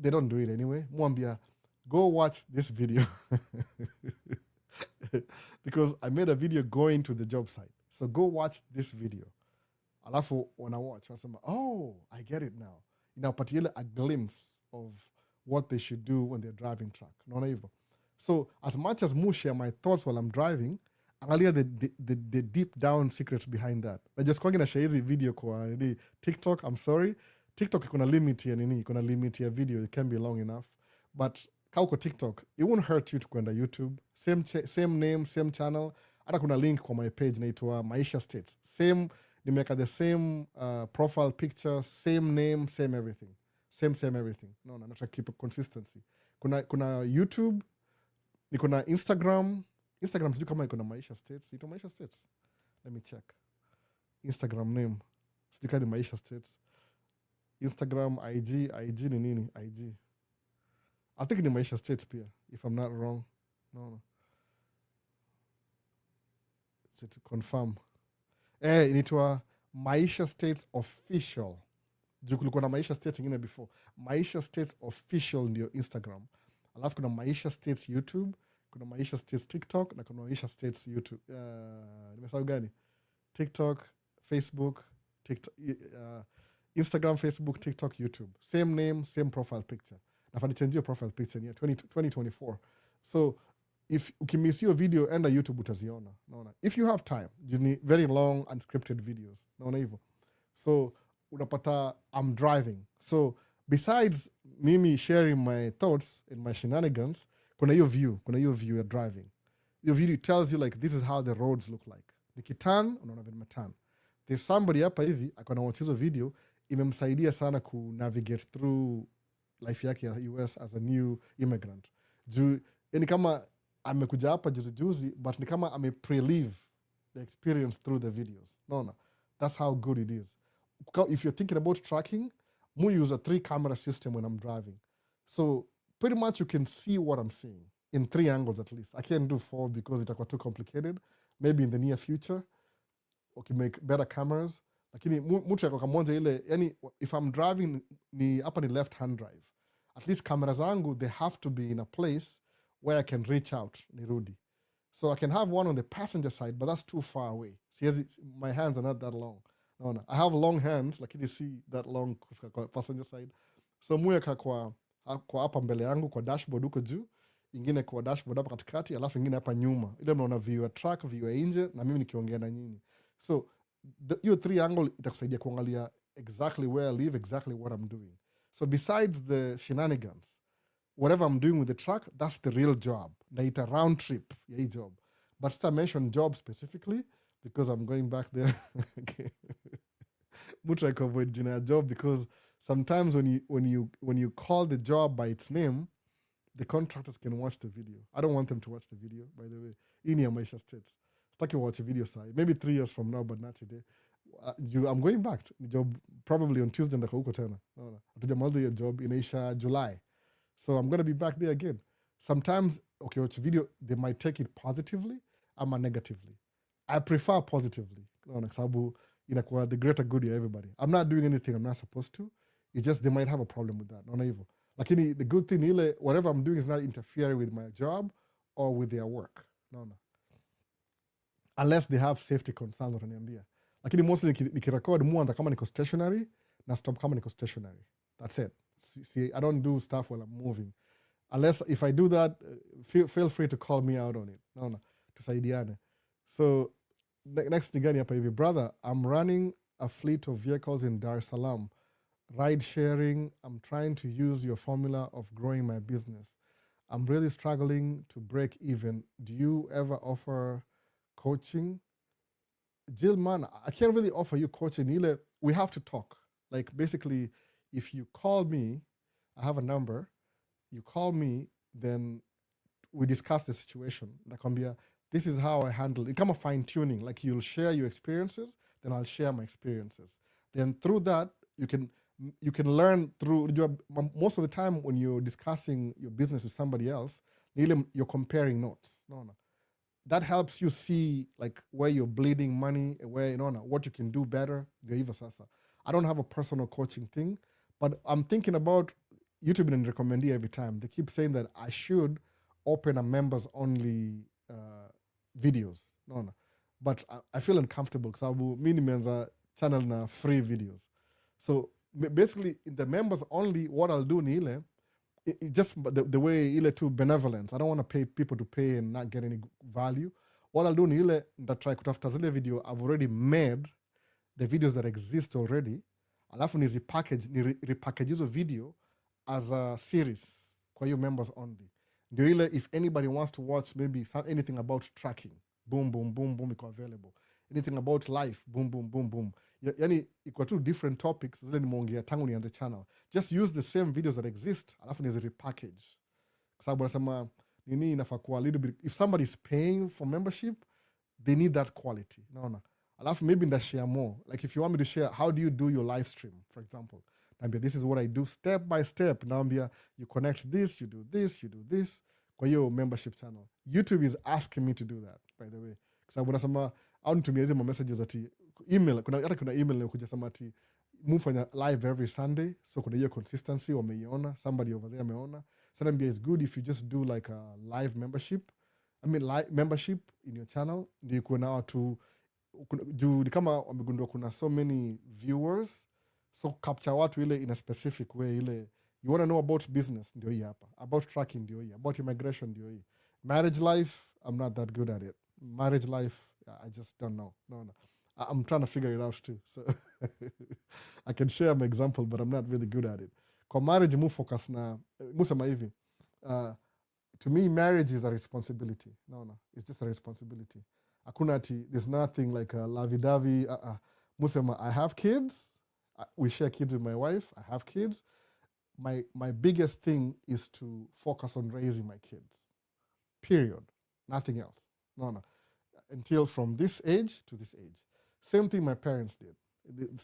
they don't do it anyway. Muambia, go watch this video. Because I made a video going to the job site. So go watch this video. Alafu wana watch, wanasema, oh, I get it now. Inapatia a glimpse of what they should do when they're driving truck. Naona hivyo. So as much as mu share my thoughts while I'm driving, angalia the deep down secrets behind that. Na just kwa share hizi video kwa TikTok, I'm sorry. TikTok iko na limit ya iko na limit ya video, it can be long enough. But kauko TikTok, it won't hurt you to kwenda YouTube. Same name, same channel. Hata kuna link kwa my page naitwa Maisha States. Same, nimeka the same profile picture, same name, same everything. Same everything. No, nataka keep a consistency. Kuna YouTube, niko na Instagram sijui kama iko na Maisha States. Ito Maisha States? Let me check. Instagram name. Sijui kama ni Maisha States. Instagram, IG ni nini? IG. I think ni Maisha States pia, if I'm not wrong. No. So to confirm. Inaitwa Maisha States Official. Juu kulikuwa na Maisha States ingine before. Maisha States Official ndio Instagram. Alafu kuna Maisha States YouTube, kuna Maisha States TikTok, na kuna Maisha States YouTube. Nimesahau gani? TikTok, Facebook, Instagram, Facebook, TikTok, YouTube. Same name, same profile picture. Nafani change your profile picture in 2024. So if ukimiss your video, enda YouTube utaziona. Naona. If you have time, you need very long unscripted videos. Naona hivyo. So unapata I'm driving. So besides mimi sharing my thoughts and my shenanigans, kuna hiyo view ya driving. Your video tells you like this is how the roads look like. Nikiturn, unaona vile meturn. There's somebody hapa hivi akona watch hizo video, imemsaidia sana ku navigate through life yake ya US as a new immigrant. Yani kama amekuja hapa juzi, but ni kama ame pre-live the experience through the videos. No. That's how good it is. If you're thinking about tracking, I use a 3-camera system when I'm driving. So pretty much you can see what I'm seeing in 3 angles at least. I can't do 4 because itakuwa too complicated. Maybe in the near future, okay, make better cameras. Lakini mtu yako kamonja ile, yani if I'm driving ni hapa ni left hand drive. At least camera zangu, they have to be in a place where I can reach out, nirudi. So I can have one on the passenger side, but that's too far away. See, my hands are not that long. No. I have long hands, lakini see that long kwa passenger side. So muweka kwa hapa mbele yangu, kwa dashboard huko juu, ingine kwa dashboard hapa katikati, alafu ingine hapa nyuma. Ile mnaona view ya truck, view ya nje, na mimi nikiongea na nyinyi. So hiyo 3 angle itakusaidia kuangalia exactly where I live, exactly what I'm doing. So besides the shenanigans, whatever I'm doing with the truck, that's the real job. Naita round trip ya hii job. But still mention job specifically because I'm going back there. Okay. Mutra I avoid jina job because sometimes when you call the job by its name, the contractors can watch the video. I don't want them to watch the video, by the way. In your Maisha states. Staki watch a video side. Maybe 3 years from now, but not today. I'm going back. Job probably on Tuesday ndaka huko tena. Hatujamaliza your job inaisha July. So I'm going to be back there again. Sometimes, okay, watch video, they might take it positively ama negatively. I prefer positively. Kwa sababu inakuwa the greater good ya everybody. I'm not doing anything I'm not supposed to. It's just they might have a problem with that. Naona hivyo. Lakini the good thing ile, whatever I'm doing is not interfering with my job or with their work. Naona. Unless they have safety concerns wataniambia. Lakini mostly nikirecord muanza kama niko stationary na stop kama niko stationary. That's it. See, I don't do stuff while I'm moving. Unless if I do that, feel free to call me out on it. Naona. Tusaidiane. So next ni gani hapa hivi, brother, I'm running a fleet of vehicles in Dar es Salaam. Ride sharing, I'm trying to use your formula of growing my business. I'm really struggling to break even. Do you ever offer coaching? Jill, man, I can't really offer you coaching. Ile, we have to talk. Like basically, if you call me, I have a number, you call me, then we discuss the situation. Nakwambia, this is how I handle it. It come a fine tuning. Like you'll share your experiences, then I'll share my experiences. Then through that, you can learn through, most of the time when you're discussing your business with somebody else, you're comparing notes. No. That helps you see like where you're bleeding money, where, what you can do better. I don't have a personal coaching thing, but I'm thinking about YouTube and recommending every time. They keep saying that I should open a members only videos. No. But I feel uncomfortable because I'll channel na free videos. So basically, in the members only, what I'll do ni ile, just the way ile to benevolence. I don't want to pay people to pay and not get any value. What I'll do ni ile, try kutafuta zile video I've already made, the videos that exist already, alafu repackage hizo video as a series kwa hiyo members only. Ndio ile, if anybody wants to watch maybe anything about tracking, boom, boom, boom, boom, iko available. Anything about life, boom, boom, boom, boom. Yani, iko two different topics, zile nimeongea tangu nianze channel. Just use the same videos that exist, alafu nizi repackage. Kwa sababu nasema, nini inafaa kuwa a little bit, if somebody's paying for membership, they need that quality. Naona. Alafu maybe nda share more. Like if you want me to share, how do you do your live stream, for example? Naambia, this is what I do step by step. Naambia, you connect this, you do this, you do this. Kwa hiyo membership channel. YouTube is asking me to do that, by the way. Kwa sababu nasema, au nitumia hizi messages ati email, kuna email na kuja sema ati mufanya live every Sunday, so kuna hiyo consistency wameiona, somebody over there ameona. Naambia, it's good if you just do like a live membership. I mean membership in your channel, ndio kuna watu juu kama wamegundua kuna so many viewers, so capture watu ile in a specific way. Ile you want to know about business, ndio hii hapa. About tracking, ndio hii. About immigration, ndio hii. Marriage life, I'm not that good at it. Marriage life, I just don't know. No. I'm trying to figure it out too. So I can share my example, but I'm not really good at it. Kwa marriage, mu focus na, musema hivi, to me, marriage is a responsibility. No. It's just a responsibility. Hakuna ati, there's nothing like a lavi-davi. Musema, I have kids. We share kids with my wife. I have kids. My biggest thing is to focus on raising my kids. Period. Nothing else. No. Until from this age to this age. Same thing my parents did.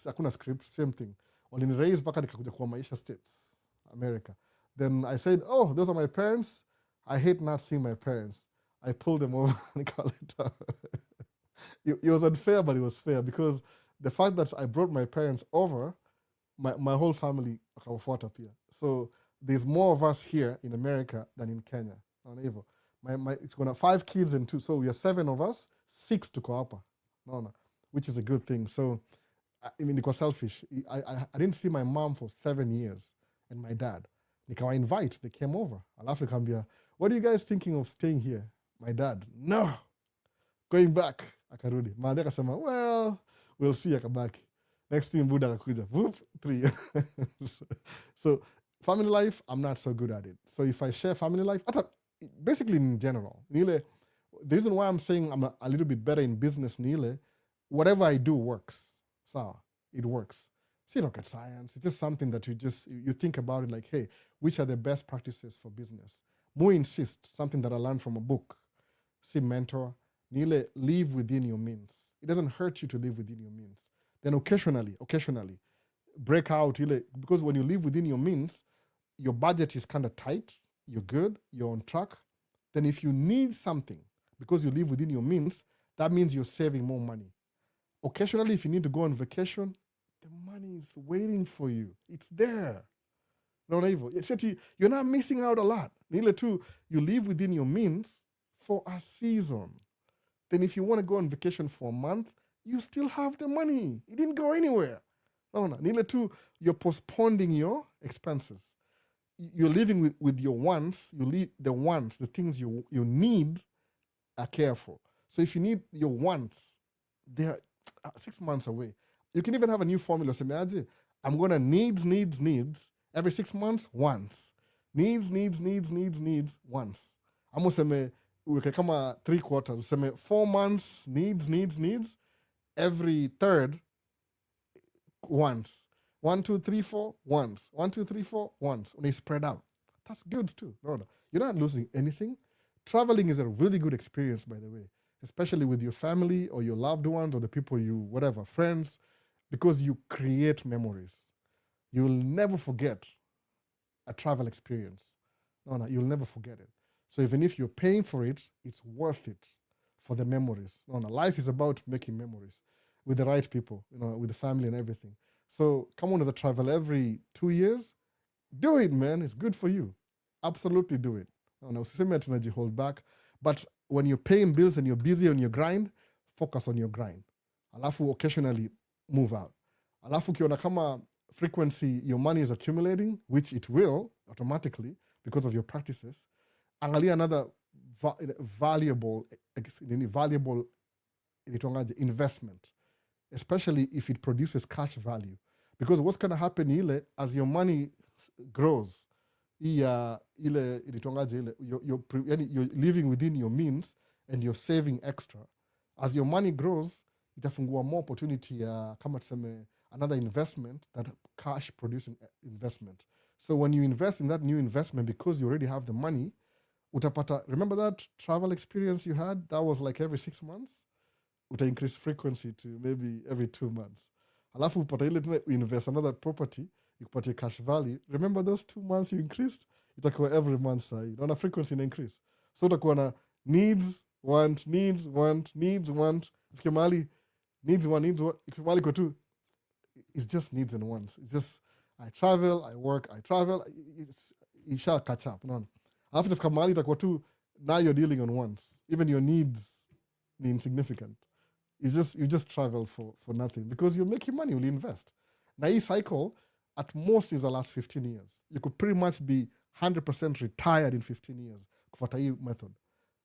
Hakuna script, same thing. Waliniraise mpaka nikakuja kwa Maisha States, America. Then I said, oh, those are my parents. I hate not seeing my parents. I pulled them over and called it out. It was unfair, but it was fair because the fact that I brought my parents over, my whole family wakawafuata pia. So there's more of us here in America than in Kenya. It's gonna 5 kids and 2, so we are 7 of us, 6 tuko hapa. No, which is a good thing. So I mean, it was selfish. I didn't see my mom for 7 years and my dad. Nikawa invite, they came over. Alafu kambia, what are you guys thinking of staying here? My dad, no, going back. Akarudi. Maande akasema, well, we'll see, akabaki. Next thing, Buddha akakuja, whoop, 3 years. So family life, I'm not so good at it. So if I share family life, basically in general, the reason why I'm saying I'm a little bit better in business, whatever I do works. So it works. See, rocket science, it's just something that you think about it like, hey, which are the best practices for business? More insist, something that I learned from a book, see mentor, nile live within your means. It doesn't hurt you to live within your means. Then occasionally, break out, because when you live within your means, your budget is kind of tight, you're good, you're on track. Then if you need something, because you live within your means, that means you're saving more money. Occasionally, if you need to go on vacation, the money is waiting for you. It's there. No, you're not missing out a lot. Nile too, you live within your means for a season. Then if you want to go on vacation for a month, you still have the money. It didn't go anywhere. No. Nile too, you're postponing your expenses. You're living with your wants. You leave the wants, the things you need are careful. So if you need your wants, they're 6 months away. You can even have a new formula. Say, I'm going to needs, every 6 months, once. Needs, once. I'm going to say, we can come 3 quarters. Say 4 months, needs, every third, once. 1, 2, 3, 4, once. 1, 2, 3, 4, once. When they spread out. That's good too. No. You're not losing anything. Traveling is a really good experience, by the way, especially with your family or your loved ones or the people friends, because you create memories. You'll never forget a travel experience. No, you'll never forget it. So even if you're paying for it, it's worth it for the memories. No, life is about making memories with the right people, with the family and everything. So come on as a travel every 2 years, do it, man. It's good for you. Absolutely do it. No, hold back. But when you're paying bills and you're busy on your grind, focus on your grind. Alafu occasionally move out. Alafu ukiona kama frequency your money is accumulating, which it will automatically because of your practices, angalia another valuable investment, especially if it produces cash value. Because what's going to happen as your money grows, you're living within your means and you're saving extra. As your money grows, itafungua more opportunity kama tuseme another investment, that cash producing investment. So when you invest in that new investment, because you already have the money, utapata, remember that travel experience you had? That was like every 6 months? Uta increase frequency to maybe every 2 months. Alafu upata ile tena invest another property, ikupatie cash value. Remember those 2 months you increased? Itakuwa every month sahi. Naona frequency ina increase. So utakuwa na needs, want. Ifike mahali needs, want. Ifike mahali kwa tu, it's just needs and wants. It's just, I travel, I work, I travel. It shall catch up. Unaona? Alafu ifika mahali itakuwa tu, now you're dealing on wants. Even your needs ni insignificant. You just travel for nothing because you're making money, you'll invest. Now this cycle at most is the last 15 years. You could pretty much be 100% retired in 15 years kufuata hii method.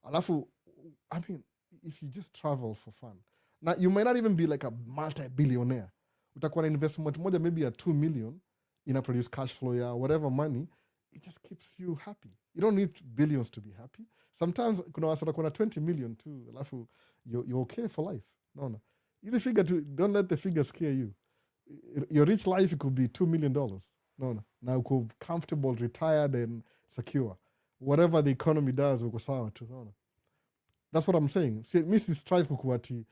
Alafu, I mean, if you just travel for fun. Now you might not even be like a multi-billionaire. Utakuwa na investment moja maybe a 2 million ina produce cash flow ya whatever money, it just keeps you happy. You don't need billions to be happy. Sometimes kuna wasata kuna 20 million too, alafu you're okay for life. No. Easy figure don't let the figure scare you. Your rich life, it could be $2 million. No. Now uko comfortable, retired and secure. Whatever the economy does, uko sawa tu. No. That's what I'm saying. See, Mrs. Strive kukuati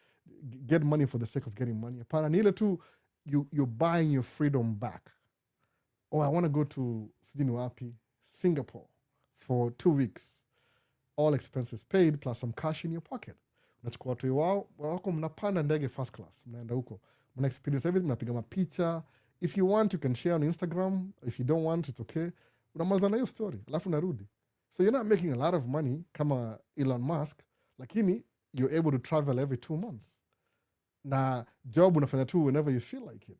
get money for the sake of getting money. Apana ni ile tu you're buying your freedom back. Oh, I want to go to sijini wapi, Singapore for 2 weeks. All expenses paid plus some cash in your pocket. Unachukua watu wako mnapanda ndege first class. Mnaenda huko. Mna experience everything, mnapiga mapicha. If you want, you can share on Instagram. If you don't want, it's okay. Unamaliza na hiyo story. Alafu narudi. So you're not making a lot of money kama Elon Musk, lakini you're able to travel every 2 months. Na job unafanya tu whenever you feel like it.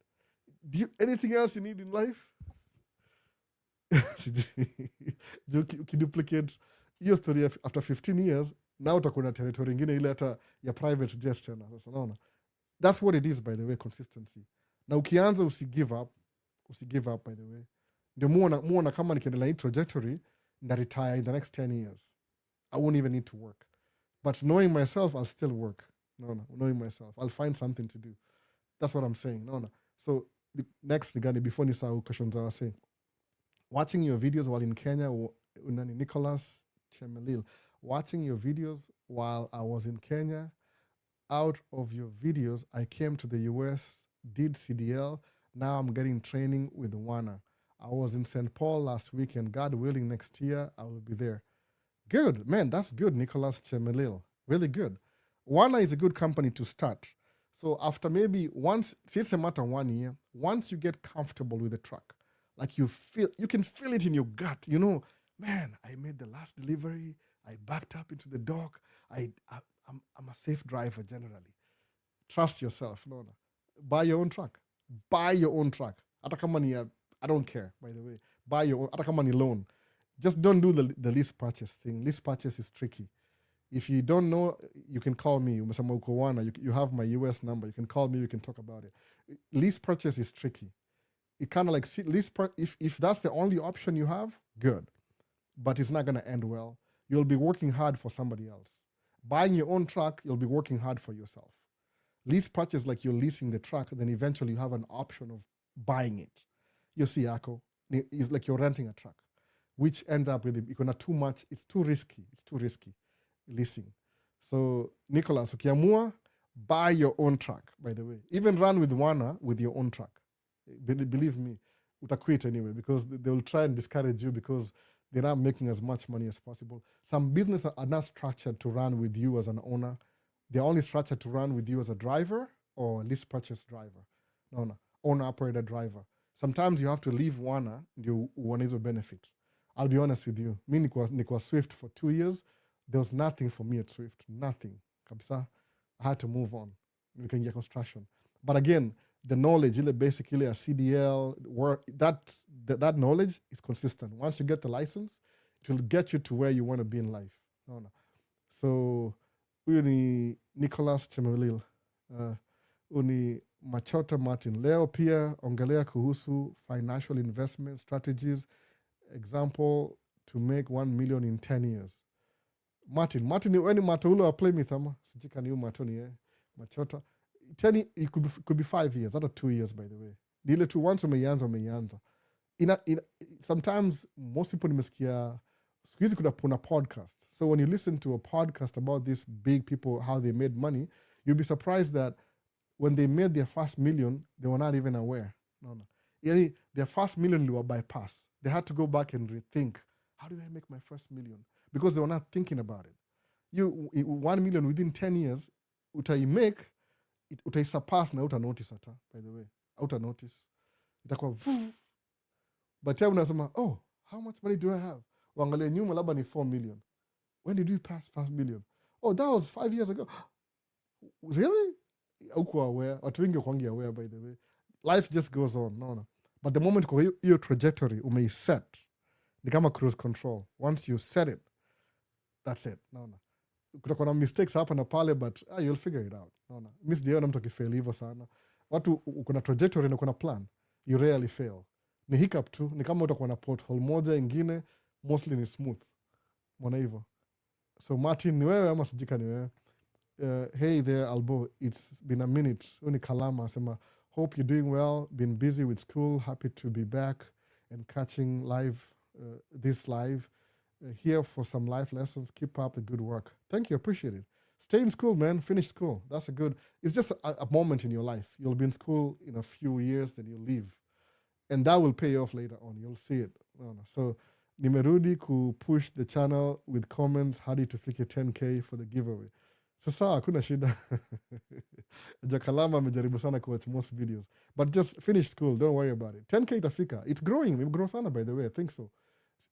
Do you anything else you need in life? Ukiduplicate hiyo story after 15 years, now utakuwa na territory ingine ile hata ya private jet tena. Sasa naona. That's what it is, by the way, consistency. Na ukianza usigive up, by the way. Ndio muona kama nikiendelea hii trajectory, nda retire in the next 10 years. I won't even need to work. But knowing myself, I'll still work. No. Knowing myself, I'll find something to do. That's what I'm saying. No. So next, nigani, before nisahau questions I was saying, watching your videos while in Kenya, Nicholas, Chemelil. Watching your videos while I was in Kenya. Out of your videos, I came to the US, did CDL. Now I'm getting training with Wana. I was in St. Paul last week, and God willing, next year I will be there. Good, man, that's good, Nicholas Chemelil. Really good. Wana is a good company to start. So after maybe once, it's a matter of 1 year, once you get comfortable with the truck, like you can feel it in your gut, you know, man, I made the last delivery, I backed up into the dock, I'm a safe driver generally. Trust yourself. No. Buy your own truck. Buy your own truck. Hata kama ni I don't care, by the way. Buy your own, hata kama ni loan. Just don't do the lease purchase thing. Lease purchase is tricky. If you don't know, you can call me. Umesema uko Wana. You have my US number. You can call me. We can talk about it. Lease purchase is tricky. It kind of like if that's the only option you have, good. But it's not going to end well. You'll be working hard for somebody else. Buying your own truck, you'll be working hard for yourself. Lease purchase, like you're leasing the truck, then eventually you have an option of buying it. You see, Ako, it's like you're renting a truck, which ends up with too much. It's too risky. It's too risky, leasing. So, Nicholas, ukiamua, buy your own truck, by the way. Even run with Wana with your own truck. Believe me, quit anyway, because they will try and discourage you because they're not making as much money as possible. Some businesses are not structured to run with you as an owner. They're only structured to run with you as a driver or lease purchase driver. No, owner-operator driver. Sometimes you have to leave Wana ndio uone hizo benefit. I'll be honest with you. Me nikuwa Swift for 2 years. There was nothing for me at Swift. Nothing. Kabisa. I had to move on. Nikaingia construction. But again, the knowledge, basically a CDL, that knowledge is consistent. Once you get the license, it will get you to where you want to be in life. No. So, huyu ni Nicholas Chemelil. Uni Machota Martin. Leo pia ongelea kuhusu financial investment strategies. Example, to make 1 million in 10 years. Martin, weni mato ule wa play me thama. Sijika ni matoni Machota. It could be 5 years, not 2 years, by the way. Dile tu once umeianza. Sometimes most people nimesikia siku hizi kuna podcast. So when you listen to a podcast about these big people, how they made money, you'll be surprised that when they made their first million, they were not even aware. No. Their first million were bypass. They had to go back and rethink, how did I make my first million? Because they were not thinking about it. 1 million within 10 years, utaimake, utaisurpass na utanotice hata, by the way. Utanotice. Itakuwa but tell unasema, oh, how much money do I have? Wangalia nyuma labda ni 4 million. When did you pass 5 million? Oh, that was 5 years ago. Really? Uko aware. Watu wengi wakwangi aware, by the way. Life just goes on. No. But the moment kwa hiyo trajectory umeiset, ni kama cruise control. Once you set it, that's it. No. Kutakuwa na mistakes hapa na pale, but you'll figure it out. No. Miss Diona mtu akifail hivyo sana. Watu uko na trajectory na uko na plan. You rarely fail. Ni hiccup tu. Ni kama utakuwa na pothole moja ingine, mostly ni smooth. Mwana hivyo. So Martin, ni wewe ama sijika ni wewe? Hey there, Albo. It's been a minute. Uni Kalama asema, hope you're doing well. Been busy with school. Happy to be back and catching this live. Here for some life lessons. Keep up the good work. Thank you. Appreciate it. Stay in school, man. Finish school. That's it's just a moment in your life. You'll be in school in a few years, then you'll leave. And that will pay off later on. You'll see it. No. So, nimerudi push the channel with comments hadi tufike 10K for the giveaway. Sasa hakuna shida. Jakalama amejaribu sana kuwatch most videos. But just finish school. Don't worry about it. 10K itafika. It's growing. Imegrow sana, by the way. I think so.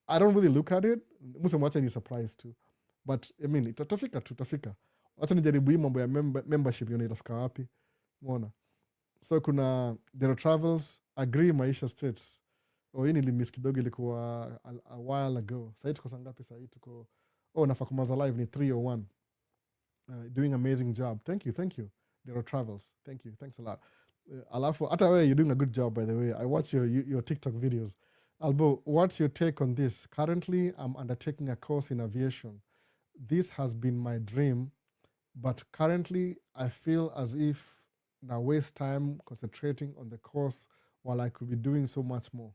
I don't really look at it. Musa mwacha ni surprised too. But, I mean, tutafika. Wacha nijaribu hii mambo ya membership yona itafika wapi. Mwona. So kuna Dero Travels, agree Maisha States. Hii nilimiss kidogo ilikuwa a while ago. Sasa tuko sangapi sasa tuko nafaa kumaliza live ni 3:01. Doing amazing job. Thank you. Dero Travels. Thank you. Thanks a lot. Alafu hata wewe you're doing a good job, by the way. I watch your TikTok videos. Albo, what's your take on this? Currently, I'm undertaking a course in aviation. This has been my dream, but currently I feel as if I waste time concentrating on the course while I could be doing so much more.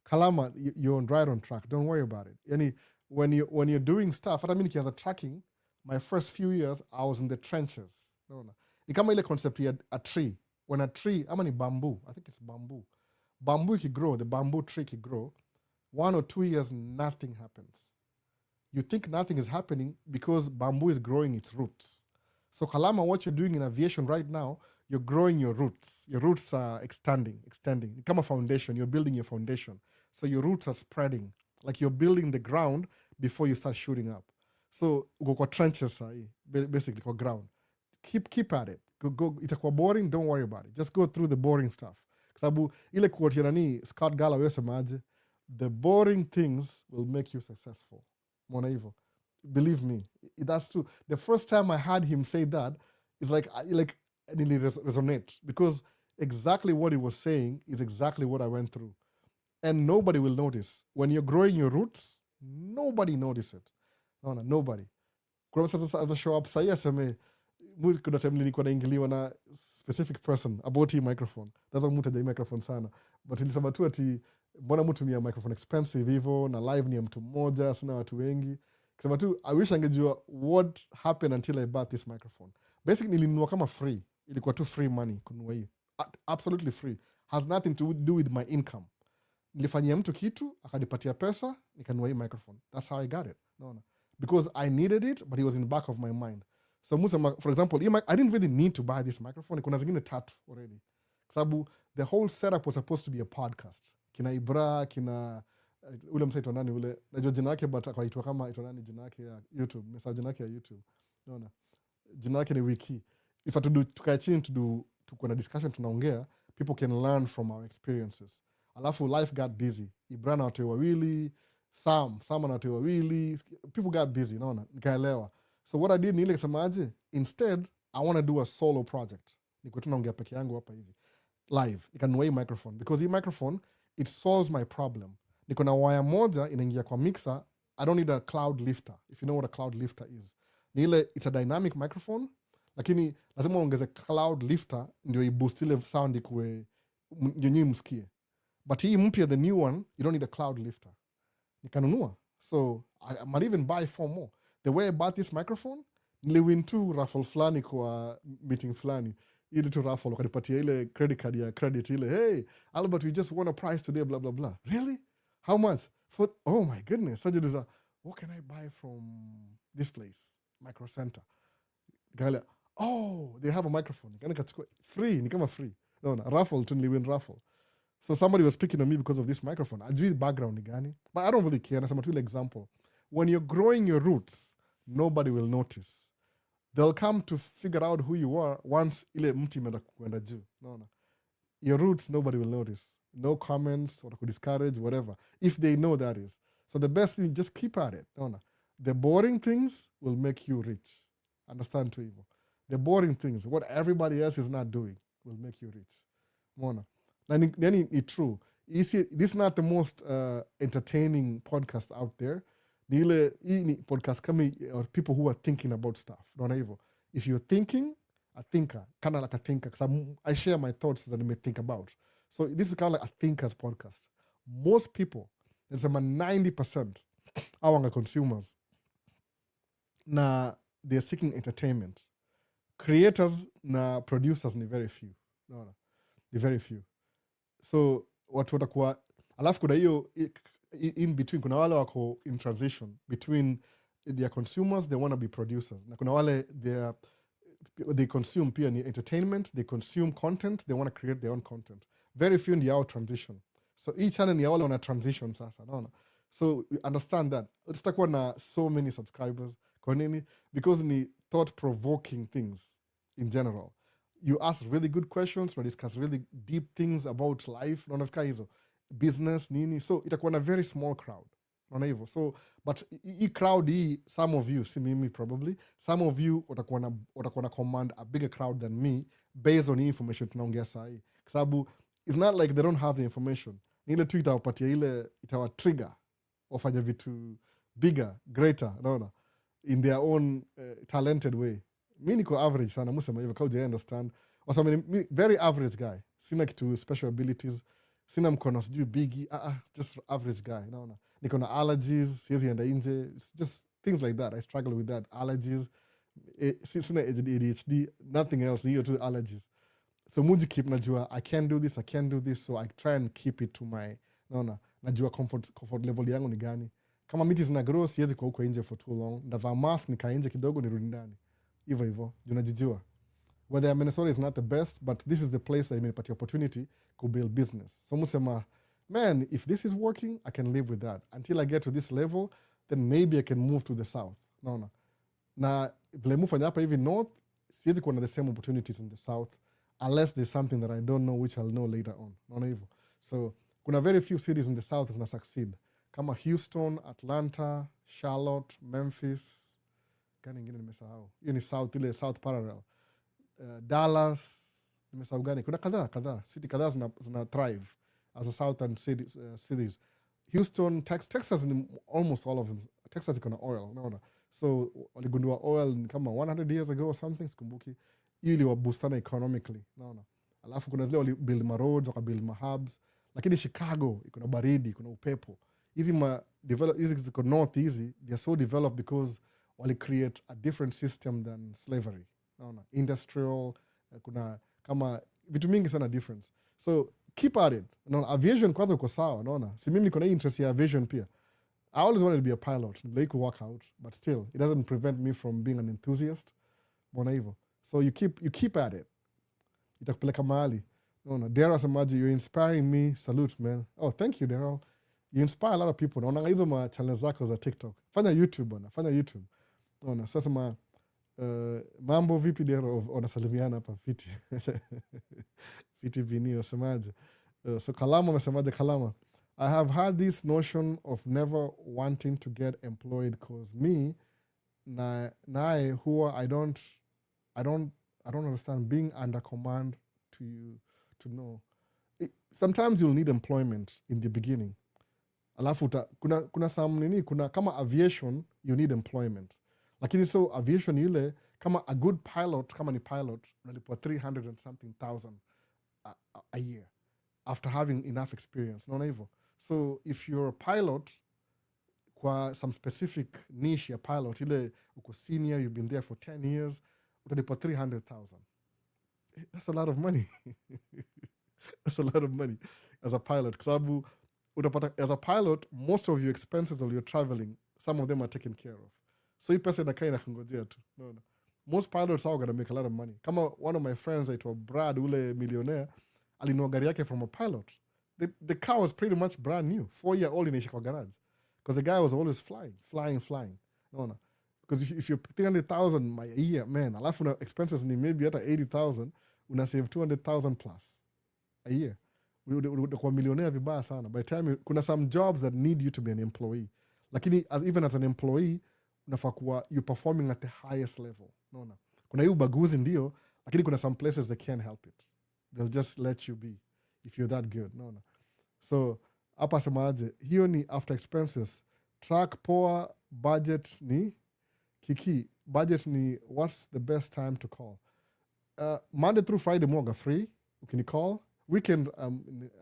Kalama, you're right on track. Don't worry about it. when you're doing stuff, hata mimi nikianza tracking, my first few years I was in the trenches. Unaona? Ni kama ile concept ya a tree. When a tree, ama ni bamboo, I think it's bamboo. Bamboo grow, the bamboo tree grow. 1 or 2 years, nothing happens. You think nothing is happening because bamboo is growing its roots. So Kalama, what you're doing in aviation right now, you're growing your roots. Your roots are extending. Become a foundation. You're building your foundation. So your roots are spreading. Like you're building the ground before you start shooting up. So go trenches, basically, go ground. Keep at it. Go. Itakuwa boring, don't worry about it. Just go through the boring stuff. Sababu ile quote ya nani Scott Galloway semaje, the boring things will make you successful. Mona hivyo. Believe me, that's true. The first time I heard him say that, it's like it really resonate, because exactly what he was saying is exactly what I went through. And nobody will notice. When you're growing your roots, nobody notice it. No, nobody. Kwa sasa as a show up sahi aseme kuna time nilikuwa naingiliwa na specific person about hii microphone. That's why mtu hajai microphone sana. But nilisema tu ati mbona mtu tumia microphone expensive hivyo na live ni ya mtu mmoja, sina watu wengi. Kusema tu I wish angejua what happened until I bought this microphone. Basically nilinunua kama free. Ilikuwa tu free money kununua hii. Absolutely free. Has nothing to do with my income. Nilifanyia mtu kitu, akanipatia pesa, nikanunua hii microphone. That's how I got it. No. Because I needed it, but it was in the back of my mind. So for example, I didn't really need to buy this microphone. Kuna zingine tatu already. Sababu the whole setup was supposed to be a podcast. Kina Ibra, kina ule msaito nani ule, najua jina yake but akaitwa kama ito nani jina yake ya YouTube. Mesa jina yake ya YouTube. Unaona? Jina yake ni Wiki. If I to do tukae chini tuko na discussion tunaongea, people can learn from our experiences. Alafu life got busy. Ibra na watu wawili, Sam na watu wawili, people got busy, unaona? Nikaelewa. So what I did ni ile kusema aje, instead I want to do a solo project. Niko tu naongea peke yangu hapa hivi. Live. Nikanunua hii microphone because hii microphone it solves my problem. Niko na wire moja inaingia kwa mixer. I don't need a cloud lifter. If you know what a cloud lifter is. Ni ile it's a dynamic microphone, lakini lazima ongeze cloud lifter ndio iboost ile sound ikuwe ndio nyinyi msikie. But hii mpya, the new one, you don't need a cloud lifter. Nikanunua. So I might even buy 4 more. The way I bought this microphone, niliwin tu raffle flani kwa meeting flani. Ile tu raffle, wakanipatia ile credit card ya credit ile. Hey, Albert, we just won a prize today, blah, blah, blah. Really? How much? Oh my goodness. Sajiduza, what can I buy from this place? Micro Center. Nikala, oh, they have a microphone. Nikachukua free, ni kama free. No, raffle tu niliwin raffle. So somebody was picking on me because of this microphone. Ajui background ni gani. But I don't really care. Nasema tu ile example. When you're growing your roots, nobody will notice. They'll come to figure out who you are once ile mti imeanza kuenda juu. No. Your roots, nobody will notice. No comments, or could discourage, whatever. If they know that is. So the best thing, just keep at it. No. The boring things will make you rich. Understand to evil. The boring things, what everybody else is not doing, will make you rich. Mona. Then it's true. You see, this is not the most entertaining podcast out there. Ni podcast kama or people who are thinking about stuff. Don't evil. If you're thinking, a thinker, kind of like a thinker, because I share my thoughts that I may think about. So this is kind of like a thinker's podcast. Most people, there's about 90% are consumers. Na they're seeking entertainment. Creators na producers ni very few. No. Ni very few. So watu watakuwa alafu kuna hiyo in between, kuna wale wako in transition between their consumers, they want to be producers, na kuna wale they consume pia ni entertainment, they consume content, they want to create their own content. Very few ndio transition. So each channel ni wale wana transition sasa, naona. So understand that tutakuwa na so many subscribers. Kwa nini? Because ni thought provoking things in general. You ask really good questions, we discuss really deep things about life, naona hizo business nini. So itakuwa na very small crowd, naona hivyo. So but hii crowd hii, some of you, si mimi probably, some of you watakuwa na command a bigger crowd than me based on the information tunaongea sahi. Kwa sababu it's not like they don't have the information. Ni ile tu itawapatia ile itawa trigger wafanye vitu bigger, greater, naona, in their own talented way. Mi niko average sana, musema hivyo, kauja understand. Wasama ni very average guy. Sina kitu special abilities. sina mkono sijui bigi, just average guy, unaona. Niko na allergies, siwezi enda nje, it's just things like that. I struggle with that, allergies. Sina ADHD, nothing else, hiyo tu allergies. So muji keep najua I can't do this, so I try and keep it to my, unaona, najua comfort level yangu ni gani. Kama miti zina grow, siwezi kwa huko nje for too long. Ndavaa mask, nikaa nje kidogo, nirudi ndani. Hivyo, junajijua. Whether Minnesota is not the best, but this is the place that imenipatia opportunity to build business. So musema, man, if this is working, I can live with that. Until I get to this level, then maybe I can move to the south. No. Na vile mufanya hapa hivi north, siwezi kuwa na the same opportunities in the south, unless there's something that I don't know, which I'll know later on. Naona hivyo. So kuna very few cities in the south zina succeed. Kama Houston, Atlanta, Charlotte, Memphis. Gani ingine nimesahau? Hiyo ni south, ile south parallel. Dallas, nimesahau gani? Kuna kadhaa. City kadhaa zina thrive as a southern cities. Houston, Texas, almost all of them. Texas iko na oil, unaona. So waligundua oil ni kama 100 years ago or something, sikumbuki. Ili wabustana economically, unaona. Alafu kuna zile walibuild ma roads, wakabuild ma hubs. Lakini Chicago iko na baridi, kuna upepo. Hizi ziko north hizi, they are so developed because wali create a different system than slavery. Naona, industrial, kuna kama vitu mingi sana difference. So keep at it. Naona, aviation kwanza uko sawa, naona. Si mimi niko na interest ya aviation pia. I always wanted to be a pilot, like to work out, but still it doesn't prevent me from being an enthusiast. Mbona hivyo. So you keep at it. Itakupeleka mahali. Naona, Daryl Samaji, you're inspiring me. Salute, man. Oh, thank you, Daryl. You inspire a lot of people. Naona hizo ma channels zako za TikTok. Fanya YouTube bwana, fanya YouTube. Naona, sasa mambo vipi Daryl, wanasalimiana hapa fiti. Fiti vinio semaje. So Kalama amesemaje Kalama. I have had this notion of never wanting to get employed because me nae huwa I don't understand being under command to know. Sometimes you'll need employment in the beginning. Alafu kuna some kuna kama aviation you need employment. Lakini so aviation ile kama a good pilot, kama ni pilot unalipwa 300 and something thousand a year after having enough experience. Naona hivyo. So if you're a pilot kwa some specific niche ya pilot ile uko senior, you've been there for 10 years, utalipwa 300,000. That's a lot of money. That's a lot of money as a pilot. Kwa utapata as a pilot, most of your expenses while you're traveling, some of them are taken care of. So hii pesa inakaa inakungojea tu. No. Most pilots are gonna make a lot of money. Kama one of my friends aitwa Brad, ule millionaire, alinunua gari yake from a pilot. The car was pretty much brand new. 4-year-old inaisha kwa garage. Because the guy was always flying. No. Because if you're 300,000 a year, man, alafu na expenses ni maybe hata 80,000, una save 200,000 plus a year. Kwa millionaire vibaya sana. By the time kuna some jobs that need you to be an employee. Lakini even as an employee, unafaa kuwa you're performing at the highest level. No. Kuna hii ubaguzi ndio, lakini kuna some places they can't help it. They'll just let you be if you're that good. No. So hapa semaje, hiyo ni after expenses. Track poa, budget ni kiki. Budget ni what's the best time to call. Monday through Friday mwaga free. Ukini call. Weekend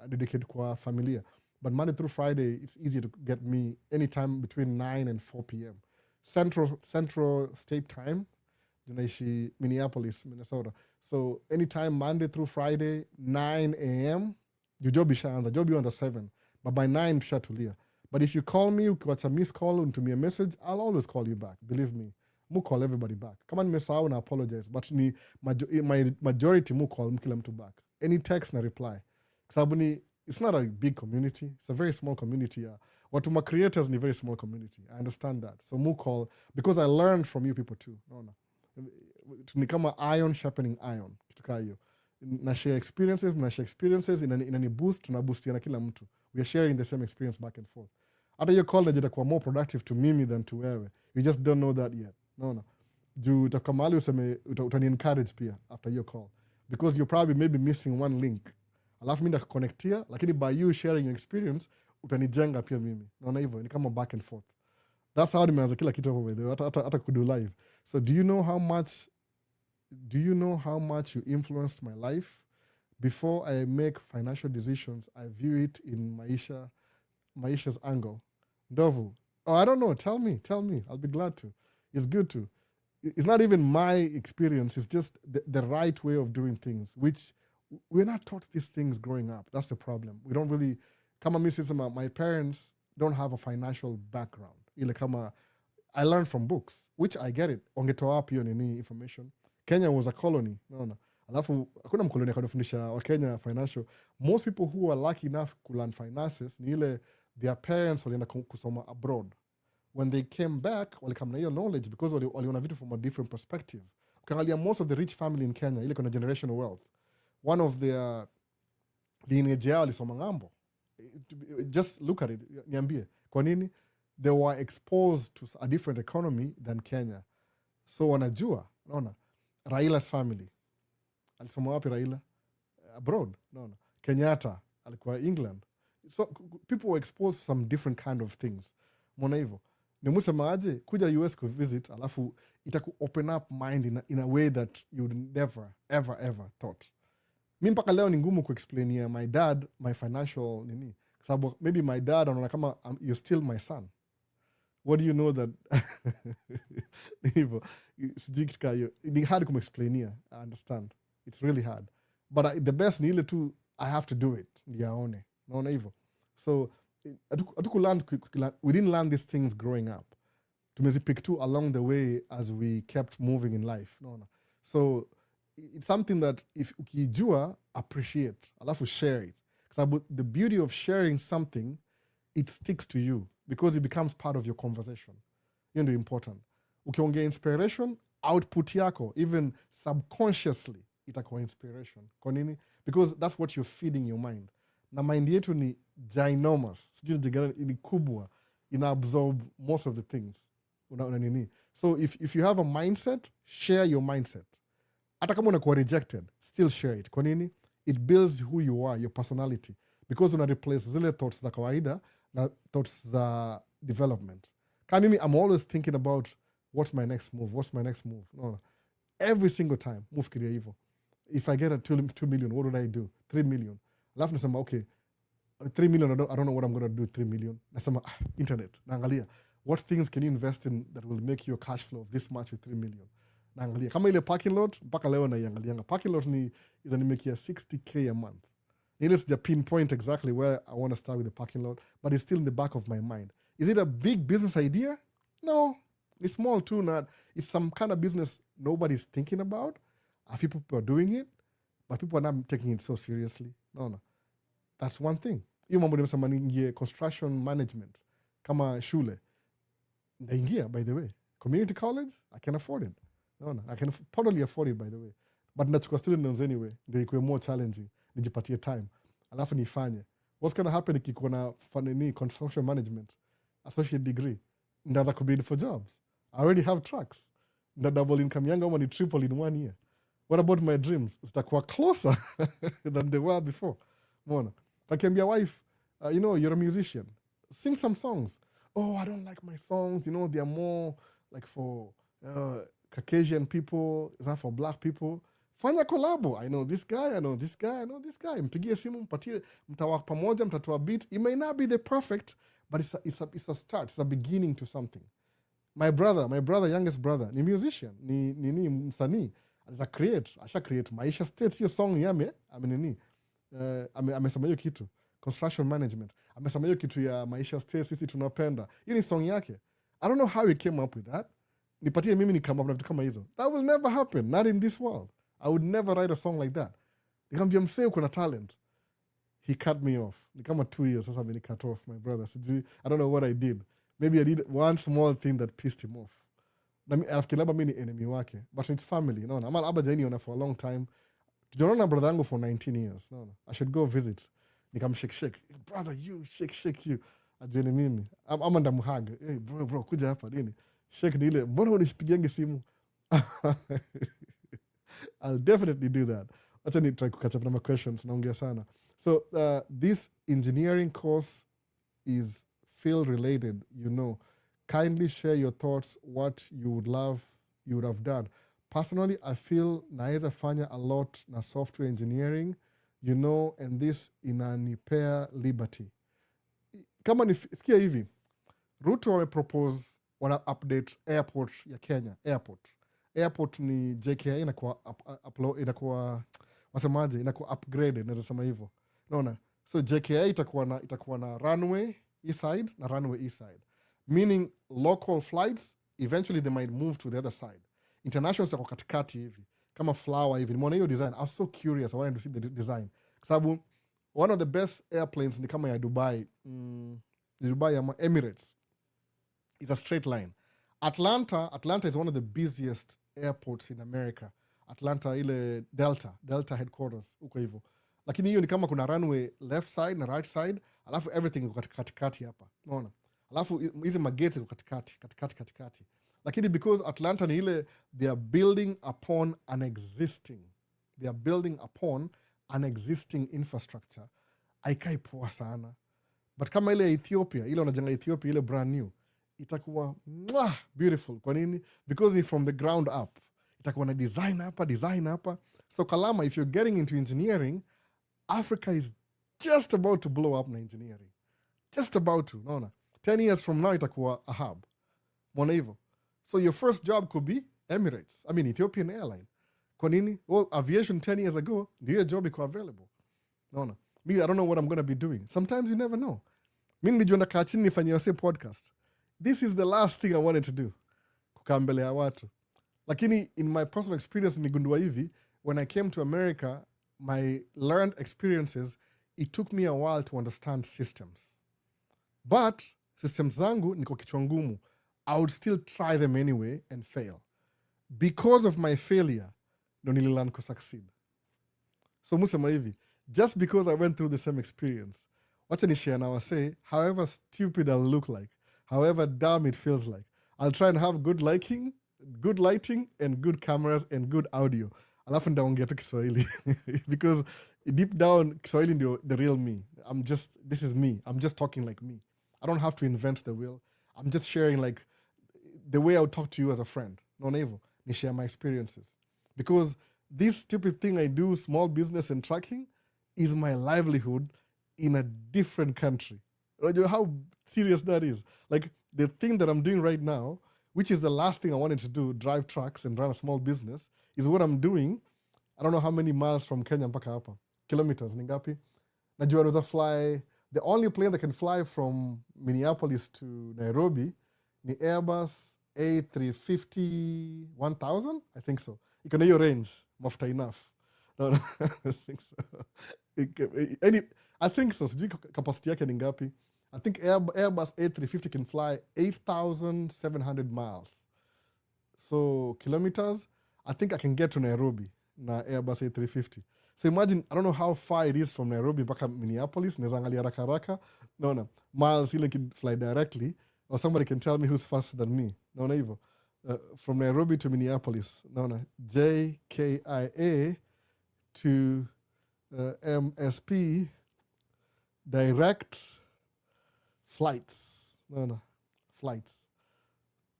dedicate kwa familia. But Monday through Friday, it's easy to get me anytime between 9 and 4 p.m. Central State Time. Junaishi Minneapolis, Minnesota. So anytime Monday through Friday, 9 a.m., job ishaanza. Job you on the 7. But by 9, tushatulia. But if you call me, ukiwacha miss call and to me a message, I'll always call you back. Believe me. Mu call everybody back. Kama nimesahau na apologize. But my majority mu call mkila mtu back. Any text na reply. Sababu it's not a big community. It's a very small community. Watuma creators ni very small community. I understand that. So mu call, because I learned from you people too. No. Ni kama iron sharpening iron. Kituka hiyo. Na share experiences, inani boost, tunaboostiana kila mtu. We are sharing the same experience back and forth. Hata hiyo call najita kwa more productive to mimi than to wewe. You just don't know that yet. No. Juu utakuwa mahali useme, utani encourage pia after your call. Because you're probably maybe missing one link. Alafu mimi ndakukonnectia, lakini by you sharing your experience, utanijenga pia mimi. Naona hivyo, ni kama back and forth. That's how nimeanza kila kitu hapo by the way, hata kudu live. So do you know how much you influenced my life before I make financial decisions, I view it in Maisha's angle. Ndovu, oh, I don't know, tell me, I'll be glad to. It's good to. It's not even my experience, it's just the right way of doing things, which we're not taught these things growing up. That's the problem. We don't really, kama mi sisema, my parents don't have a financial background. Ile kama, I learned from books, which I get it. Ongetoa wapi hiyo nini information. Kenya was a colony, naona. Alafu, hakuna mkoloni akanifundisha wa Kenya financial. Most people who are lucky enough to learn finances, ni ile their parents walienda kusoma abroad. When they came back, walikam na hiyo knowledge because waliona vitu from a different perspective. Ukiangalia most of the rich family in Kenya, ile kuna generational wealth. One of their lineage yao alisoma ngambo. Just look at it, niambie. Kwa nini? They were exposed to a different economy than Kenya. So wanajua, naona, Raila's family. Alisoma wapi Raila? Abroad, naona. Kenyatta, alikuwa England. So people were exposed to some different kind of things. Mwana hivyo. Nimusema aje, kuja US kuvisit, alafu itaku open up mind in a way that you would never, ever thought. Mi mpaka leo ni ngumu kuexplainia my dad, my financial nini. Sababu maybe my dad anaona kama you're still my son. What do you know that? Hivyo. Sijui kitu hiyo. Ni hard kumexplainia, I understand. It's really hard. But the best ni ile tu, I have to do it. Ndiyo aone. Naona hivyo. So, we didn't learn these things growing up. Tumezipick too along the way as we kept moving in life. Naona. So, it's something that if ukijua, appreciate. Alafu share it. Because the beauty of sharing something, it sticks to you because it becomes part of your conversation. Hiyo ndio important. Ukiongea inspiration, output yako, even subconsciously, itakuwa inspiration. Kwa nini? Because that's what you're feeding your mind. Na mind yetu ni ginormous. Sijui ni kubwa. Ina absorb most of the things. Una nini. So if you have a mindset, share your mindset. Hata kama unakuwa rejected, still share it. Kwa nini? It builds who you are, your personality. Because una replace zile thoughts za kawaida na thoughts za development. Kama mimi, I'm always thinking about what's my next move. No. Every single time, move kiria hivyo. If I get a 2 million, what would I do? 3 million. Alafu nasema, okay, 3 million, I don't know what I'm going to do 3 million. Nasema, internet, naangalia. What things can you invest in that will make you a cash flow of this much with 3 million? Naangalia. Kama ile parking lot, mpaka leo naiangalianga. Parking lot ni izanimekia 60K a month. Ile sija pinpoint exactly where I want to start with the parking lot, but it's still in the back of my mind. Is it a big business idea? No. It's small too. It's some kind of business nobody's thinking about. A few people are doing it, but people are not taking it so seriously. No. That's one thing. Hiyo mambo nimesema niingie construction management kama shule. Naingia, by the way. Community college, I can afford it. No. I can totally afford it, by the way. But nachukua student loans anyway. Ndio ikuwe more challenging. Nijipatie time. Alafu nifanye. What's going to happen ikikuwa na fanini construction management associate degree? Ndaanza kubid for jobs. I already have trucks. Nda double income yangu ama ni triple in 1 year. What about my dreams? Zitakuwa closer than they were before. Mona. Kakiambia wife, you're a musician. Sing some songs. Oh, I don't like my songs. They are more like for Caucasian people. It's not for black people. Fanya collabo. I know this guy. Mpigie simu, mpatie, mtawak pamoja, mtatoa beat. It may not be the perfect, but it's a start. It's a beginning to something. My brother, youngest brother, ni musician, ni msanii. Aliza create, asha create Maisha State, hiyo song yame, amesema hiyo kitu. Construction management. Amesema hiyo kitu ya Maisha State, sisi tunapenda. Hiyo ni song yake. I don't know how he came up with that. Nipatie mimi ni come up na vitu kama hizo. That will never happen, not in this world. I would never write a song like that. Nikamwambia msee uko na talent. He cut me off. Ni kama 2 years sasa ameni cut off, my brother. I don't know what I did. Maybe I did one small thing that pissed him off. Nafikiri labda mimi ni enemy wake. But it's family. No, ama aba jainiona for a long time. Tujaona na brother yangu for 19 years. No. I should go visit. Nikamshake. Brother, you shake you. Ajeni mimi. Ama ndamhag. Hey bro, kuja hapa nini? Shake ni ile. Mbona unipigiange simu? I'll definitely do that. Acha ni try to catch up na my questions. Naongea sana. So this engineering course is field related, Kindly share your thoughts, what you would have done. Personally, I feel naeza fanya a lot na software engineering you know, and this inanipea liberty. Kama sikia hivi, Ruto wamepropose wana update airport ya Kenya. Airport ni JKI inakuwa wasemaje, inakuwa upgraded, naweza sema hivyo. Unaona? So JKI itakuwa na runway east side na runway east side. Meaning local flights eventually they might move to the other side. International zitakuwa katikati hivi. Kama flower hivi. Nimeona hiyo design. I was so curious. I wanted to see the design. Kwa sababu one of the best airplanes ni kama ya Dubai. Dubai ya Emirates. It's a straight line. Atlanta is one of the busiest airports in America. Atlanta ile Delta headquarters uko hivyo. Lakini hiyo ni kama kuna runway left side na right side, alafu everything iko katikati hapa. Unaona? Alafu hizi magates iko katikati. Lakini because Atlanta ni ile they are building upon an existing infrastructure. Haikai poa sana. But kama ile Ethiopia, ile wanajenga Ethiopia ile brand new, itakuwa beautiful. Kwa nini? Because it's from the ground up. Itakuwa na design hapa. So Kalama, if you're getting into engineering, Africa is just about to blow up na engineering. Just about to. Naona. 10 years from now itakuwa a hub. Mwana hivyo. So your first job could be Emirates. I mean Ethiopian Airline. Kwa nini? Well, aviation 10 years ago, ndiyo job iko available. Naona. Me, I don't know what I'm going to be doing. Sometimes you never know. Mi nilijua nakaa chini nifanye wase podcast. This is the last thing I wanted to do. Kukaa mbele ya watu. Lakini in my personal experience nigundua hivi, when I came to America, my learned experiences, it took me a while to understand systems. But systems zangu niko kichwa ngumu. I would still try them anyway and fail. Because of my failure, ndo nililearn ku succeed. So musema hivi, just because I went through the same experience, wacha ni share now say, however stupid I'll look like, however dumb it feels like, I'll try and have good lighting, and good cameras and good audio. Alafu ndaongea tu Kiswahili. Because deep down, Kiswahili ndio the real me. This is me. I'm just talking like me. I don't have to invent the wheel. I'm just sharing like the way I would talk to you as a friend. No nevo. Ni share my experiences. Because this stupid thing I do, small business and tracking, is my livelihood in a different country. How serious that is. Like the thing that I'm doing right now, which is the last thing I wanted to do, drive trucks and run a small business, is what I'm doing. I don't know how many miles from Kenya mpaka hapa. Kilometers, ni ngapi? Najua naweza fly, the only plane that can fly from Minneapolis to Nairobi ni Airbus A350-1000, I think so. Iko na hiyo range, mafuta enough. No, I think so. I think so. Sijui capacity yake ni ngapi. I think Airbus A350 can fly 8,700 miles. So kilometers, I think I can get to Nairobi na Airbus A350. So imagine, I don't know how far it is from Nairobi mpaka Minneapolis. Naweza angalia haraka. No. Miles ile can fly directly. Or somebody can tell me who's faster than me. No, hivyo. From Nairobi to Minneapolis. No. JKIA to MSP direct flights. No. Flights.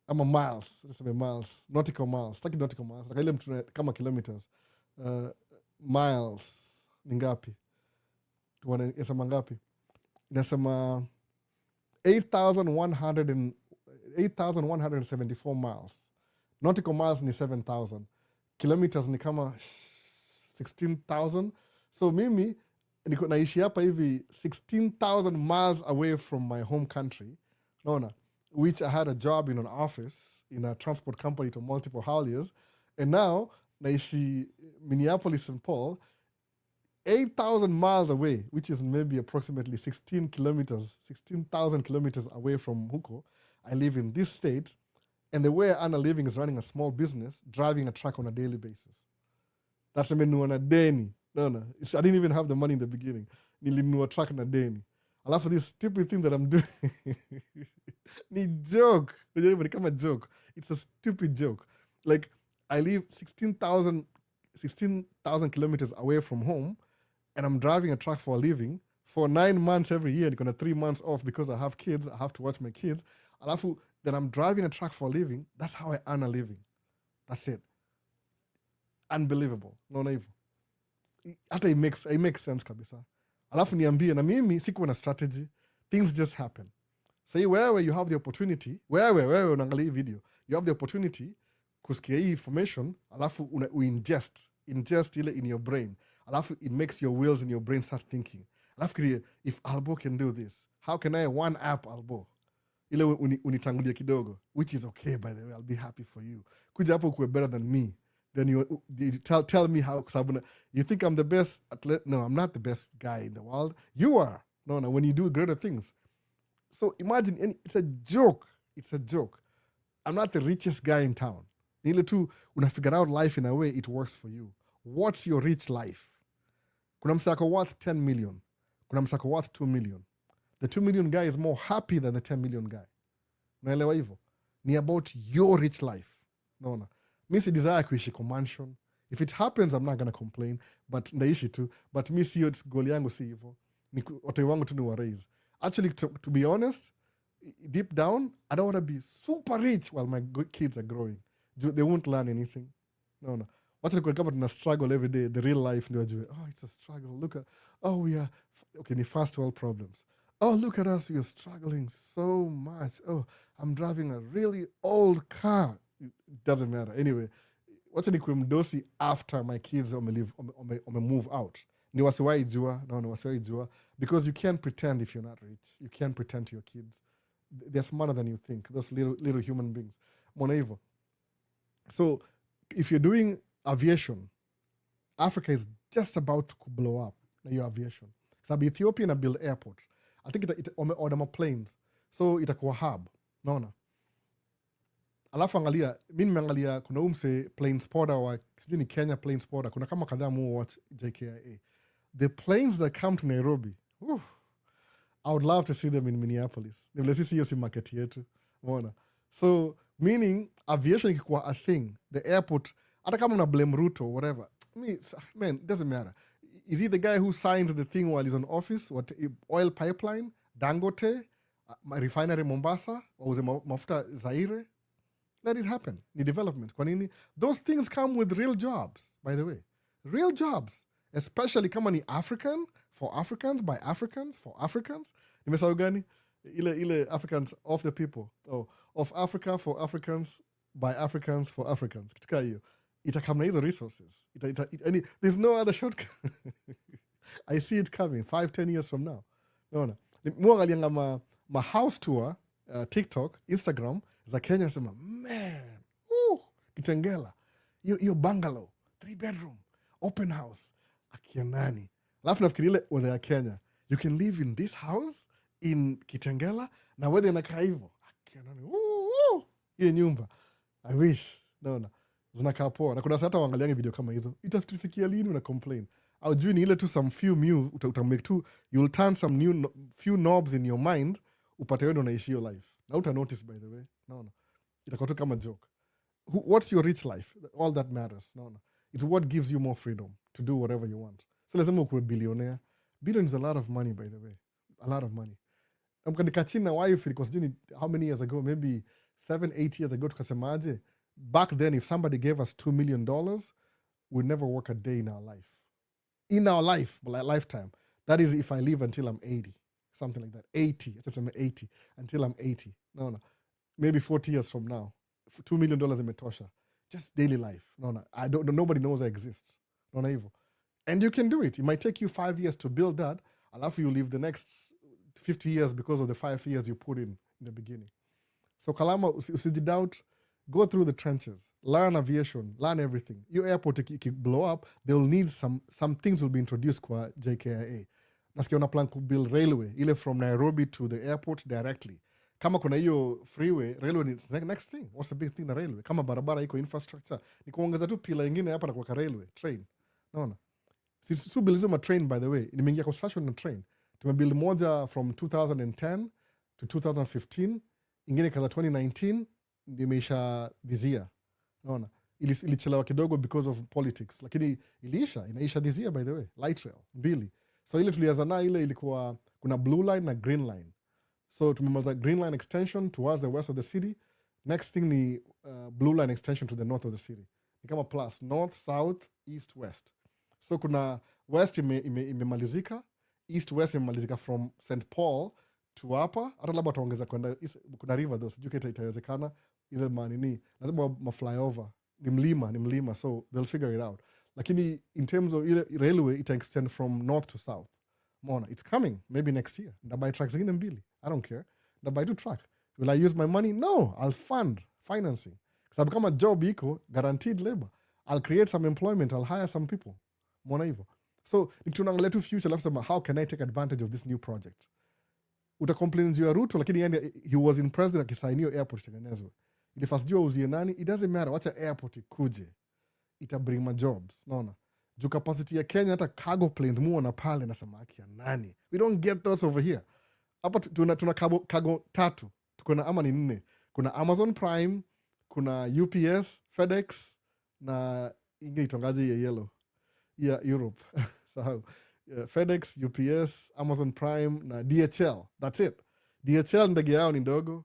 Ama miles. Just miles. Nautical miles. Taki nautical miles. Like ile mtu kama kilometers. Miles. Ni ngapi? Inasema ngapi? Inasema 8,174 miles. Nautical miles ni 7,000. Kilometers ni kama 16,000. So mimi niko naishi hapa hivi 16,000 miles away from my home country. Naona, which I had a job in an office in a transport company to multiple hauliers. And now naishi Minneapolis, St. Paul, 8,000 miles away, which is maybe approximately 16,000 kilometers away from huko. I live in this state, and the way I earn a living is running a small business, driving a truck on a daily basis. That's I mean, na deni. No. I didn't even have the money in the beginning. Nilinunua truck na deni. Alafu this stupid thing that I'm doing. Ni joke. It become a joke. It's a stupid joke. Like, I live 16,000 kilometers away from home, and I'm driving a truck for a living for 9 months every year, and 3 months off because I have kids. I have to watch my kids. Alafu, then I'm driving a truck for a living. That's how I earn a living. That's it. Unbelievable. No, naive. hata it makes sense kabisa. Alafu niambie, na mimi sikuwa na strategy, things just happen. Say wewe you have the opportunity, wewe unaangalia hii video, you have the opportunity kusikia hii information, alafu ingest ile in your brain, alafu it makes your wheels in your brain start thinking. Alafu kiria, if Albo can do this, how can I one up Albo? Ile unitangulia kidogo, which is okay, by the way, I'll be happy for you. Kuja hapo kuwe better than me. Then you tell me how, sababu you think I'm the best athlete. No, I'm not the best guy in the world. You are. No, when you do greater things. So imagine, it's a joke. It's a joke. I'm not the richest guy in town. Ile tu una figure out life in a way it works for you. What's your rich life? Kuna msako worth 10 million. Kuna msako worth 2 million. The 2 million guy is more happy than the 10 million guy. Unaelewa hivyo? Ni about your rich life. Naona. Mi si desire kuishi kwa mansion. If it happens, I'm not gonna complain. But ndaishi tu. But mi siyo goal yangu si hivyo. Watoi wangu tu ni wa raise. Actually, to be honest, deep down, I don't want to be super rich while my good kids are growing. They won't learn anything. No. Wacha nikuwe kama tuna struggle every day. The real life ndio wajue. Oh, it's a struggle. Look at, we are, okay, ni first world problems. Oh, look at us. We are struggling so much. Oh, I'm driving a really old car. It doesn't matter. Anyway, wacha nikuwe mdosi after my kids move out. Ni wasiwai jua. No, wasiwai jua. Because you can't pretend if you're not rich. You can't pretend to your kids. They're smarter than you think. Those little human beings. Mwana hivyo. So, if you're doing aviation, Africa is just about to blow up na your aviation. Sababu Ethiopia na build airport. I think order planes. So itakuwa hub. Naona. Alafu angalia, mimi nimeangalia kuna umse plane spotter wa sijui ni Kenya plane spotter. Kuna kama kadhaa mu watch JKIA. The planes that come to Nairobi, I would love to see them in Minneapolis. Ni vile sisi hiyo si market yetu. Umeona? So meaning aviation ikikuwa a thing, the airport, hata kama una blame Ruto or whatever, man, it doesn't matter. Is he the guy who signed the thing while he's on office? What, oil pipeline, Dangote, refinery Mombasa, or was it mafuta Zaire? Let it happen. The development. Kwa nini? Those things come with real jobs, by the way. Real jobs. Especially kama ni African, for Africans, by Africans, for Africans. Nimesahau gani? Ile Africans of the people. Oh, of Africa, for Africans, by Africans, for Africans. Kitika hiyo. Itakam na hizo resources. There's no other shortcut. I see it coming 5-10 years from now. Naona. Muangalianga ma house tour, TikTok, Instagram, za Kenya sema, man, Kitengela, your bungalow, 3-bedroom, open house, akianani. Alafu nafikiri ile whether ya Kenya, you can live in this house in Kitengela, na whether inakaa hivyo, akianani, hiyo nyumba. I wish, naona. Zinakaa poa. Na kuna hata waangaliange video kama hizo. Itafikia lini una complain? Au juu ni ile tu some few utamake tu, you'll turn some new few knobs in your mind, upate wewe unaishi your life. Na uta notice by the way. Naona. Itakuwa tu kama joke. What's your rich life? All that matters. Naona. It's what gives you more freedom to do whatever you want. So lazima ukuwe billionaire. Billion is a lot of money by the way. A lot of money. Mkanikachina wife because how many years ago, maybe 7-8 years ago, tukasemaje, back then if somebody gave us $2 million, we'd never work a day in our life. In our lifetime. That is if I live until I'm 80. Something like that. 80. I'm 80. Until I'm 80. No. Maybe 40 years from now. $2 million imetosha. Just daily life. No. Nobody knows I exist. No, evil. And you can do it. It might take you 5 years to build that. Alafu you live the next 50 years because of the 5 years you put in the beginning. So Kalama, usijidoubt, go through the trenches, learn aviation, learn everything. Your airport blow up, they'll need some things will be introduced kwa JKIA. Nasikia una plan to build railway, ile from Nairobi to the airport directly. Kama kuna hiyo freeway, railway is the next thing. What's the big thing na railway? Kama barabara iko infrastructure, ni kuongeza tu pila ingine hapa na kwa railway, train. Naona. Sisi build a train by the way. Nimeingia construction na train. Tumebuild moja from 2010 to 2015, ingine kaza 2019, imeisha this year. Naona. Ilichelewa kidogo because of politics, lakini inaisha this year by the way. Light rail, mbili. So ile tulianza na ile ilikuwa kuna blue line na green line. So tumemaliza green line extension towards the west of the city. Next thing ni blue line extension to the north of the city. Ni kama plus north, south, east, west. So kuna west imemalizika, east west imemalizika from St Paul to hapa, hata labda wataongeza kwenda kuna river though, sijui kama itawezekana ile manini, lazima maflyover, ni mlima, so they'll figure it out. Lakini in terms of ile railway ita extend from north to south. Mona, it's coming maybe next year. Ndabuy tracks zingine mbili, I don't care. Ndabuy 2 track. Will I use my money? No, I'll fund financing. Sababu kama job iko guaranteed labor, I'll create some employment, I'll hire some people. Mona hivyo. So tunaangalia tu future, alafu sema how can I take advantage of this new project? Utacomplain juu ya Ruto, lakini yani he was in president akisainiwa airport itengenezwe. Ili first jua uzie nani, it doesn't matter, wacha airport ikuje. Ita bring my jobs, naona. Juu capacity ya Kenya hata cargo planes muona pale nasema haki ya nani. We don't get those over here. Hapa tuna cargo 3. Tuko na ama ni 4. Kuna Amazon Prime, kuna UPS, FedEx na inge itongaji ya yellow. Ya Europe. So FedEx, UPS, Amazon Prime na DHL. That's it. DHL ndege yao ni ndogo.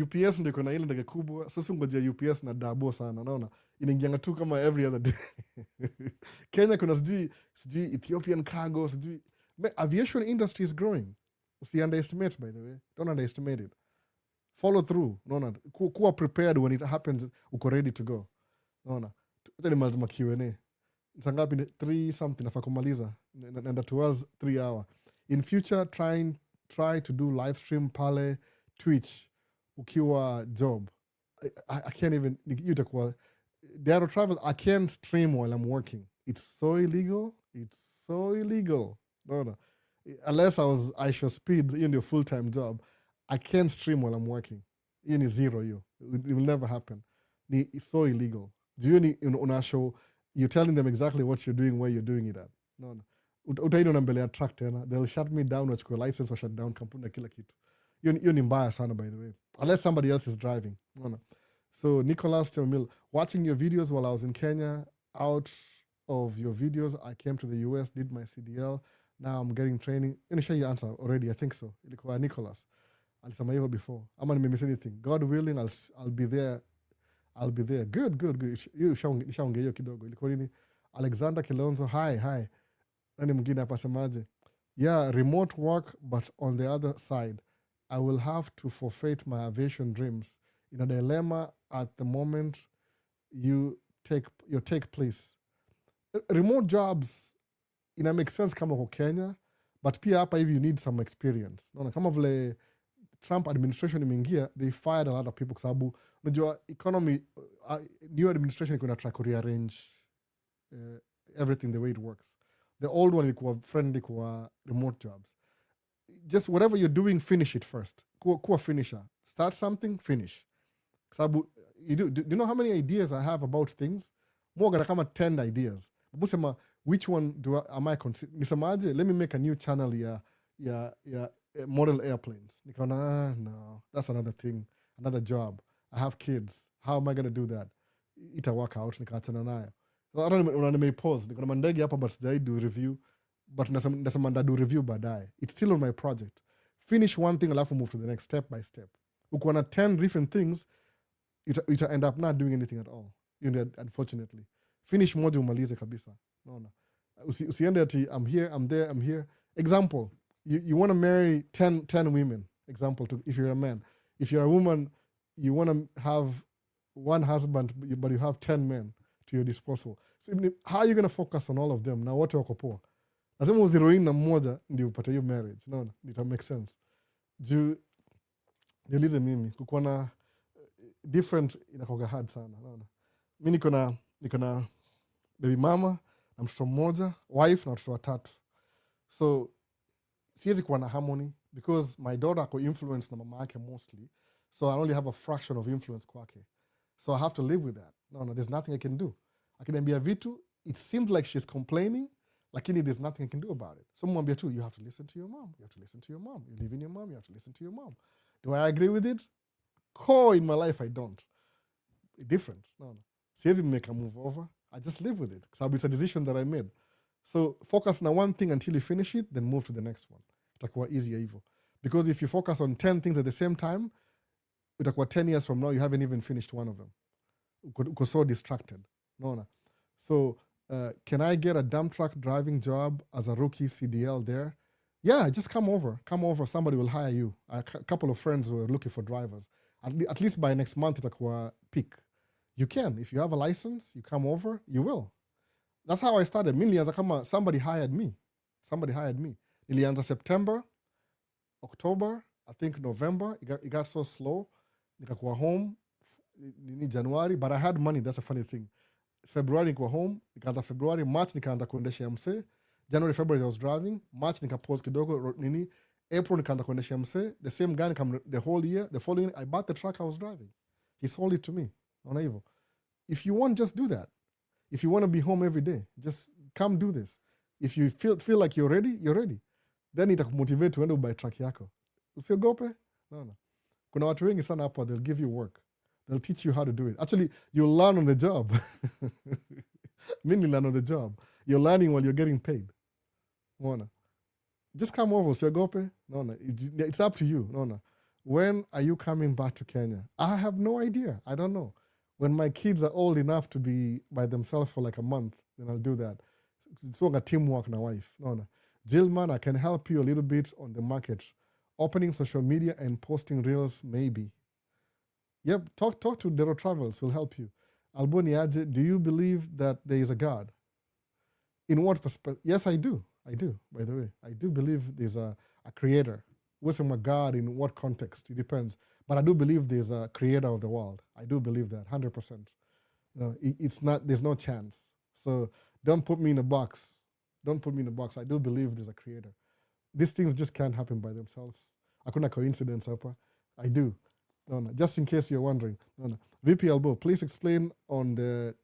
UPS ndiko na ile ndege kubwa. Sasa ngojea UPS na dabo sana, naona. Inaingianga tu kama every other day. Kenya kuna sijui Ethiopian cargo, sijui aviation industry is growing. Usi underestimate, by the way. Don't underestimate it. Follow through. Naona. Kuwa prepared when it happens, uko ready to go. Naona. Acha nimalize Q&A. Sangapi 3 something nafaa kumaliza. Nenda towards 3 hour. In future, try to do live stream pale Twitch ukiwa job. I can't even, itakuwa Dare travel, I can't stream while I'm working. It's so illegal. No. Unless I should speed in your full-time job, I can't stream while I'm working. Hiyo ni zero hiyo. It will never happen. It's so illegal. Una show, you're telling them exactly what you're doing, where you're doing it at. No. Utaino na mbele ya track tena. They'll shut me down, wachukue license, or shut down kampuni na kila kitu. Hiyo ni mbaya sana, by the way. Unless somebody else is driving. No. So Nicholas Temil, watching your videos while I was in Kenya, out of your videos, I came to the US, did my CDL. Now I'm getting training. Share your answer already, I think so. Ilikuwa Nicholas. Alisema hivyo before. Ama nimemiss anything. God willing, I'll be there. Good. Nishaongea hiyo kidogo. Ilikuwa nini? Alexander Kilonzo, hi. Nani mwingine hapa semaje? Yeah, remote work, but on the other side, I will have to forfeit my aviation dreams. In a dilemma at the moment you take place. Remote jobs ina make sense kama kwa Kenya, but pia hapa hivi you need some experience. Naona kama vile Trump administration imeingia, they fired a lot of people kwa sababu unajua economy, new administration iko na try to rearrange everything the way it works. The old one ilikuwa friendly kwa remote jobs. Just whatever you're doing, finish it first. Kuwa finisher. Start something, finish. Sababu, do you know how many ideas I have about things? More kama 10 ideas. Busema, which one am I considering? Nisemaje, let me make a new channel ya model airplanes. Nikaona, no, that's another thing, another job. I have kids. How am I going to do that? Ita work out, nikaachana nayo. Unanimepause. Niko na mandege hapa, but sijai do review. But nasema ndadu review baadaye. It's still on my project. Finish one thing, alafu move to the next step by step. Ukiwa na 10 different things, you end up not doing anything at all. Unfortunately. Finish moja umalize kabisa. Naona. Usiende ati I'm here, I'm there, I'm here. Example, you want to marry 10 women. Example, if you're a man. If you're a woman, you want to have one husband, but you have 10 men to your disposal. So how are you going to focus on all of them? Na wote wako poa. Lazima uziroini na mmoja ndio upate hiyo marriage. Naona, it make sense. Niulize mimi, kukuwa na different inakuwa hard sana. Naona. Mimi niko na baby mama na mtoto mmoja, wife na watoto 3. So siwezi kuwa na harmony because my daughter ako influence na mama yake mostly. So I only have a fraction of influence kwake. So I have to live with that. No, there's nothing I can do. Akiniambia vitu, it seems like she's complaining, lakini there's nothing I can do about it. So mwambia tu, you have to listen to your mom. You have to listen to your mom. You live in your mom, you have to listen to your mom. Do I agree with it? Core in my life, I don't. Different. No. Siwezi make a move over. I just live with it. So it's a decision that I made. So focus on one thing until you finish it, then move to the next one. Itakuwa easier hivyo. Because if you focus on 10 things at the same time, itakuwa 10 years from now, you haven't even finished one of them. Uko so distracted. No. So Can I get a dump truck driving job as a rookie CDL there? Yeah, just come over. Come over. Somebody will hire you. A couple of friends were looking for drivers. At least by next month, itakuwa peak. You can. If you have a license, you come over, you will. That's how I started. Mi nilianza kama somebody hired me. Somebody hired me. Nilianza September, October, I think November. It got so slow. Nikakuwa home in January, but I had money. That's a funny thing. February nikuwa home. Nikaanza February, March nikaanza kuendesha mse. January, February I was driving. March nikapause kidogo nini. April nikaanza kuendesha mse. The same guy the whole year. The following I bought the truck I was driving. He sold it to me. On hivyo. If you want, just do that. If you want to be home every day, just come do this. If you feel like you're ready, you're ready. Then itakumotivate uende ubuy truck yako. Usiogope. No. Kuna watu wengi sana hapa, they'll give you work. They'll teach you how to do it. Actually, you'll learn on the job. Meaning learn on the job. You're learning while you're getting paid. No. Just come over. Usiogope. No. It's up to you. No. When are you coming back to Kenya? I have no idea. I don't know. When my kids are old enough to be by themselves for like a month, then I'll do that. It's like a teamwork na wife. No. Jillman, I can help you a little bit on the market. Opening social media and posting reels, maybe. Yep, talk to Dero Travels, will help you. Alboni Aje, do you believe that there is a God? In what perspective? Yes, I do. By the way. I do believe there's a creator. What's a God in what context? It depends. But I do believe there's a creator of the world. I do believe that, 100%. It's not, there's no chance. So don't put me in a box. Don't put me in a box. I do believe there's a creator. These things just can't happen by themselves. Hakuna coincidence hapa. I do. No. Just in case you're wondering. No. VP Elbow, please explain on the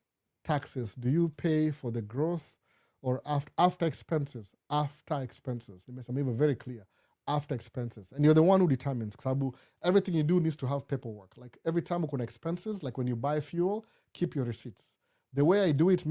taxes. Do you pay for the gross or after expenses? After expenses. It makes them very clear. After expenses. And you're the one who determines. Sabu, everything you do needs to have paperwork. Like every time ukuna expenses, like when you buy fuel, keep your receipts. The way I do it,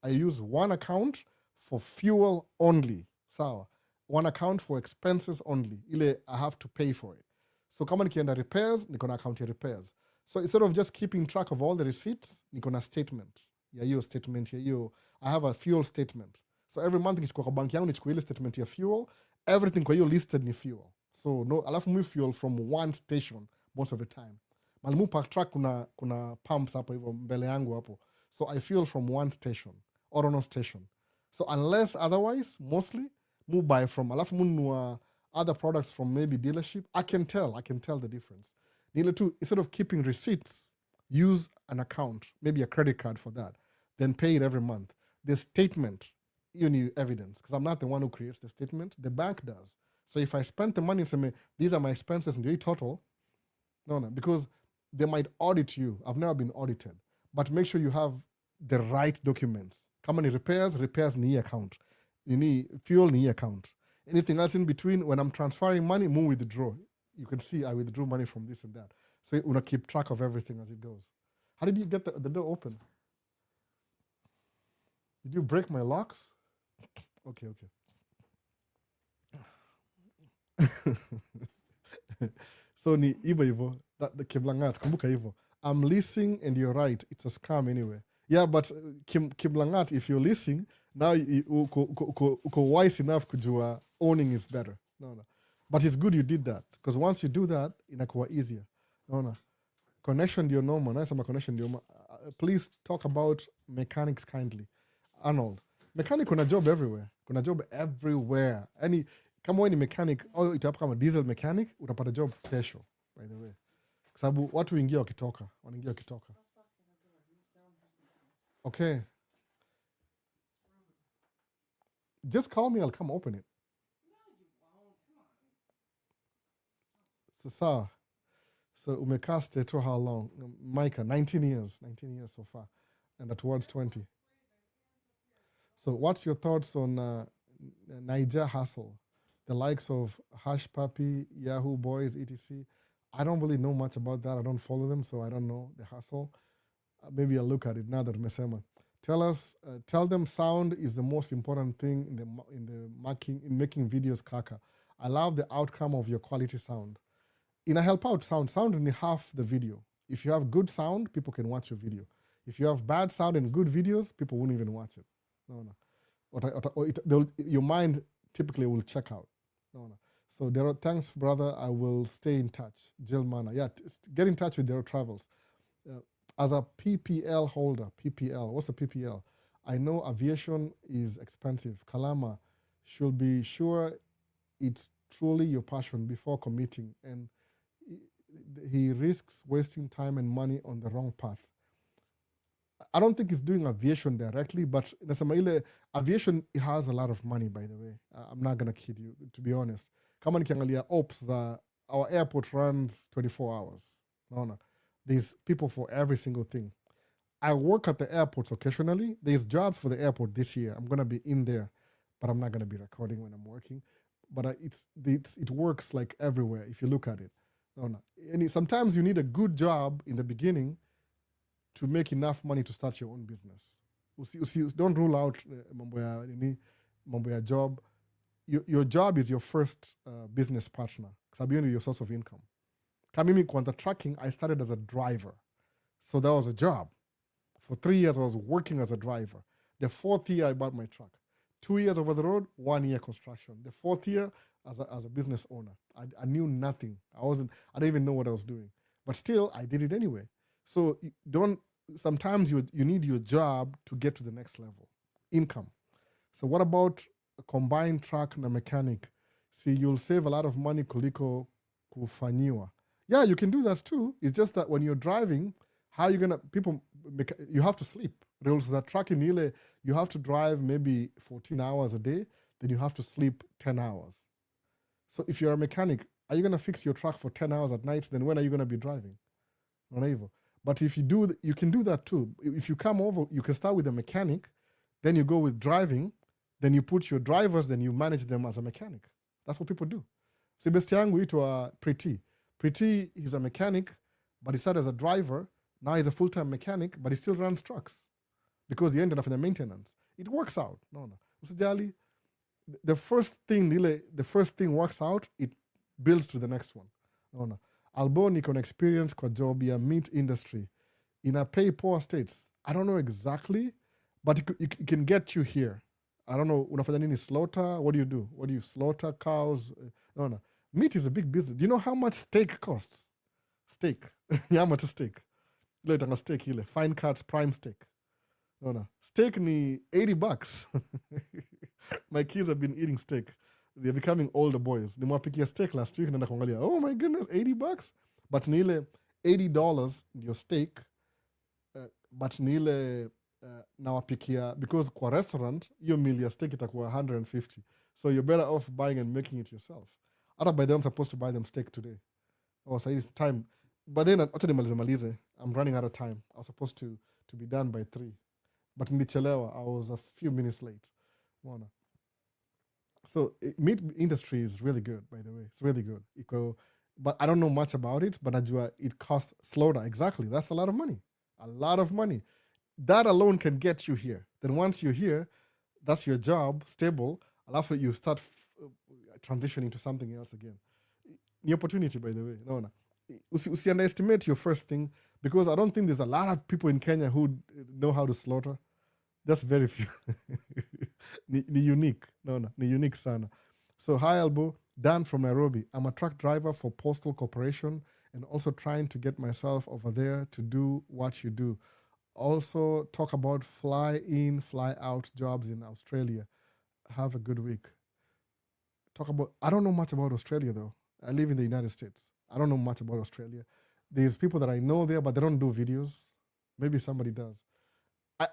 I use one account for fuel only. Sawa. One account for expenses only. Ile I have to pay for it. So kama nikienda repairs, niko na account ya repairs. So instead of just keeping track of all the receipts, niko na statement. Ya hiyo statement ya hiyo. I have a fuel statement. So every month nikichukua kwa bank yangu nichukua ile statement ya fuel, everything kwa hiyo listed ni fuel. So no, alafu mu fuel from one station most of the time. Malimu park truck kuna pumps hapo hivyo mbele yangu hapo. So I fuel from one station, Orono station. So unless otherwise, mostly, mu buy from, alafu mu nunua other products from maybe dealership, I can tell the difference. Nile too, instead of keeping receipts, use an account, maybe a credit card for that, then pay it every month. The statement, you need evidence, because I'm not the one who creates the statement, the bank does. So if I spent the money and say, these are my expenses and the total, no, because they might audit you. I've never been audited. But make sure you have the right documents. Come on, repairs ni account. Fuel ni account. Anything else in between, when I'm transferring money, mu withdraw. You can see I withdrew money from this and that. So you want to keep track of everything as it goes. How did you get the door open? Did you break my locks? Okay. So ni hivyo the Kiblangat, kumbuka hivyo. I'm leasing and you're right, it's a scam anyway. Yeah, but Kiblangat, if you're leasing, now uko wise enough kujua owning is better. No. But it's good you did that, because once you do that, inakuwa easier. No. Connection ndio normal. Nasema connection ndio. Please talk about mechanics kindly. Arnold, mechanic kuna job everywhere. Any, kama wewe ni mechanic au itaapa kama diesel mechanic, utapata job kesho, by the way. Kwa sababu watu wanaingia wakitoka. Okay. Just call me, I'll come open it. So umekaa Stato how long? Micah, 19 years so far. And towards 20. So what's your thoughts on Niger hustle? The likes of Hush Puppy, Yahoo Boys, etc. I don't really know much about that. I don't follow them, so I don't know the hustle. Maybe I'll look at it now that Mesema. Tell them sound is the most important thing in making videos kaka. I love the outcome of your quality sound. In a help out sound only half the video. If you have good sound, people can watch your video. If you have bad sound and good videos, people won't even watch it. No. Your mind typically will check out. No. So Dero, thanks, brother. I will stay in touch. Jill Mana. Yeah, get in touch with Dero Travels. As a PPL holder, PPL, what's a PPL? I know aviation is expensive. Kalama should be sure it's truly your passion before committing, and he risks wasting time and money on the wrong path. I don't think he's doing aviation directly, but aviation has a lot of money, by the way. I'm not going to kid you, to be honest. Kama nikiangalia ops, our airport runs 24 hours. No. There's people for every single thing. I work at the airports occasionally. There's jobs for the airport this year. I'm going to be in there, but I'm not going to be recording when I'm working. But it works like everywhere if you look at it. No. And sometimes you need a good job in the beginning to make enough money to start your own business. Don't rule out mambo ya job. Your job is your first business partner. Sababu your source of income. Kamimi kwanza trucking, I started as a driver. So that was a job. For 3 years, I was working as a driver. The 4th year, I bought my truck. 2 years over the road, 1 year construction. The 4th year, as a business owner. I knew nothing. I didn't even know what I was doing. But still, I did it anyway. So sometimes you need your job to get to the next level. Income. So what about a combined truck na mechanic? See, you'll save a lot of money kuliko kufanyiwa. Yeah, you can do that too. It's just that when you're driving, you have to sleep. Rules that trucking, you have to drive maybe 14 hours a day, then you have to sleep 10 hours. So if you're a mechanic, are you going to fix your truck for 10 hours at night? Then when are you going to be driving? But if you can do that too. If you come over, you can start with a mechanic, then you go with driving, then you put your drivers, then you manage them as a mechanic. That's what people do. Si besti yangu itwa Pretty. Pretty, he's a mechanic, but he started as a driver. Now he's a full-time mechanic, but he still runs trucks because he ended up in the maintenance. It works out. No. Usijali. The first thing works out, it builds to the next one. No. Albo niko na experience kwa job ya meat industry in a pay poor states. I don't know exactly, but it can get you here. I don't know, unafanya nini slaughter? What do you do? What do you slaughter? Cows? No. Meat is a big business. Do you know how much steak costs? Steak. Nyama to steak. Ile tanga steak ile. Fine cuts, prime steak. No. Steak ni $80. My kids have been eating steak. They're becoming older boys. Nimwapikia steak last week, naenda kuangalia, oh my goodness, $80? But ni ile $80 your steak, but ni ile nawapikia, because kwa restaurant, hiyo meal ya steak itakuwa $150. So you're better off buying and making it yourself. Hata by then I'm supposed to buy them steak today. Oh, so it's time. But then, I'm running out of time. I was supposed to be done by 3. But nilichelewa, I was a few minutes late. So meat industry is really good, by the way. It's really good. But I don't know much about it, but najua it costs slaughter. Exactly. That's a lot of money. A lot of money. That alone can get you here. Then once you're here, that's your job, stable. After you start transitioning to something else again. The opportunity, by the way. No. Usi underestimate your first thing, because I don't think there's a lot of people in Kenya who know how to slaughter. That's very few. Ni unique. No, ni unique sana. So hi Albo, Dan from Nairobi. I'm a truck driver for Postal Corporation and also trying to get myself over there to do what you do. Also talk about fly in, fly out jobs in Australia. Have a good week. I don't know much about Australia though. I live in the United States. I don't know much about Australia. There's people that I know there, but they don't do videos. Maybe somebody does.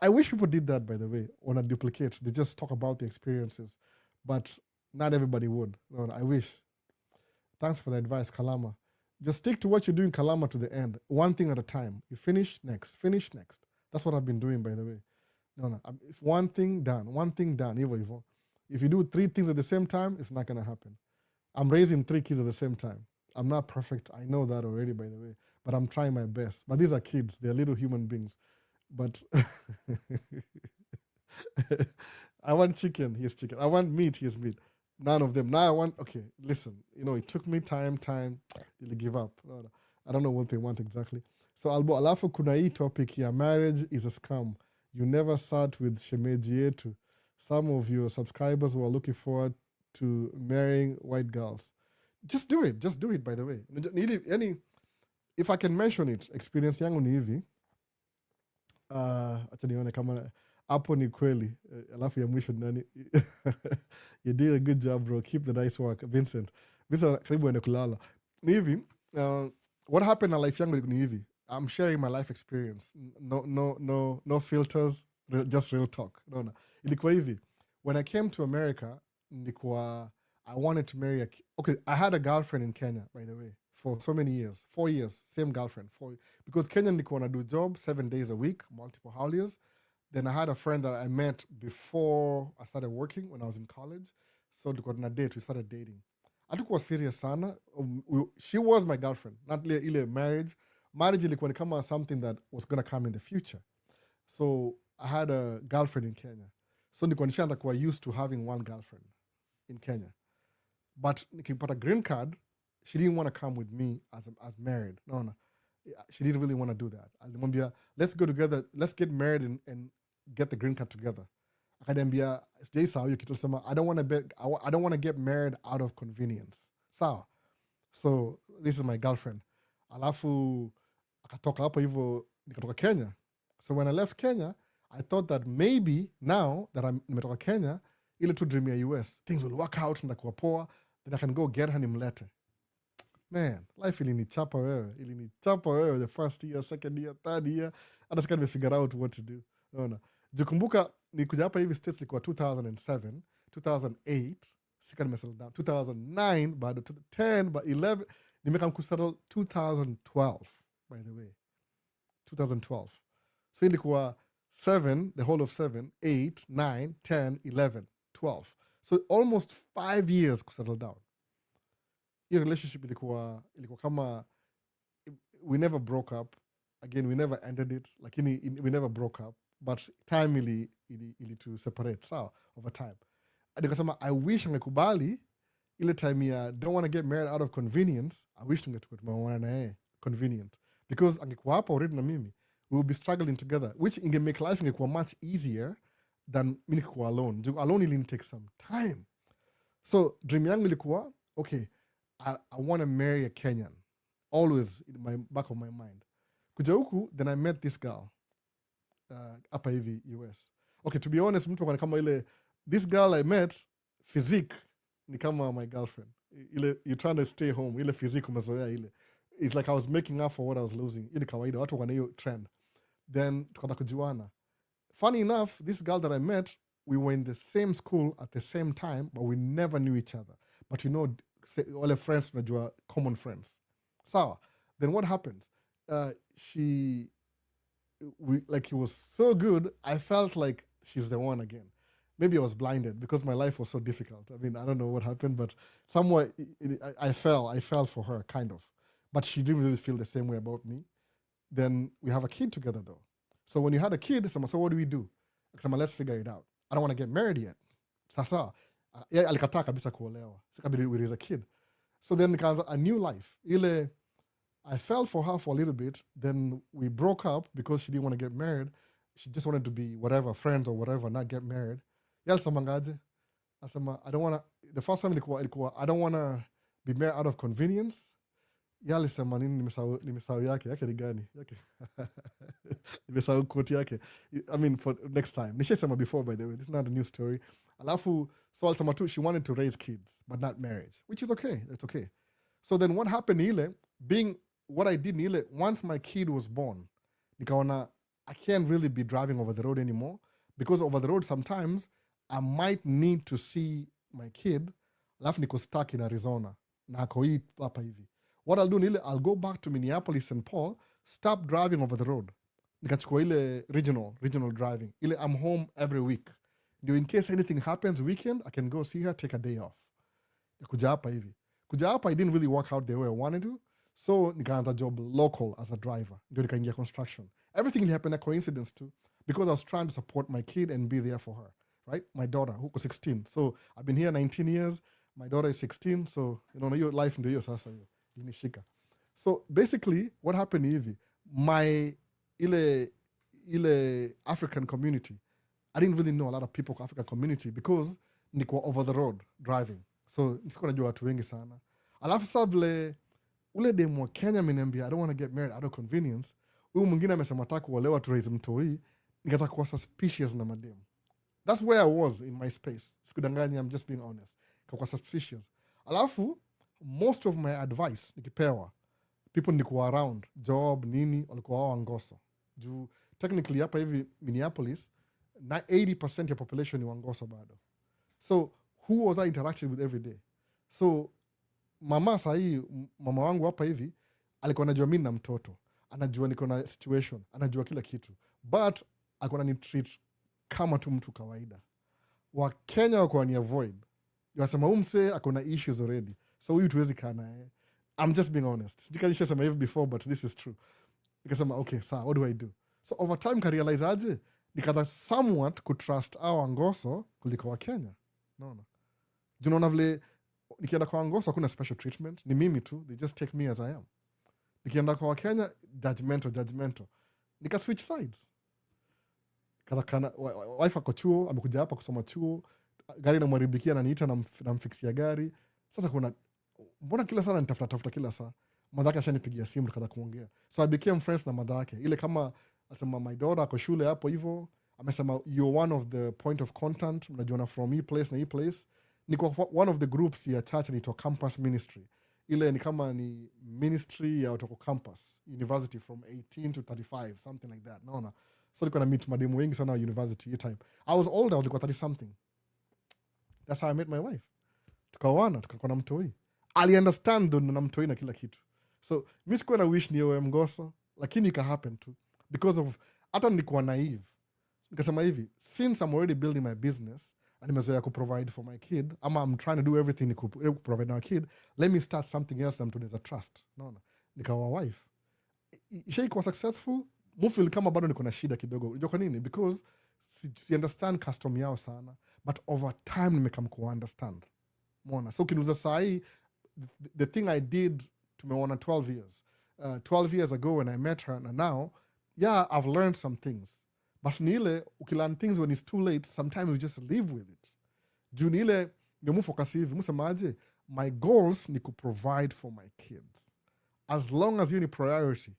I wish people did that, by the way, on a duplicate. They just talk about the experiences, but not everybody would. No, I wish. Thanks for the advice, Kalama. Just stick to what you're doing, Kalama, to the end. One thing at a time. You finish next. That's what I've been doing, by the way. No. If one thing done. Evo. If you do 3 things at the same time, it's not going to happen. I'm raising 3 kids at the same time. I'm not perfect. I know that already, by the way. But I'm trying my best. But these are kids. They're little human beings. But I want chicken, here's chicken. I want meat, here's meat. None of them. Now I want, okay, listen. It took me time. Did they give up? I don't know what they want exactly. So alafu kuna hii topic ya marriage is a scam. You never sat with shemeji yetu. Some of your subscribers were looking forward to marrying white girls. Just do it, by the way. Yani, if I can mention it, experience yangu ni hivi. Acha nione kama hapo ni kweli. Alafu ya mwisho nani. You did a good job, bro. Keep the nice work. Vincent, karibu ende kulala. Ni hivi, what happened na life yangu ni hivi. I'm sharing my life experience. No filters, just real talk. No. Ilikuwa hivi. When I came to America, I wanted to marry I had a girlfriend in Kenya, by the way, for so many years. 4 years, same girlfriend. Because Kenya nilikuwa na do job 7 days a week, multiple holidays. Then I had a friend that I met before I started working when I was in college. So tulikuwa na date, we started dating. Hatukuwa serious sana. She was my girlfriend, not ile marriage. Marriage ilikuwa ni kama something that was going to come in the future. So I had a girlfriend in Kenya. So nilikuwa nishaanza kuwa used to having one girlfriend in Kenya. But nikipata green card, she didn't want to come with me as married. No. She didn't really want to do that. Alimwambia, let's go together, let's get married and get the green card together. Akaniambia, sijai sawa hiyo kitu, alisema, I don't want to get married out of convenience. Sawa. So this is my girlfriend. Alafu akatoka hapo hivyo, nikatoka Kenya. So when I left Kenya, I thought that maybe now that nimetoka Kenya, ile tu dream ya US, things will work out, ndakuwa poa, then I can go get her nimlete. Man, life ilinichapa wewe, the first year, second year, third year, hata sika nimefigure out what to do. No. Jukumbuka, nikuja hapa hivi States likuwa 2007, 2008, sika nimesettle down, 2009, bado 10, but 11, nimekam kusettle 2012, by the way. 2012. So ilikuwa 7, the whole of 7, 8, 9, 10, 11, 12. So almost 5 years kusettle down. Your relationship ilikuwa kama, we never broke up. Again, we never ended it. We never broke up. But time ili to separate. Sawa, over time. Nikasema, I wish angekubali ile time ya don't want to get married out of convenience. I wish tungetumawana naye convenient. Because angekuwa hapa already na mimi, we will be struggling together, which inge make life ingekuwa much easier than mimi kuwa alone. Alone ili take some time. So dream yangu ilikuwa, okay, I want to marry a Kenyan. Always in my back of my mind. Kuja huku, then I met this girl. Hapa hivi US. Okay, to be honest, mtu kwa kama ile, this girl I met, physique, ni kama my girlfriend. You're trying to stay home. Ile physique umezoea ile. It's like I was making up for what I was losing. Ile kawaida, watu wana hiyo trend. Then, tukata kujuana. Funny enough, this girl that I met, we were in the same school at the same time, but we never knew each other. But all the friends tunajua common friends. Sawa. Then what happens? He was so good, I felt like she's the one again. Maybe I was blinded because my life was so difficult. I mean, I don't know what happened, but somewhere I fell for her, kind of. But she didn't really feel the same way about me. Then we have a kid together, though. So when you had a kid, so what do we do? Let's figure it out. I don't want to get married yet. Sasa, alikataa kabisa kuolewa. Sikabidi we raise a kid. So then a new life. I fell for her for a little bit. Then we broke up because she didn't want to get married. She just wanted to be whatever, friends or whatever, not get married. Yalisamangaje. I don't want to, the first time ilikuwa, I don't want to be married out of convenience. Yalisema nini nimesahau yake ni gani? Nimesahau quote yake. I mean, for next time. Nishasema before, by the way. This is not a new story. Alafu, so alisema tu, she wanted to raise kids, but not marriage, which is okay. It's okay. So then what happened being what I did once my kid was born, nikaona, I can't really be driving over the road anymore, because over the road sometimes I might need to see my kid. Alafu niko stuck in Arizona. Na ako hii hapa hivi. What I'll do I'll go back to Minneapolis, St. Paul, stop driving over the road. Nikachukua ile regional driving. I'm home every week. In case anything happens weekend, I can go see her, take a day off. Kuja hapa hivi. Kuja hapa, I didn't really work out the way I wanted to. So nikaanza job local as a driver. Ndio nikaingia construction. Everything happened a coincidence too, because I was trying to support my kid and be there for her. Right? My daughter, who was 16. So I've been here 19 years. My daughter is 16. So, your life ndio hiyo sasa hiyo. Linishika. So basically, what happened hivi, my ile African community, I didn't really know a lot of people kwa African community because niko over the road driving, so nisikuwa najua watu wengi sana. Alafu saa vile ule demu wa Kenya ameniambia I don't want to get married out of convenience, huyu mwingine amesema nataka kuolewa to raise mtoi, nikataka kuwa suspicious na mademu. That's where I was in my space. Sikudanganya, I'm just being honest. Kwa suspicious. Alafu most of my advice nikipewa, people nikuwa around job nini walikuwa wao Wangoso. Juu technically hapa hivi Minneapolis 80% ya population ni Wangoso bado. So who was I interacting with every day? So mama wangu hapa hivi alikuwa anajua mimi na mtoto, anajua niko na situation, anajua kila kitu, but alikuwa ananitreat kama tu mtu kawaida. Wa Kenya wako ni avoid. Yasema umse akona issues already, so huyu tuwezi kaa naye. I'm just being honest. Sijikalisha sema hivi before, but this is true. Nikasema okay, sawa, what do I do? So over time ka realize aje nikatha somewhat kutrust our Wangoso kuliko wa Kenya. No. Unaona vile nikienda kwa Wangoso hakuna special treatment, ni mimi tu, they just take me as I am. Nikienda kwa Kenya judgmental. Nika switch sides. Kana wife ako chuo, amekuja hapa kusoma chuo, gari namwaribikia ananiita na mfixia gari. Sasa kuna mbona kila saa nitafuta kila saa. Madhake ashanipigia simu tukaanza kuongea. So I became friends na madhake. Ile kama asema my daughter ako shule hapo hivyo, amesema you're one of the point of contact, mnajuana from hii place na hii place. Niko one of the groups ya church inaitwa campus ministry. Ile ni kama ni ministry ya utoko campus university from 18 to 35 something like that. Naona. So nilikuwa na meet mademu wengi sana university hii time. I was older, nilikuwa 30 something. That's how I met my wife. Tukaoana, tukakuwa na mtoi. Ali understand ndo na mtoi na kila kitu. So mimi sikuwa na wish niwe Mgoso, lakini ika happen too because of hata nilikuwa naive. Nikasema hivi, since I'm already building my business and nimezoea ku provide for my kid, I'm trying to do everything to provide my kid, let me start something else that tunaweza trust. Naona. Nikawa wife. Ishaikuwa successful. Mufil kama bado niko na shida kidogo. Unajua kwa nini? Because si understand custom yao sana, but over time nimekam ku understand. Umeona? So ukiniuliza saa hii, the thing I did tumeona 12 years. 12 years ago when I met her and now, yeah, I've learned some things. But ni ile ukilearn things when it's too late, sometimes you just live with it. Juu ni ile ndio mufocus hivi, musemaje, my goals ni ku provide for my kids. As long as you ni priority,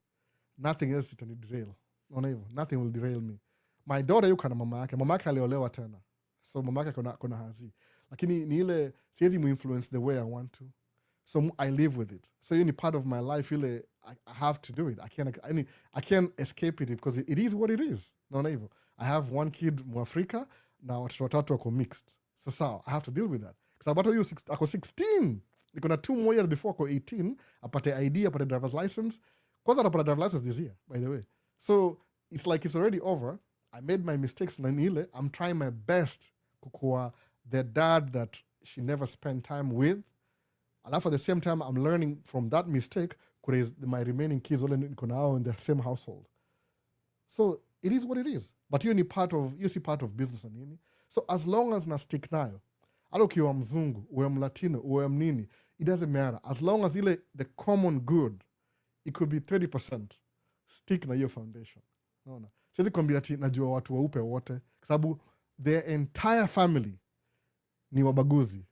nothing else itani derail. Unaona hivyo? Nothing will derail me. My daughter yuko na mama yake. Mama yake aliolewa tena. So mama yake kuna hazi. Lakini ni ile siwezi mu influence the way I want to. So I live with it. So ni part of my life ile I have to do it. I can't escape it because it is what it is. Unaona hivyo? I have one kid Mwafrika na watoto watatu wako mixed. So I have to deal with that. Because about you ako 16. Niko na 2 more years before ako 18, apate ID, apate driver's license. Kwanza atapata driver's license this year, by the way. So it's like it's already over. I made my mistakes na nile. I'm trying my best kukuwa the dad that she never spent time with. And at the same time, I'm learning from that mistake to raise my remaining kids all in the same household. So it is what it is. But you see part of business and nini. So as long as na stick nayo, hata ukiwa mzungu, uwe mlatino, uwe mnini, it doesn't matter. As long as the common good, it could be 30%. Stick na hiyo foundation. Naona. Siwezi kuambia ati najua watu weupe wote kwa sababu their entire family ni wabaguzi.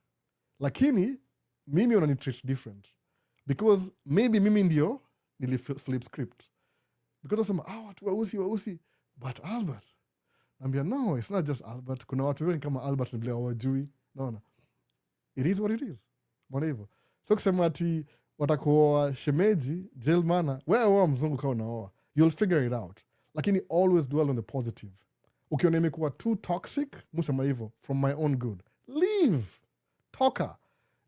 Lakini mimi unani treat different. Because maybe mimi ndio nili flip script. Because wasema watu weusi. But Albert. Naambia no, it's not just Albert. Kuna watu wengi kama Albert ni bila hawajui. Naona. It is what it is. Mbona hivyo? So kusema ati watakuoa shemeji, jailmana, wewe mzungu kama unaoa, you'll figure it out. Lakini always dwell on the positive. Ukiona imekuwa too toxic, musema hivyo, from my own good. Leave. Toka.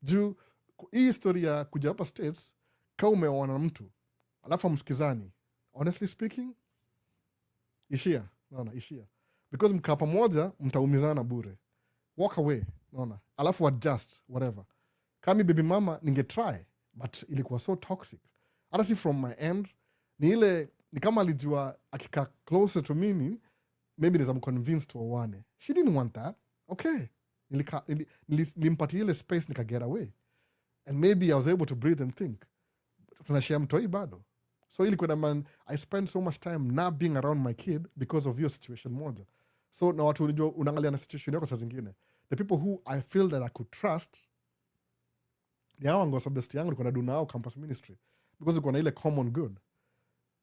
Juu, hii historia kuja hapa States, kama umeoana na mtu, alafu msikizani. Honestly speaking, ishia. Naona, ishia. Because mkaa pamoja, mtaumizana bure. Walk away. Naona. Alafu adjust, whatever. Kami baby mama, ningetry. But ilikuwa so toxic. Hata si from my end. Ni kama alijua akika closer to mimi, maybe there's convinced to owane. She didn't want that. Okay. Nilimpatia ile space nika get away. And maybe I was able to breathe and think. Tunashare mtoi bado. So ili kuna man, I spend so much time not being around my kid because of your situation moja. So na watu unajua unaangalia na situation yako saa zingine. The people who I feel that I could trust ni hao ngosa best yangu niko na do nao campus ministry because uko na ile common good.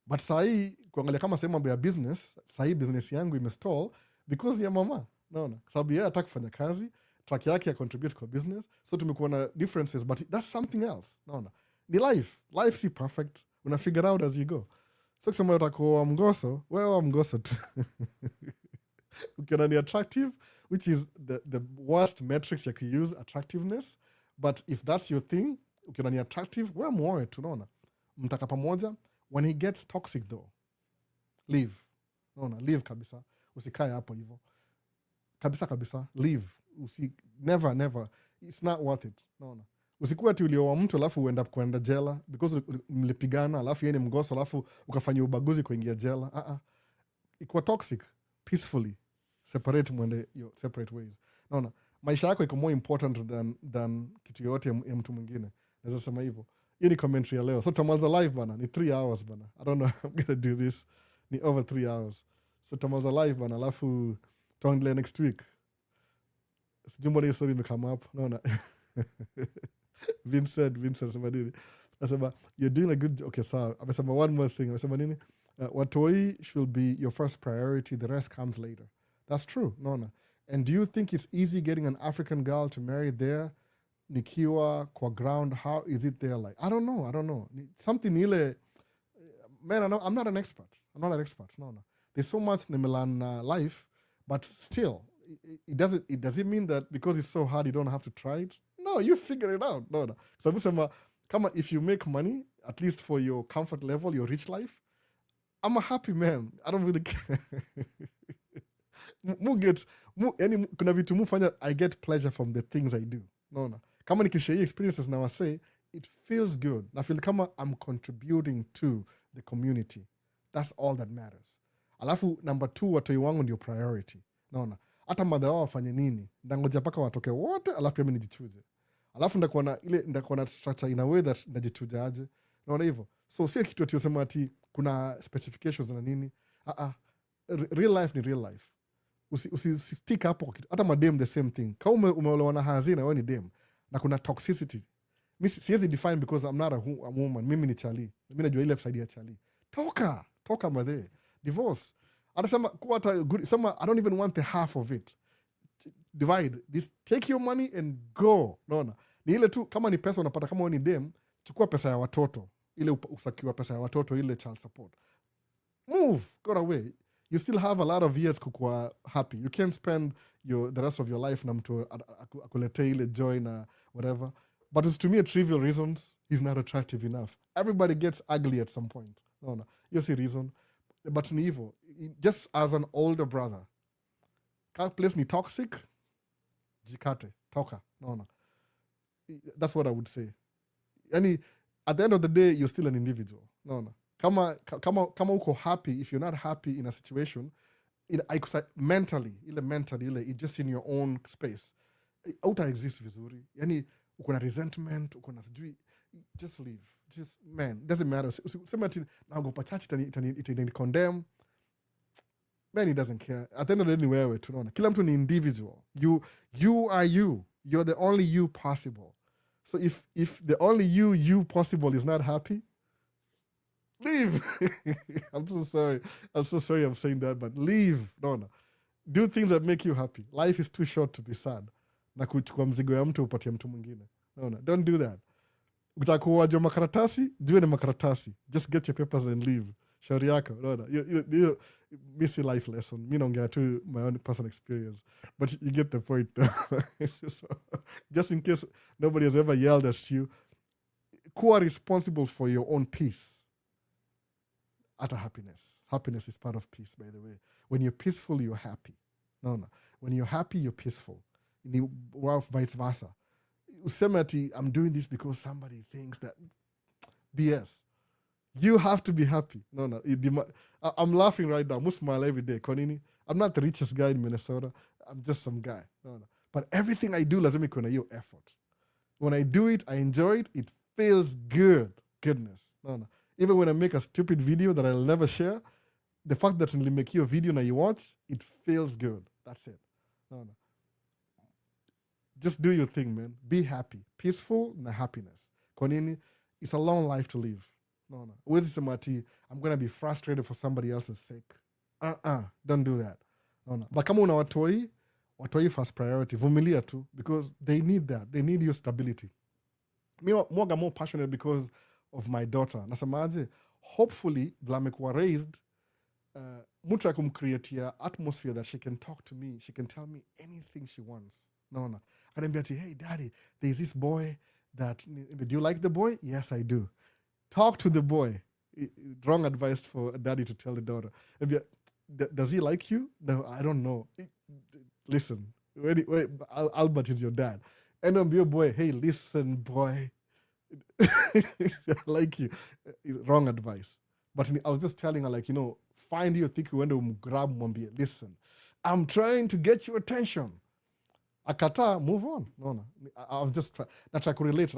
But sahi kuangalia kama sema mambo ya business, sahi business yangu imestall because ya mama. Naona sababu yeye hataka kufanya kazi, track yake ya contribute kwa business, so tumekuwa na differences but that's something else. Naona ni life si perfect, una figure out as you go. So kusema utakuwa mgoso, wewe mgoso tu. Ukiona ni attractive, which is the worst metrics you can use, attractiveness, but if that's your thing, ukiona ni attractive, wewe muoe tu. Naona mtaka pamoja. When he gets toxic though, leave. Naona leave kabisa, usikae hapo hivyo kabisa, leave. Never, it's not worth it. Naona usikuwa ati ulioa mtu alafu uenda kwenda jela because mlipigana alafu yeye ni mgoso alafu ukafanya ubaguzi kuingia jela. Ikuwa toxic peacefully, separate, mwende your separate ways. Naona maisha yako iko more important than kitu yote ya mtu mwingine. Naweza sema hivyo. Hiyo ni commentary ya leo. So tamaliza live bana, ni 3 hours bana. I don't know how I'm gonna do this. Ni over 3 hours. So tamaliza live bana, alafu tuangalie next week. Sijumbo ni story imekama up. Naona Vincent asema nini? Asema you're doing a good okay, sawa. Amesema one more thing. Amesema nini? Watoi should be your first priority, the rest comes later. That's true. Naona. And do you think it's easy getting an African girl to marry there? Nikiwa kwa ground, how is it there like? I don't know. Something ile, man, I'm not an expert. No. There's so much Nimelan life, but still, it doesn't mean that because it's so hard you don't have to try it. No, you figure it out. No. Sababu sema, kama if you make money, at least for your comfort level, your rich life, I'm a happy man. I don't really care. Yani kuna vitu mufanya, I get pleasure from the things I do. No. Kama nikishare experiences now I say, it feels good. I feel kama I'm contributing to the community. That's all that matters. Alafu number 2, watoi wangu ndio priority. Naona. Hata madha wao wafanye nini, ndangoja paka watoke wote, alafu pia mimi nijichuje. Alafu ndakuwa na structure in a way that ndajichuja aje. Naona hivyo. So si kitu ati usema ati kuna specifications na nini. Real life ni real life. Stick hapo. Hata madem the same thing. Kama umeolewa na hazina, wewe ni dem. Na kuna toxicity. Mimi siwezi define because I'm not a woman. Mimi ni chali. Mimi najua ile side ya chali. Toka madhe. Divorce. Atasema kuwa good. Sema I don't even want the half of it. Divide. Take your money and go. Naona. Ni ile tu kama ni pesa unapata kama wewe ni dem, chukua pesa ya watoto. Ile usakiwa pesa ya watoto, ile child support. Move. Go away. You still have a lot of years kukua happy. You can't spend the rest of your life na mtu akulete ile joy na whatever. But it's to me a trivial reasons he's not attractive enough. Everybody gets ugly at some point. No. You see reason. But ni hivyo. Just as an older brother. Ka place ni toxic. Jikate. Toka. No. That's what I would say. At the end of the day, you're still an individual. No. Kama uko happy, if you're not happy in a situation, mentally, it's just in your own space. Auta exist vizuri. Uko na resentment, uko na sijui, just leave. Just, man, doesn't matter. Sema ati naogopa church itani condemn. Man, he doesn't care. At the end of the day, ni wewe tunaona. Kila mtu ni individual. You are you. You're the only you possible. So if the only you possible is not happy, leave. I'm so sorry I'm saying that, but leave. No. Do things that make you happy. Life is too short to be sad. Na kuchukua mzigo ya mtu upatie mtu mwingine. No. Don't do that. Utakuwa jua makaratasi, jua ni makaratasi. Just get your papers and leave. Shauri yako. No. You miss a life lesson. Me naongea to my own personal experience. But you get the point. Just in case nobody has ever yelled at you, kuwa responsible for your own peace. Utter happiness. Happiness is part of peace, by the way. When you're peaceful, you're happy. No. When you're happy, you're peaceful. Vice versa. Usemati, I'm doing this because somebody thinks that. BS. You have to be happy. No. I'm laughing right now. I smile every day. Konini, I'm not the richest guy in Minnesota. I'm just some guy. No. But everything I do, lazima kuna hiyo effort. When I do it, I enjoy it. It feels good. Goodness. No. Even when I make a stupid video that I'll never share, the fact that nilimake your video na you watch, it feels good. That's it. No. Just do your thing, man. Be happy. Peaceful na happiness. Kwa nini? It's a long life to live. No. Uwezi sema ati, I'm going to be frustrated for somebody else's sake. Don't do that. No. But kama una watoi first priority. Vumilia tu. Because they need that. They need your stability. Me mwaga more passionate because of my daughter. Nasemaje, hopefully, vile amekuwa raised, mtu ya kumcreatea atmosphere that she can talk to me. She can tell me anything she wants. No. Akaniambia ati, hey, daddy, there's this boy that, do you like the boy? Yes, I do. Talk to the boy. Wrong advice for a daddy to tell the daughter. Does he like you? No, I don't know. Listen, wait, Albert is your dad. And then be a boy, hey, listen, boy. I like you. Wrong advice. But I was just telling her, like, find your thing when you grab mwambie, listen, I'm trying to get your attention. Akata, move on. No. I was just trying to relate.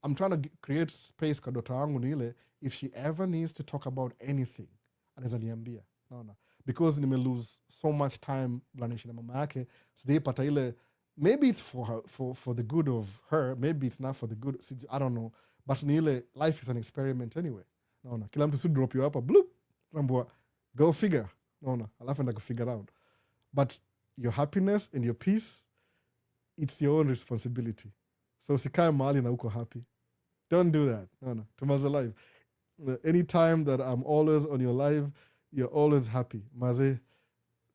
I'm trying to create space kwa dota yangu ni ile, if she ever needs to talk about anything, anaweza niambia. No. Because nime lose so much time blanishi na mama yake, sijaipata ile, maybe it's for her, for the good of her, maybe it's not for the good, I don't know. But ni ile, life is an experiment anyway. No. Kila mtu si drop you hapa, bloop, rambua, go figure. No. Alafu enda figure out. But your happiness and your peace, it's your own responsibility. So usikae mahali na uko happy. Don't do that. No. Tumaze live. Anytime that I'm always on your live, you're always happy. Maze,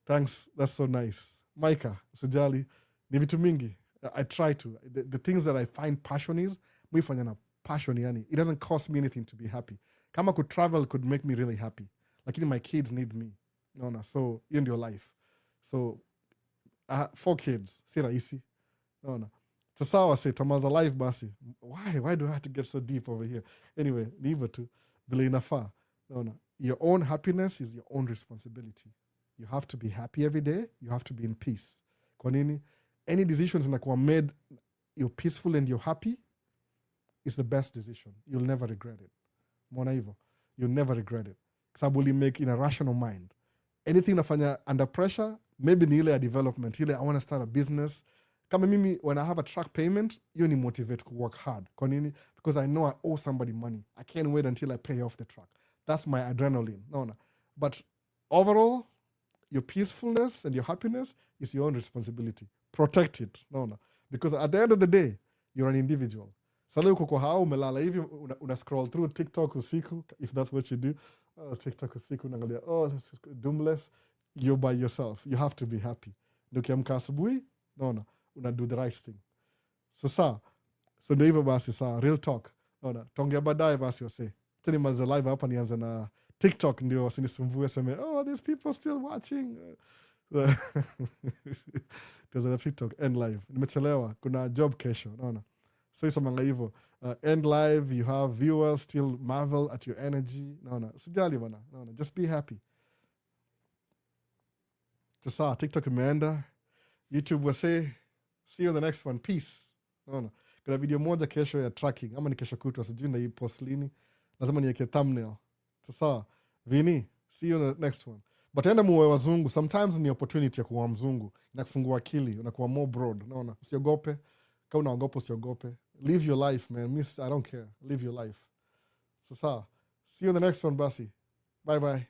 thanks. That's so nice. Maika, usijali. Ni vitu mingi. I try to. The things that I find passion is, muifanya na passion yani. It doesn't cost me anything to be happy. Kama could travel could make me really happy. Lakini my kids need me. No. So, in your life. So, 4 kids. Si rahisi. No. Sasa wase, tumaza live basi. Why do I have to get so deep over here? Anyway, ni hivyo tu. Vile inafaa. No. Your own happiness is your own responsibility. You have to be happy every day. You have to be in peace. Kwa nini? Any decisions inakuwa made, you're peaceful and you're happy, is the best decision. You'll never regret it. Mwana hivyo. You'll never regret it. Sababu you make in a rational mind. Anything nafanya under pressure, maybe ni ile ya development. Ile, I want to start a business. Kama mimi, when I have a track payment, you need motivate to work hard. Kwa nini? Because I know I owe somebody money. I can't wait until I pay off the track. That's my adrenaline. No. But overall, your peacefulness and your happiness is your own responsibility. Protect it. No. Because at the end of the day, you're an individual. Sasa uko kwa hao umelala hivi una scroll through TikTok usiku, if that's what you do. TikTok usiku unaangalia, this is doomless. You're by yourself. You have to be happy. Ndio kiamka asubuhi, no. Una do the right thing. Sasa, so ndio hivyo basi saa, real talk. No. Tongea baadaye basi wase. Tani manza live hapa nianza na TikTok ndio wasinisumbue seme, these people still watching. Tuanza na TikTok, end live. Nimechelewa, kuna job kesho. No. So isamanga hivyo. End live, you have viewers still marvel at your energy. No. Sijali bana. No. Just be happy. Sasa, TikTok imeenda. YouTube wase, see you on the next one. Peace. No. Kuna video moja kesho ya tracking. Ama ni kesho kutwa, sijui na hii post lini. Lazima niweke thumbnail. Sasa, Vini, see you on the next one. But enda muwe wazungu. Sometimes ni opportunity ya kuwa mzungu. Inakufungua akili. Unakuwa more broad. No. Usiogope. Kama unaogopa usiogope. Live your life, man. I don't care. Live your life. Sasa, see you on the next one, basi. Bye-bye.